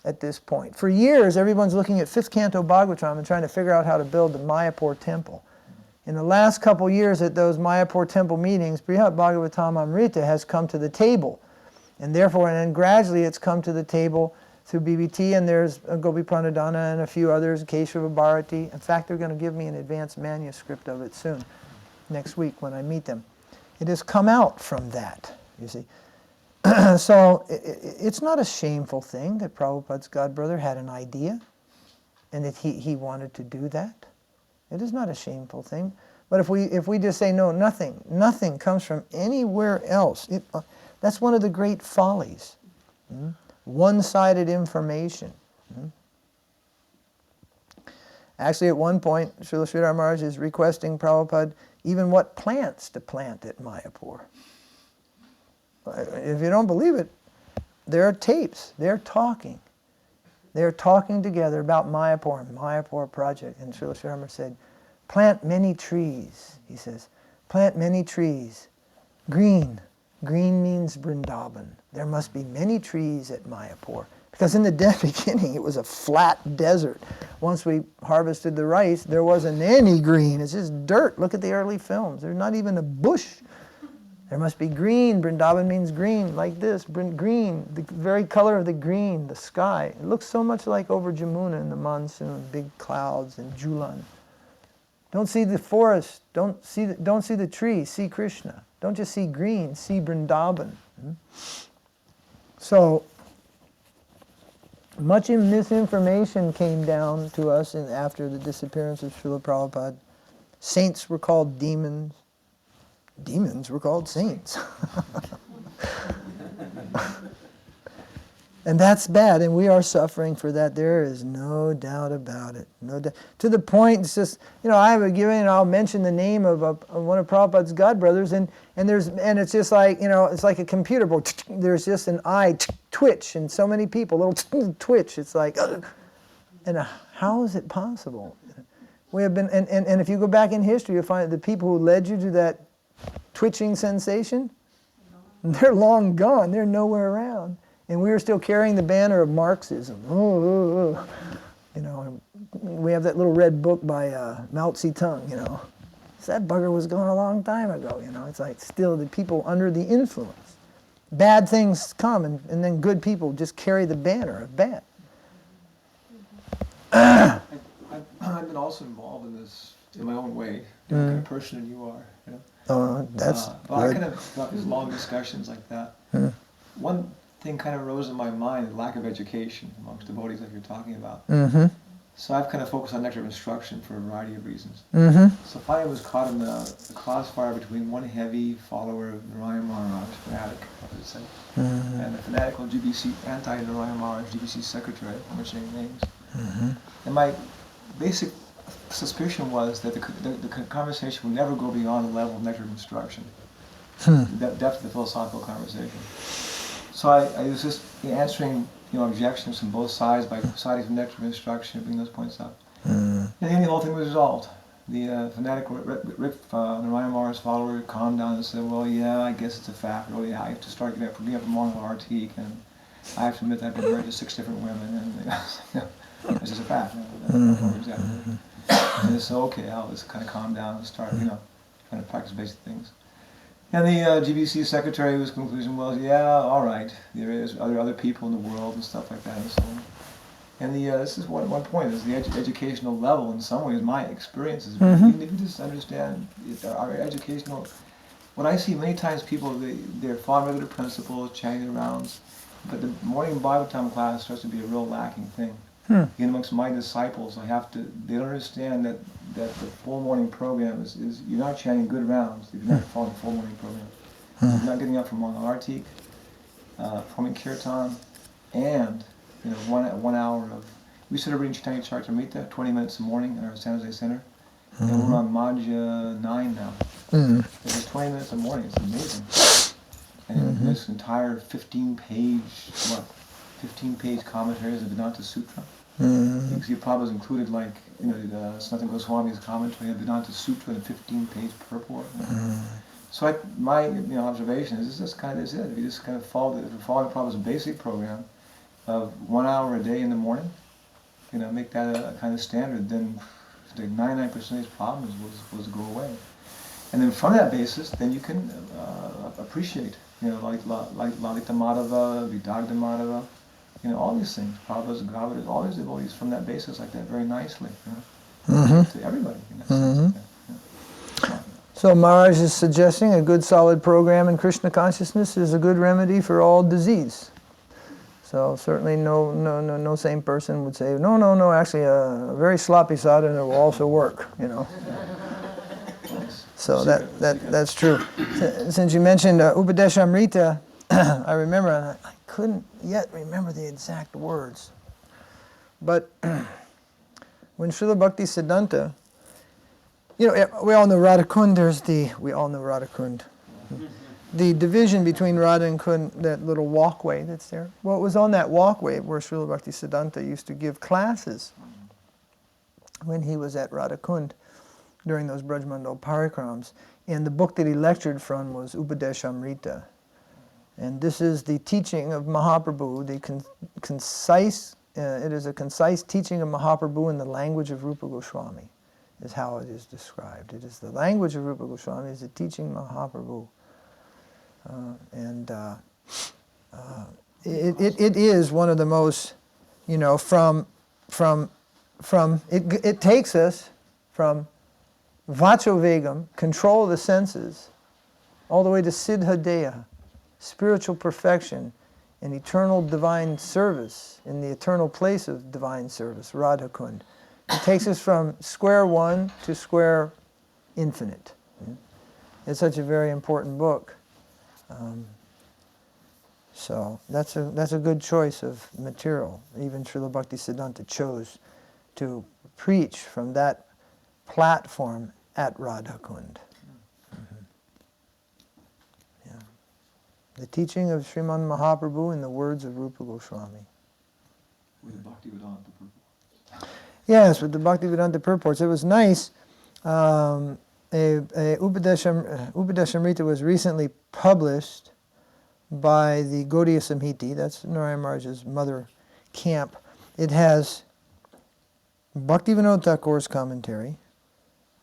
at this point. For years, everyone's looking at 5th Canto Bhagavatam and trying to figure out how to build the Mayapur temple. In the last couple years at those Mayapur temple meetings, Brihat Bhagavatam Amrita has come to the table. And therefore, and then gradually it's come to the table through BBT, and there's Gopi Chandan and a few others, Keshava Bharati. In fact, they're going to give me an advanced manuscript of it soon, next week when I meet them. It has come out from that, you see. So it's not a shameful thing that Prabhupada's godbrother had an idea and that he wanted to do that. It is not a shameful thing. But if we just say, no, nothing comes from anywhere else, that's one of the great follies. One-sided information. Actually, at one point, Srila Sridhar Maharaj is requesting Prabhupada even what plants to plant at Mayapur. If you don't believe it, there are tapes. They're talking. They're talking together about Mayapur and Mayapur project. And Srila Sridhar Maharaj said, plant many trees, he says. Plant many trees. Green. Green means Vṛndāvana. There must be many trees at Mayapur. Because in the beginning, it was a flat desert. Once we harvested the rice, there wasn't any green. It's just dirt. Look at the early films. There's not even a bush. There must be green. Vṛndāvana means green, like this. Green, the very color of the green, the sky. It looks so much like over Yamunā in the monsoon, big clouds and Julan. Don't see the forest. Don't see the tree. See Krishna. Don't just see green. See Vṛndāvana. So much misinformation came down to us after the disappearance of Srila Prabhupada. Saints were called demons. Demons were called saints. And that's bad, and we are suffering for that. There is no doubt about it. No doubt. To the point, it's just, I have a given, and I'll mention the name of one of Prabhupada's godbrothers, and it's just like, it's like a computer board. There's just an eye twitch, and so many people, little twitch. It's like, and how is it possible? We have been, and if you go back in history, you'll find that the people who led you to that twitching sensation, they're long gone. They're nowhere around. And we are still carrying the banner of Marxism. We have that little red book by Mao Zedong, So that bugger was gone a long time ago, It's like still the people under the influence. Bad things come, and then good people just carry the banner of bad. I've been also involved in this in my own way, the kind of person you are. Oh, that's but I kind of got these long discussions like that. One thing kind of rose in my mind, the lack of education amongst devotees like you're talking about. So I've kind of focused on nectar of instruction for a variety of reasons. So I was caught in the crossfire between one heavy follower of Narasingha Maharaja, fanatic, I would say, and the fanatical GBC, anti-Narasingha Maharaja, GBC secretary, I'm mentioning names. And my basic suspicion was that the conversation would never go beyond the level of nectar of instruction, the depth of the philosophical conversation. So I was just answering objections from both sides by citing some nectar of instruction, bringing those points up. And then the whole thing was resolved. The fanatic Narasingha Maharaja's follower calmed down and said, well, yeah, I guess it's a fact. Oh, yeah, I have to start getting up from morning artik. And I have to admit I've been married to 6 different women, and it's just a fact. Exactly. And it's okay, I'll just kind of calm down and start, trying to practice basic things. And the GBC secretary, whose conclusion was, yeah, all right, there is other people in the world and stuff like that and so on. And this is one point, is the educational level, in some ways, my experiences, even if you just understand our educational, what I see many times people, they're following regular principles, chanting their rounds, but the morning Bhagavatam class starts to be a real lacking thing. Even amongst my disciples, they don't understand that the full morning program is you're not chanting good rounds if you're not following the full morning program. You're not getting up for Manga Artik, performing kirtan, and 1 hour of, we started reading Chaitanya Charitamrita 20 minutes in the morning in our San Jose Center, and we're on Madhya 9 now. It's 20 minutes in the morning, it's amazing. And this entire 15-page commentaries of Vedanta Sutra. You see Prabhupada's included, like, Sanatana Goswami's commentary of Vedanta Sutra in a 15-page purport. So my observation is this kind of is it. If you just kind of follow Prabhupada's basic program of 1 hour a day in the morning, make that a kind of standard, then 99% of these problems will go away. And then from that basis, then you can appreciate, like Lalita Madhava, Vidagdha Madhava, all these things, Prabhupada's, Gravita's, all these devotees from that basis like that very nicely, to everybody in that sense. So Maharaj is suggesting a good solid program in Krishna consciousness is a good remedy for all disease. So certainly no sane person would say, no, actually a very sloppy sadhana will also work, So that's true. Since you mentioned Upadeshamrita, I remember, and I couldn't yet remember the exact words, but when Srila Bhakti Siddhanta, we all know Radhakund, the division between Radha and Kund, that little walkway that's there. Well, it was on that walkway where Srila Bhakti Siddhanta used to give classes when he was at Radhakund during those Brajmandal parikrams. And the book that he lectured from was Upadeshamrita. And this is the teaching of Mahaprabhu, it is a concise teaching of Mahaprabhu in the language of Rupa Goswami, is how it is described. It is the language of Rupa Goswami, is the teaching of Mahaprabhu. It is one of the most, it takes us from Vachovegam, control of the senses, all the way to Siddhadeha, spiritual perfection and eternal divine service in the eternal place of divine service, Radhakund. It takes us from square one to square infinite. It's such a very important book. So that's a good choice of material. Even Srila Bhakti Siddhanta chose to preach from that platform at Radhakund. Yeah. The teaching of Sriman Mahaprabhu in the words of Rupa Goswami. With the Bhaktivedanta purport. Yes, with the Bhaktivedanta purports. It was nice. Upadeshamrita was recently published by the Gaudiya Samhiti, that's Narayana Maharaj's mother camp. It has Bhaktivinoda Thakur's commentary,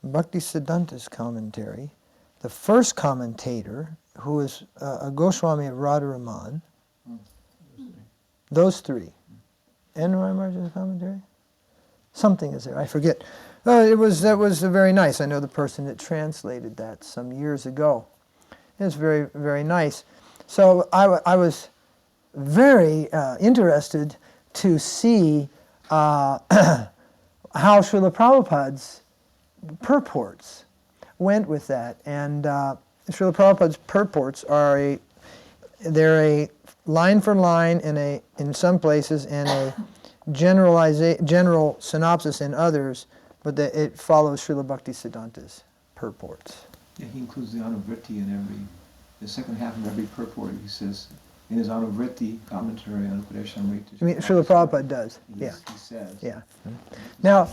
Bhakti Siddhanta's commentary, the first commentator, who is a Goswami of Radharaman, those three, and Narayana Maharaj's commentary? Something is there, I forget. That was very nice. I know the person that translated that some years ago. It's very, very nice. So I was very interested to see how Srila Prabhupada's purports went with that. And Srila Prabhupada's purports are they're a line for line in some places and a general synopsis in others, but it follows Srila Bhakti Siddhanta's purports. Yeah, he includes the Anuvritti in the second half of every purport. He says, in his Anuvritti commentary on Upadeshamrita. I mean, Srila Prabhupada does, yeah. He says. Yeah. Now,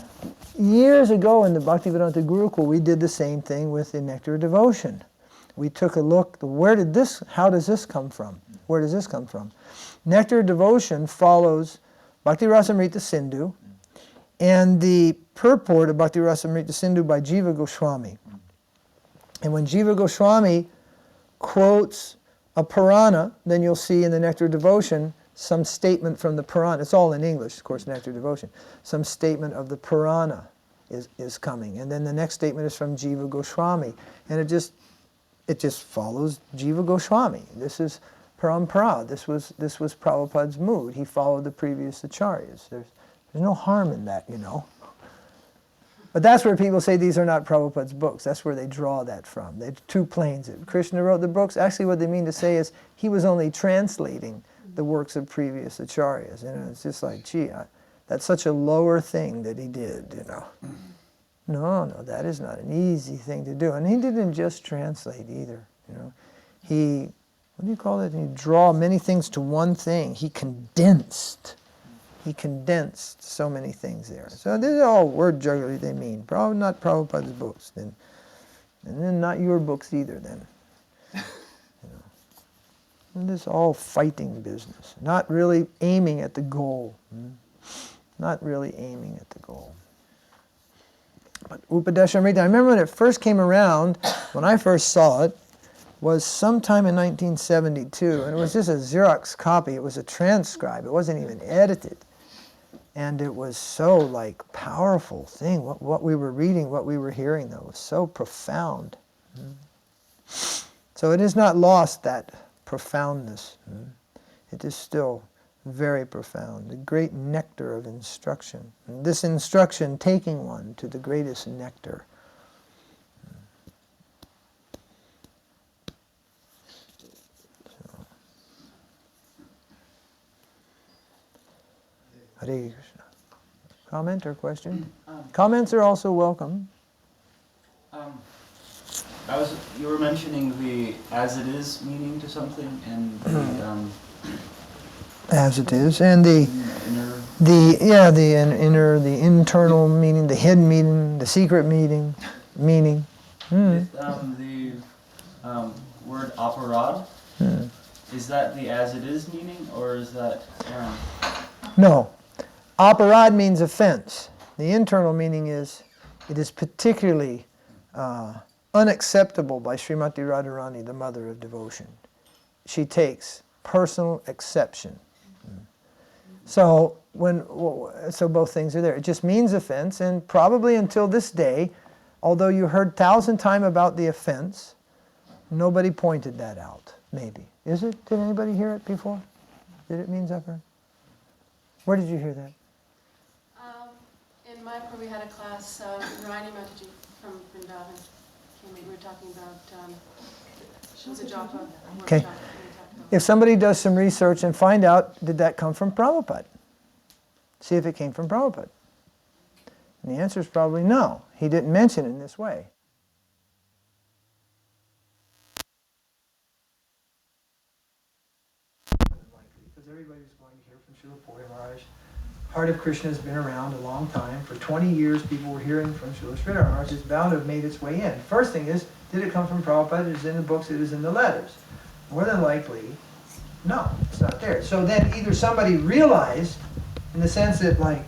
years ago in the Bhaktivedanta Gurukul, we did the same thing with the Nectar of Devotion. we took a look, how does this come from? Where does this come from? Nectar of Devotion follows Bhakti Rasamrita Sindhu and the purport of Bhakti Rasamrita Sindhu by Jiva Goswami. And when Jiva Goswami quotes a Purana, then you'll see in the Nectar of Devotion some statement from the Purana. It's all in English, of course, Nectar of Devotion. Some statement of the Purana is coming. And then the next statement is from Jiva Goswami. And it just follows Jiva Goswami. This is parampara. This was Prabhupada's mood. He followed the previous acharyas. There's no harm in that, you know. But that's where people say these are not Prabhupada's books. That's where they draw that from. They're two planes. Krishna wrote the books. Actually, what they mean to say is he was only translating the works of previous acharyas. You know, it's just like, gee, that's such a lower thing that he did, you know. No, that is not an easy thing to do. And he didn't just translate either, you know. He, what do you call it? He draw many things to one thing. He condensed so many things there. So this is all word jugglery they mean. Probably not Prabhupada's books, then. And then not your books either, then. You know. And this is all fighting business. Not really aiming at the goal. Not really aiming at the goal. But Upadeshamrita, I remember when it first came around, when I first saw it, was sometime in 1972, and it was just a Xerox copy. It was a transcribe. It wasn't even edited. And it was so, like, powerful thing. What we were reading, what we were hearing, though, was so profound. So it has not lost that profoundness. It is still very profound, the great nectar of instruction. And this instruction taking one to the greatest nectar. Hare Krishna. Comment or question? Comments are also welcome. You were mentioning the as it is meaning to something, and the as it is, and the internal meaning, the hidden meaning, the secret meaning. The word aparad, is that the as it is meaning, or is that No. Aparad means offense. The internal meaning is, it is particularly unacceptable by Srimati Radharani, the mother of devotion. She takes personal exception. So both things are there. It just means offense, and probably until this day, although you heard 1,000 times about the offense, nobody pointed that out, maybe. Is it? Did anybody hear it before? Did it mean Zafar? Where did you hear that? In Mayapur we had a class, Rani Mataji from Vṛndāvana came in. We were talking about, it was a japa. Okay. If somebody does some research and find out, did that come from Prabhupada? See if it came from Prabhupada. And the answer is probably no. He didn't mention it in this way. Because everybody's going to hear from Srila Puri Maharaj. Heart of Krishna has been around a long time. For 20 years, people were hearing from Srila Sridhar Maharaj. It's bound to have made its way in. First thing is, did it come from Prabhupada? It is in the books, it is in the letters. More than likely, no, it's not there. So then either somebody realized, in the sense that, like,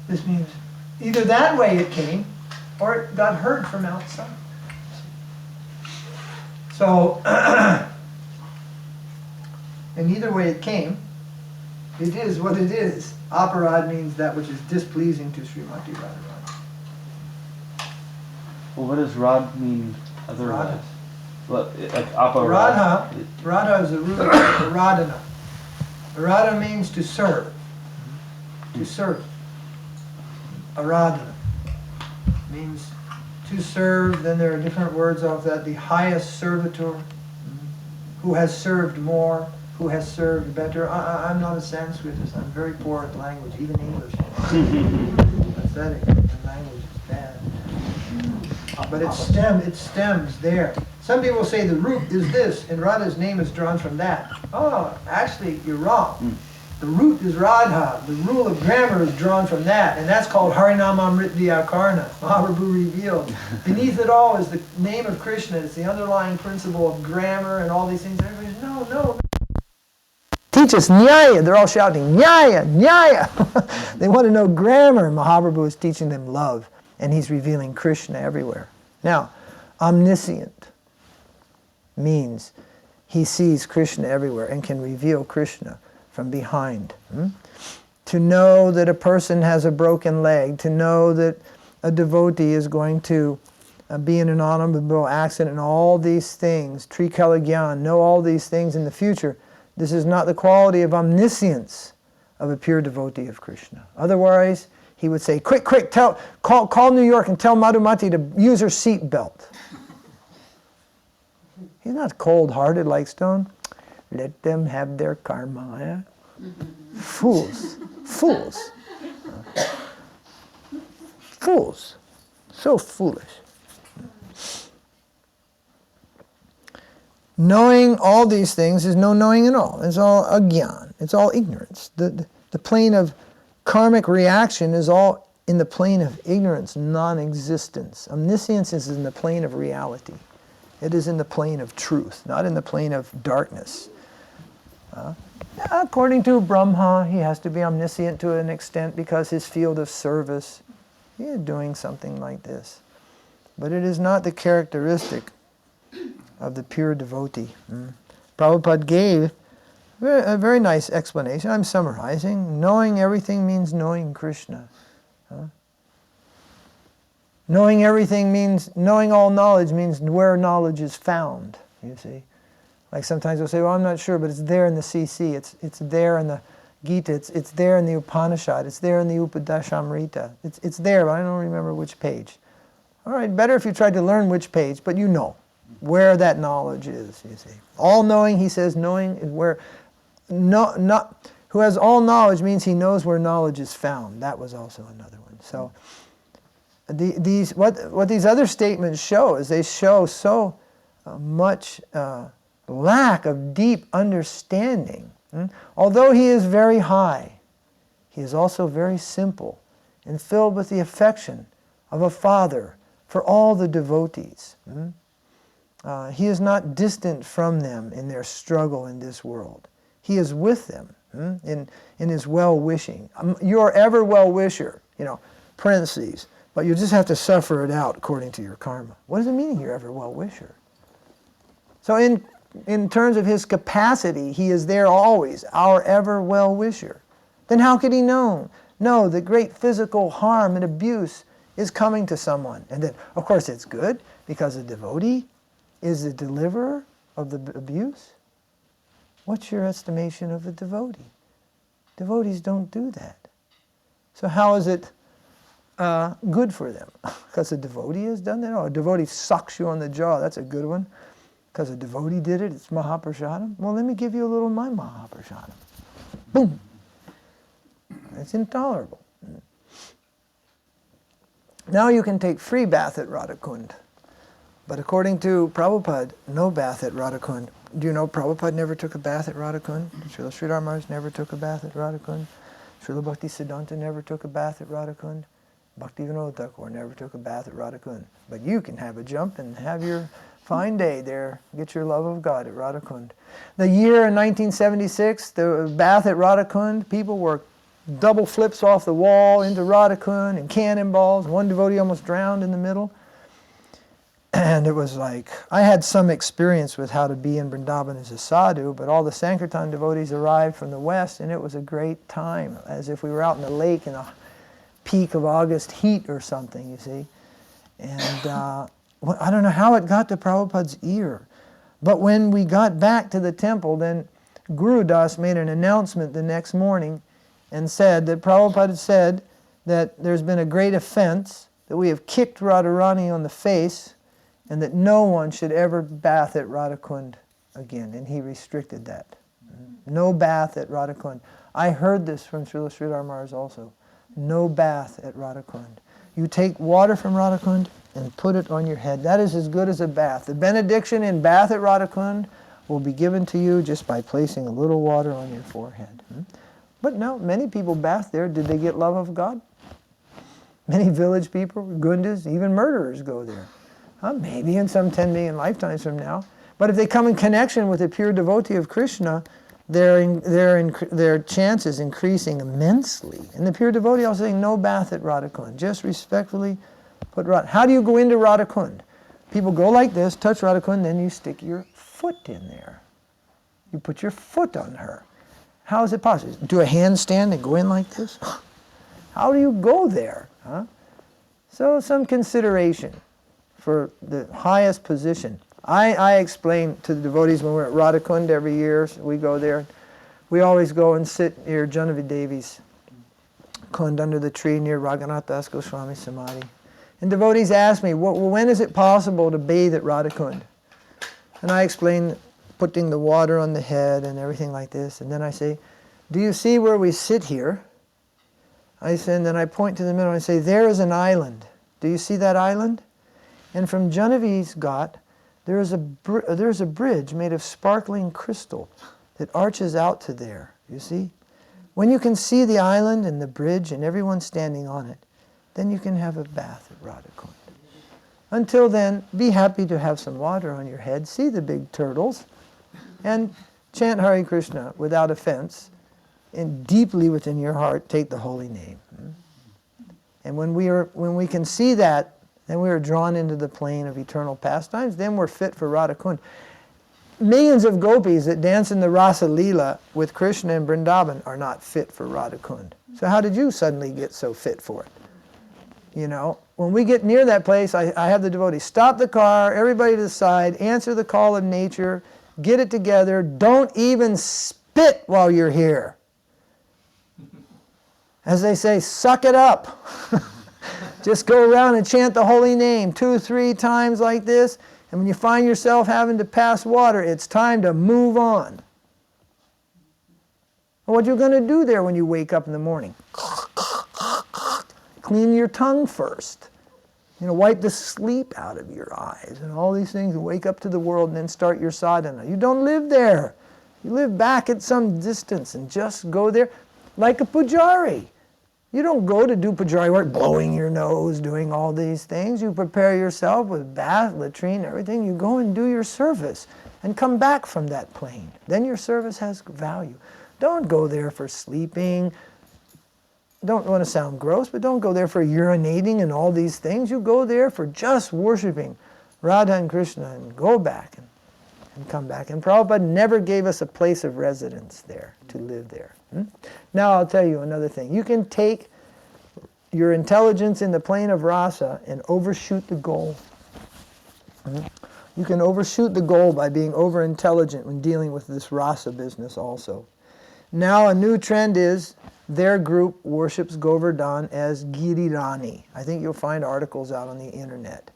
this means either that way it came, or it got heard from outside. So, and either way it came, it is what it is. Aparad means that which is displeasing to Srimati Radharani. Well, what does Rad mean otherwise? Radha. What, like aparad? Radha is the root of Radhana. Radha means to serve. To serve. Aradhana means to serve. Then there are different words of that. The highest servitor, who has served more, who has served better. I'm not a Sanskritist. I'm very poor at language, even English. Pathetic. The language is bad. But it stems there. Some people say the root is this, and Radha's name is drawn from that. Oh, actually, you're wrong. The root is Radha. The rule of grammar is drawn from that, and that's called Harinamamrit Vyakarna. Mahaprabhu revealed. Beneath it all is the name of Krishna. It's the underlying principle of grammar and all these things. Everybody's, no. Teach us Nyaya. They're all shouting, Nyaya, Nyaya. They want to know grammar. Mahaprabhu is teaching them love, and he's revealing Krishna everywhere. Now, omniscient means he sees Krishna everywhere and can reveal Krishna from behind. To know that a person has a broken leg, to know that a devotee is going to be in an automobile accident, and all these things, Trikalagyan, know all these things in the future. This is not the quality of omniscience of a pure devotee of Krishna. Otherwise, he would say, quick, call New York and tell Madhumati to use her seat belt. He's not cold-hearted like Stone. Let them have their karma. Fools. So foolish. Knowing all these things is no knowing at all. It's all agyan. It's all ignorance. The plane of karmic reaction is all in the plane of ignorance, non-existence. Omniscience is in the plane of reality. It is in the plane of truth, not in the plane of darkness. According to Brahma, he has to be omniscient to an extent because his field of service, he is doing something like this. But it is not the characteristic of the pure devotee. Prabhupada gave a very nice explanation. I'm summarizing. Knowing everything means knowing Krishna. Knowing everything means, knowing all knowledge means where knowledge is found, you see. Like sometimes we'll say, well, I'm not sure, but it's there in the CC, it's there in the Gita, it's there in the Upanishad, it's there in the Upadeshamrita. It's there, but I don't remember which page. All right, better if you tried to learn which page, but you know where that knowledge is, you see. All knowing, he says, knowing is where, who has all knowledge means he knows where knowledge is found. That was also another one. So, what these other statements show is they show so much lack of deep understanding. Although he is very high, he is also very simple and filled with the affection of a father for all the devotees. He is not distant from them in their struggle in this world. He is with them in his well-wishing. You're ever well-wisher, parentheses, but you just have to suffer it out according to your karma. What does it mean you're ever well-wisher? So in terms of his capacity, he is there always, our ever well-wisher. Then how could he know that great physical harm and abuse is coming to someone? And that, of course, it's good because the devotee is the deliverer of the abuse. What's your estimation of a devotee? Devotees don't do that. So how is it good for them? Because a devotee has done that? Oh, a devotee sucks you on the jaw. That's a good one. Because a devotee did it, it's Mahaprasadam. Well, let me give you a little of my Mahaprasadam. Boom. It's intolerable. Now you can take free bath at Radhakund. But according to Prabhupada, no bath at Radhakund. Do you know Prabhupada never took a bath at Radhakund? Śrīla Sridhar Maharaj never took a bath at Radhakund. Śrīla Bhakti Siddhanta never took a bath at Radhakund. Bhakti Vinod Thakur never took a bath at Radhakund. But you can have a jump and have your fine day there. Get your love of God at Radhakund. The year in 1976, the bath at Radhakund, people were double flips off the wall into Radhakund and cannonballs. One devotee almost drowned in the middle. And it was like, I had some experience with how to be in Vṛndāvana as a sadhu, but all the Sankirtan devotees arrived from the west, and it was a great time, as if we were out in the lake in a peak of August heat or something, you see. And I don't know how it got to Prabhupada's ear, but when we got back to the temple, then Guru Das made an announcement the next morning and said that Prabhupada had said that there's been a great offense, that we have kicked Radharani on the face, and that no one should ever bath at Radhakund again. And he restricted that. No bath at Radhakund. I heard this from Śrīla Sridhar Maharaj also. No bath at Radhakund. You take water from Radhakund and put it on your head. That is as good as a bath. The benediction in bath at Radhakund will be given to you just by placing a little water on your forehead. But no, many people bath there. Did they get love of God? Many village people, gundas, even murderers go there. Maybe in some 10 million lifetimes from now. But if they come in connection with a pure devotee of Krishna, their chance is increasing immensely. And the pure devotee also saying, no bath at Radhakund. Just respectfully put Radhakund. How do you go into Radhakund? People go like this, touch Radhakund, then you stick your foot in there. You put your foot on her. How is it possible? Do a handstand and go in like this? How do you go there? So some consideration for the highest position. I explain to the devotees when we're at Radhakund every year, so we go there. We always go and sit near Yamunā Deví's kund under the tree near Jagannātha Goswami's Samadhi. And devotees ask me, when is it possible to bathe at Radhakund? And I explain putting the water on the head and everything like this. And then I say, do you see where we sit here? I say, and then I point to the middle and I say, there is an island. Do you see that island? And from Janavi's Ghat, there is a bridge made of sparkling crystal that arches out to there, you see? When you can see the island and the bridge and everyone standing on it, then you can have a bath at Radhakund. Until then, be happy to have some water on your head, see the big turtles, and chant Hare Krishna without offense, and deeply within your heart take the holy name. And when we can see that, then we are drawn into the plane of eternal pastimes, then we're fit for Radhakund. Millions of gopis that dance in the Rasa Leela with Krishna and Vṛndāvana are not fit for Radhakund. So how did you suddenly get so fit for it? You know, when we get near that place, I have the devotees stop the car, everybody to the side, answer the call of nature, get it together, don't even spit while you're here. As they say, suck it up. Just go around and chant the holy name 2-3 times like this, and when you find yourself having to pass water, it's time to move on. Well, what you're going to do there when you wake up in the morning? Clean your tongue first. You know, wipe the sleep out of your eyes and all these things, and wake up to the world and then start your sadhana. You don't live there. You live back at some distance and just go there like a pujari. You don't go to do pujari work, blowing your nose, doing all these things. You prepare yourself with bath, latrine, everything. You go and do your service and come back from that plane. Then your service has value. Don't go there for sleeping. Don't want to sound gross, but don't go there for urinating and all these things. You go there for just worshiping Radha and Krishna and go back and come back. And Prabhupada never gave us a place of residence there, to live there. Now I'll tell you another thing. You can take your intelligence in the plane of rasa and overshoot the goal. You can overshoot the goal by being over-intelligent when dealing with this rasa business also. Now a new trend is their group worships Govardhan as Girirani. I think you'll find articles out on the internet.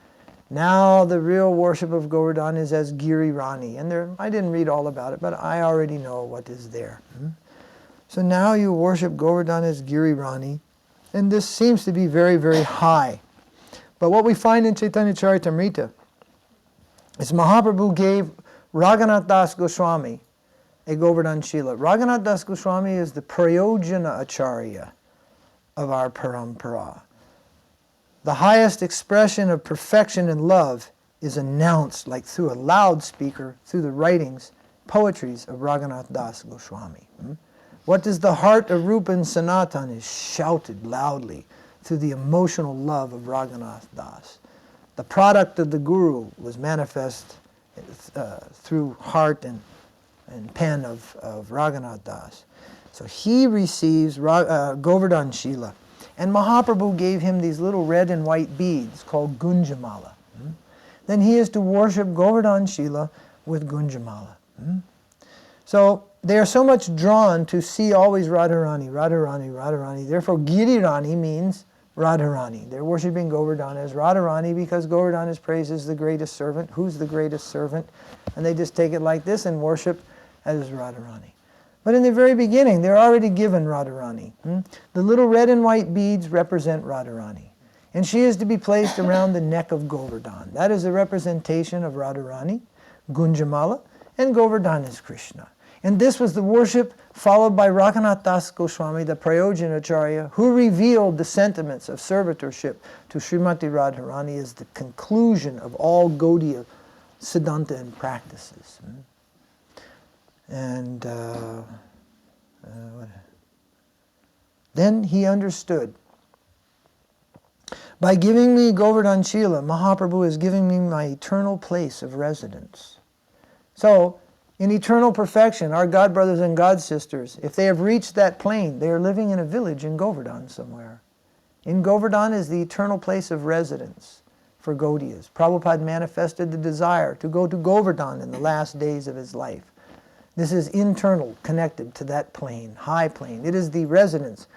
Now the real worship of Govardhan is as Girirani. And I didn't read all about it, but I already know what is there. So now you worship Govardhan as Girirani, and this seems to be very, very high. But what we find in Chaitanya Charitamrita is Mahaprabhu gave Raghunath Das Goswami a Govardhan Shila. Raghunath Das Goswami is the Prayojana Acharya of our parampara. The highest expression of perfection and love is announced like through a loudspeaker, through the writings, poetries of Raghunath Das Goswami. What is the heart of Rupa and Sanatan is shouted loudly through the emotional love of Raghunath Das. The product of the Guru was manifest through heart and pen of Raghunath Das. So he receives Govardhan Shila. And Mahaprabhu gave him these little red and white beads called Gunjamala. Then he is to worship Govardhan Shila with Gunjamala. So they are so much drawn to see always Radharani, Radharani, Radharani. Therefore, Girirani means Radharani. They're worshiping Govardhan as Radharani because Govardhan is praised as the greatest servant. Who's the greatest servant? And they just take it like this and worship as Radharani. But in the very beginning, they're already given Radharani. The little red and white beads represent Radharani. And she is to be placed around the neck of Govardhan. That is a representation of Radharani, Gunjamala, and Govardhan is Krishna. And this was the worship followed by Raghunath Das Goswami, the Prayojanacharya, who revealed the sentiments of servitorship to Srimati Radharani as the conclusion of all Gaudiya Siddhanta and practices. And then he understood. By giving me Govardhan Shila, Mahaprabhu is giving me my eternal place of residence. So, in eternal perfection, our God brothers and God sisters, if they have reached that plane, they are living in a village in Govardhan somewhere. In Govardhan is the eternal place of residence for Gaudiyas. Prabhupada manifested the desire to go to Govardhan in the last days of his life. This is internal, connected to that plane, high plane. It is the residence.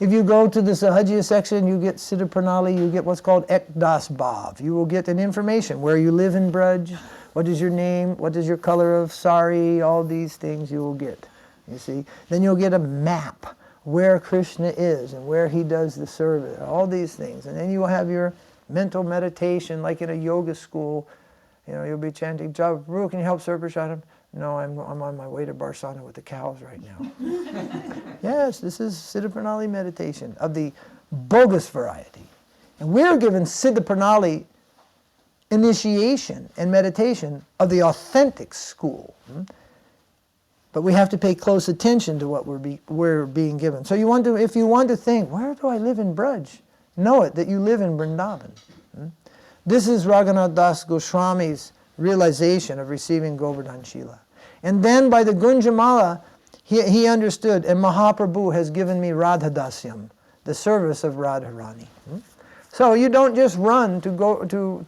If you go to the Sahajiya section, you get Siddha Pranali, you get what's called Ekdas Bhav. You will get an information where you live in Braj, what is your name, what is your color of sari, all these things you will get, you see. Then you'll get a map where Krishna is and where he does the service, all these things. And then you will have your mental meditation like in a yoga school. You know, you'll be chanting, Prabhu, can you help Sir Prashadam? No, I'm on my way to Barsana with the cows right now. Yes, this is Siddha Pranali meditation of the bogus variety. And we're given Siddha Pranali initiation and meditation of the authentic school. But we have to pay close attention to what we're being given. So if you want to think, where do I live in Braj? Know it, that you live in Vṛndāvana. This is Raghunath Das Goswami's realization of receiving Govardhan Shila. And then by the Gunjamala, he understood, and Mahaprabhu has given me Radha Dasyam, the service of Radharani. So you don't just run to go to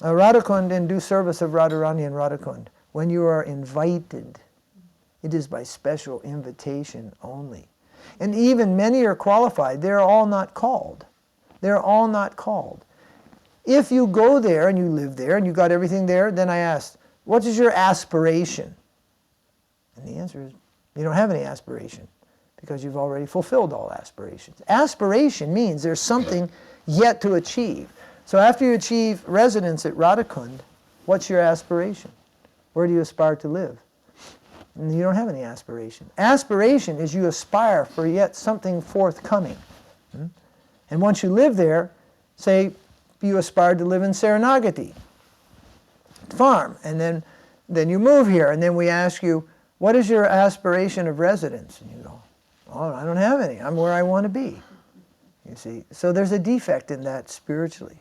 Radhakund and do service of Radharani and Radhakund. When you are invited, it is by special invitation only. And even many are qualified. They're all not called. They're all not called. If you go there and you live there and you got everything there, then I asked, what is your aspiration? And the answer is, you don't have any aspiration because you've already fulfilled all aspirations. Aspiration means there's something yet to achieve. So after you achieve residence at Radhakund, what's your aspiration? Where do you aspire to live? And you don't have any aspiration. Aspiration is you aspire for yet something forthcoming. And once you live there, say you aspire to live in Śrīnāgati farm, and then you move here, and then we ask you, what is your aspiration of residence? And you go, oh, I don't have any. I'm where I want to be. You see, so there's a defect in that spiritually.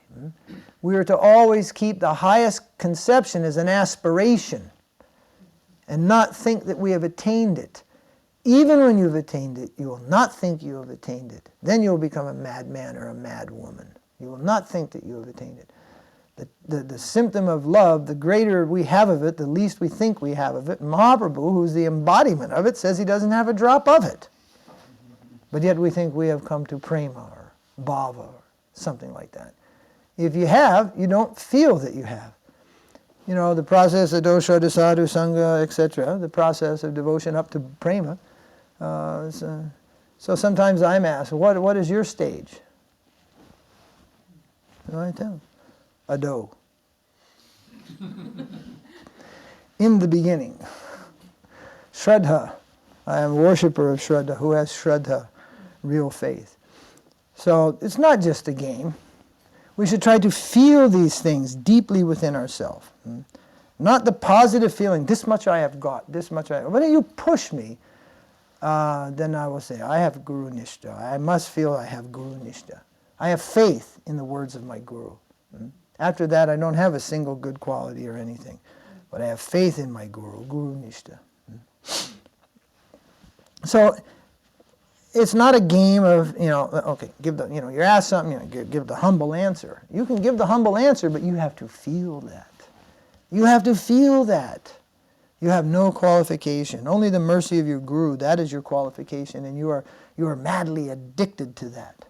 We are to always keep the highest conception as an aspiration and not think that we have attained it. Even when you've attained it, you will not think you have attained it. Then you'll become a madman or a madwoman. You will not think that you have attained it. The symptom of love, the greater we have of it, the least we think we have of it. Mahaprabhu, who's the embodiment of it, says he doesn't have a drop of it. But yet we think we have come to prema or bhava or something like that. If you have, you don't feel that you have. You know, the process of dosha, sadhu, sangha, etc., the process of devotion up to prema. So sometimes I'm asked, what is your stage? So I tell them, Ado. In the beginning. Shraddha. I am a worshipper of Shraddha, who has Shraddha, real faith. So it's not just a game. We should try to feel these things deeply within ourselves. Not the positive feeling, this much I have got, this much I have. When you push me, then I will say, I have Guru Nishtha. I must feel I have Guru Nishtha. I have faith in the words of my Guru. After that, I don't have a single good quality or anything. But I have faith in my Guru, Guru Nishtha. So, it's not a game of, okay, you're asked something, give the humble answer. You can give the humble answer, but you have to feel that. You have to feel that. You have no qualification. Only the mercy of your Guru, that is your qualification, and you are madly addicted to that,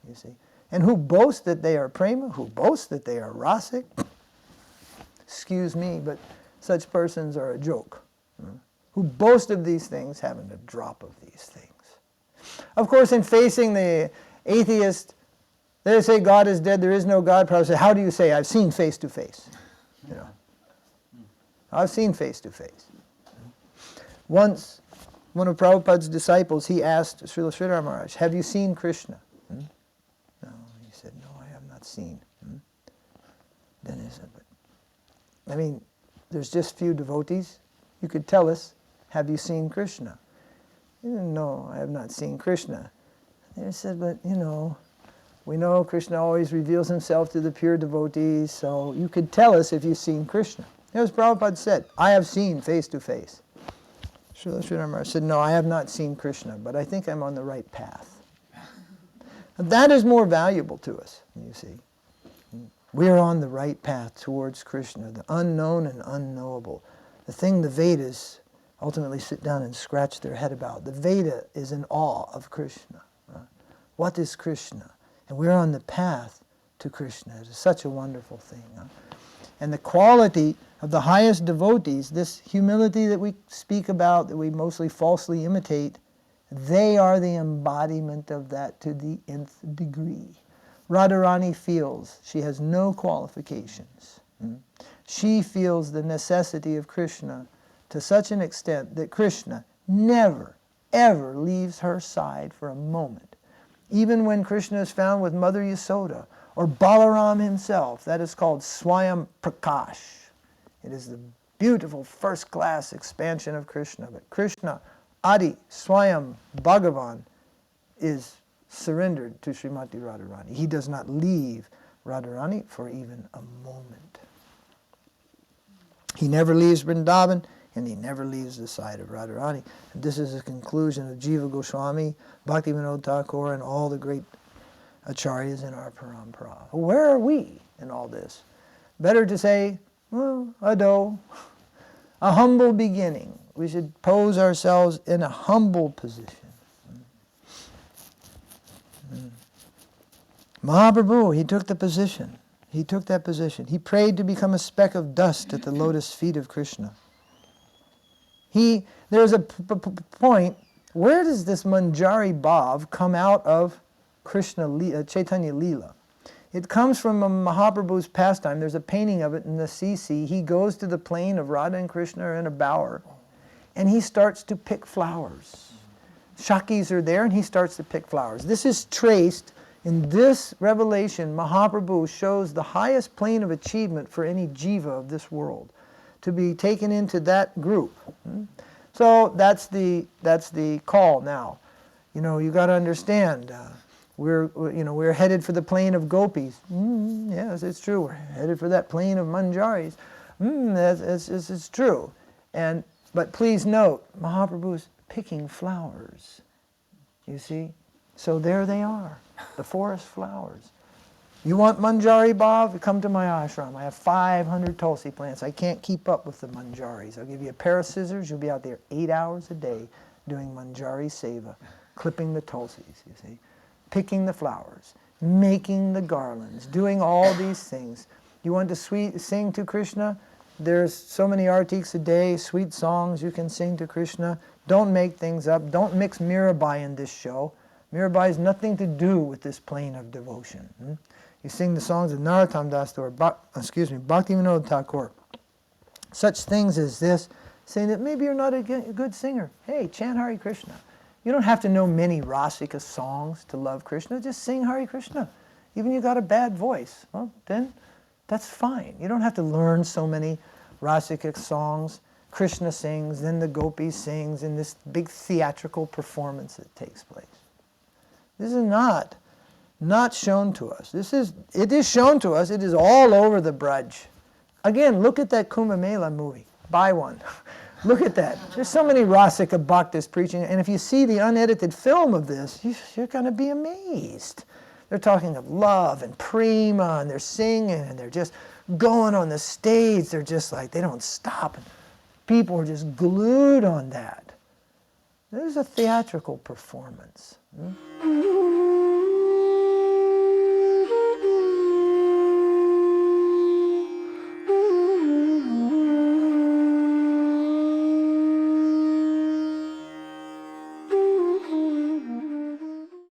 you see. And who boast that they are prema, who boast that they are rasic, excuse me, but such persons are a joke. Who boast of these things, haven't a drop of these things. Of course, in facing the atheist, they say God is dead, there is no God. Probably say, how do you say, I've seen face to face? I've seen face to face. Once, one of Prabhupada's disciples, he asked Śrīla Maharaj, have you seen Krishna? No, he said, no, I have not seen. Then he said, but, I mean, there's just few devotees. You could tell us, have you seen Krishna? No, I have not seen Krishna. And he said, but, we know Krishna always reveals himself to the pure devotees, so you could tell us if you've seen Krishna. As Prabhupada said, I have seen face to face. Śrīla Maharaj said, no, I have not seen Krishna, but I think I'm on the right path. That is more valuable to us, you see. We are on the right path towards Krishna, the unknown and unknowable. The thing the Vedas ultimately sit down and scratch their head about. The Veda is in awe of Krishna. What is Krishna? And we're on the path to Krishna. It is such a wonderful thing. And the quality of the highest devotees, this humility that we speak about, that we mostly falsely imitate, they are the embodiment of that to the nth degree. Radharani feels she has no qualifications. She feels the necessity of Krishna to such an extent that Krishna never, ever leaves her side for a moment. Even when Krishna is found with Mother Yasoda, or Balarama himself, that is called Swayam Prakash. It is the beautiful first-class expansion of Krishna. But Krishna, Adi, Swayam, Bhagavan, is surrendered to Srimati Radharani. He does not leave Radharani for even a moment. He never leaves Vṛndāvana, and he never leaves the side of Radharani. And this is the conclusion of Jiva Goswami, Bhaktivinoda Thakur, and all the great acharyas in our parampara. Where are we in all this? Better to say, well, a humble beginning. We should pose ourselves in a humble position. Mahaprabhu, he took the position. He took that position. He prayed to become a speck of dust at the lotus feet of Krishna. There's a point, where does this Manjari Bhav come out of Chaitanya Leela? It comes from a Mahaprabhu's pastime. There's a painting of it in the CC. He goes to the plain of Radha and Krishna in a bower, and he starts to pick flowers. Shakis are there, and he starts to pick flowers. This is traced in this revelation. Mahaprabhu shows the highest plane of achievement for any jiva of this world, to be taken into that group. So that's the call now. You got to understand. We're headed for the plane of gopis. Yes, it's true. We're headed for that plane of manjaris. It's true. But please note, Mahaprabhu is picking flowers. You see? So there they are, the forest flowers. You want manjari bhav? Come to my ashram. I have 500 tulsi plants. I can't keep up with the manjaris. I'll give you a pair of scissors. You'll be out there 8 hours a day doing manjari seva, clipping the tulsis, you see, picking the flowers, making the garlands, doing all these things. You want to sing to Krishna? There's so many artiks a day, sweet songs you can sing to Krishna. Don't make things up. Don't mix Mirabai in this show. Mirabai has nothing to do with this plane of devotion. You sing the songs of Narottam Das or Bhaktivinoda Thakur. Such things as this, saying that maybe you're not a good singer. Hey, chant Hare Krishna. You don't have to know many Rasika songs to love Krishna. Just sing Hare Krishna. Even you got a bad voice, well, then that's fine. You don't have to learn so many Rasika songs. Krishna sings, then the gopis sings, in this big theatrical performance that takes place. This is not shown to us. It is shown to us. It is all over the Braj. Again, look at that Kumbh Mela movie. Buy one. Look at that. There's so many Rasika Bhaktas preaching. And if you see the unedited film of this, you're going to be amazed. They're talking of love and prema, and they're singing, and they're just going on the stage. They're just like, they don't stop. And people are just glued on that. There's a theatrical performance.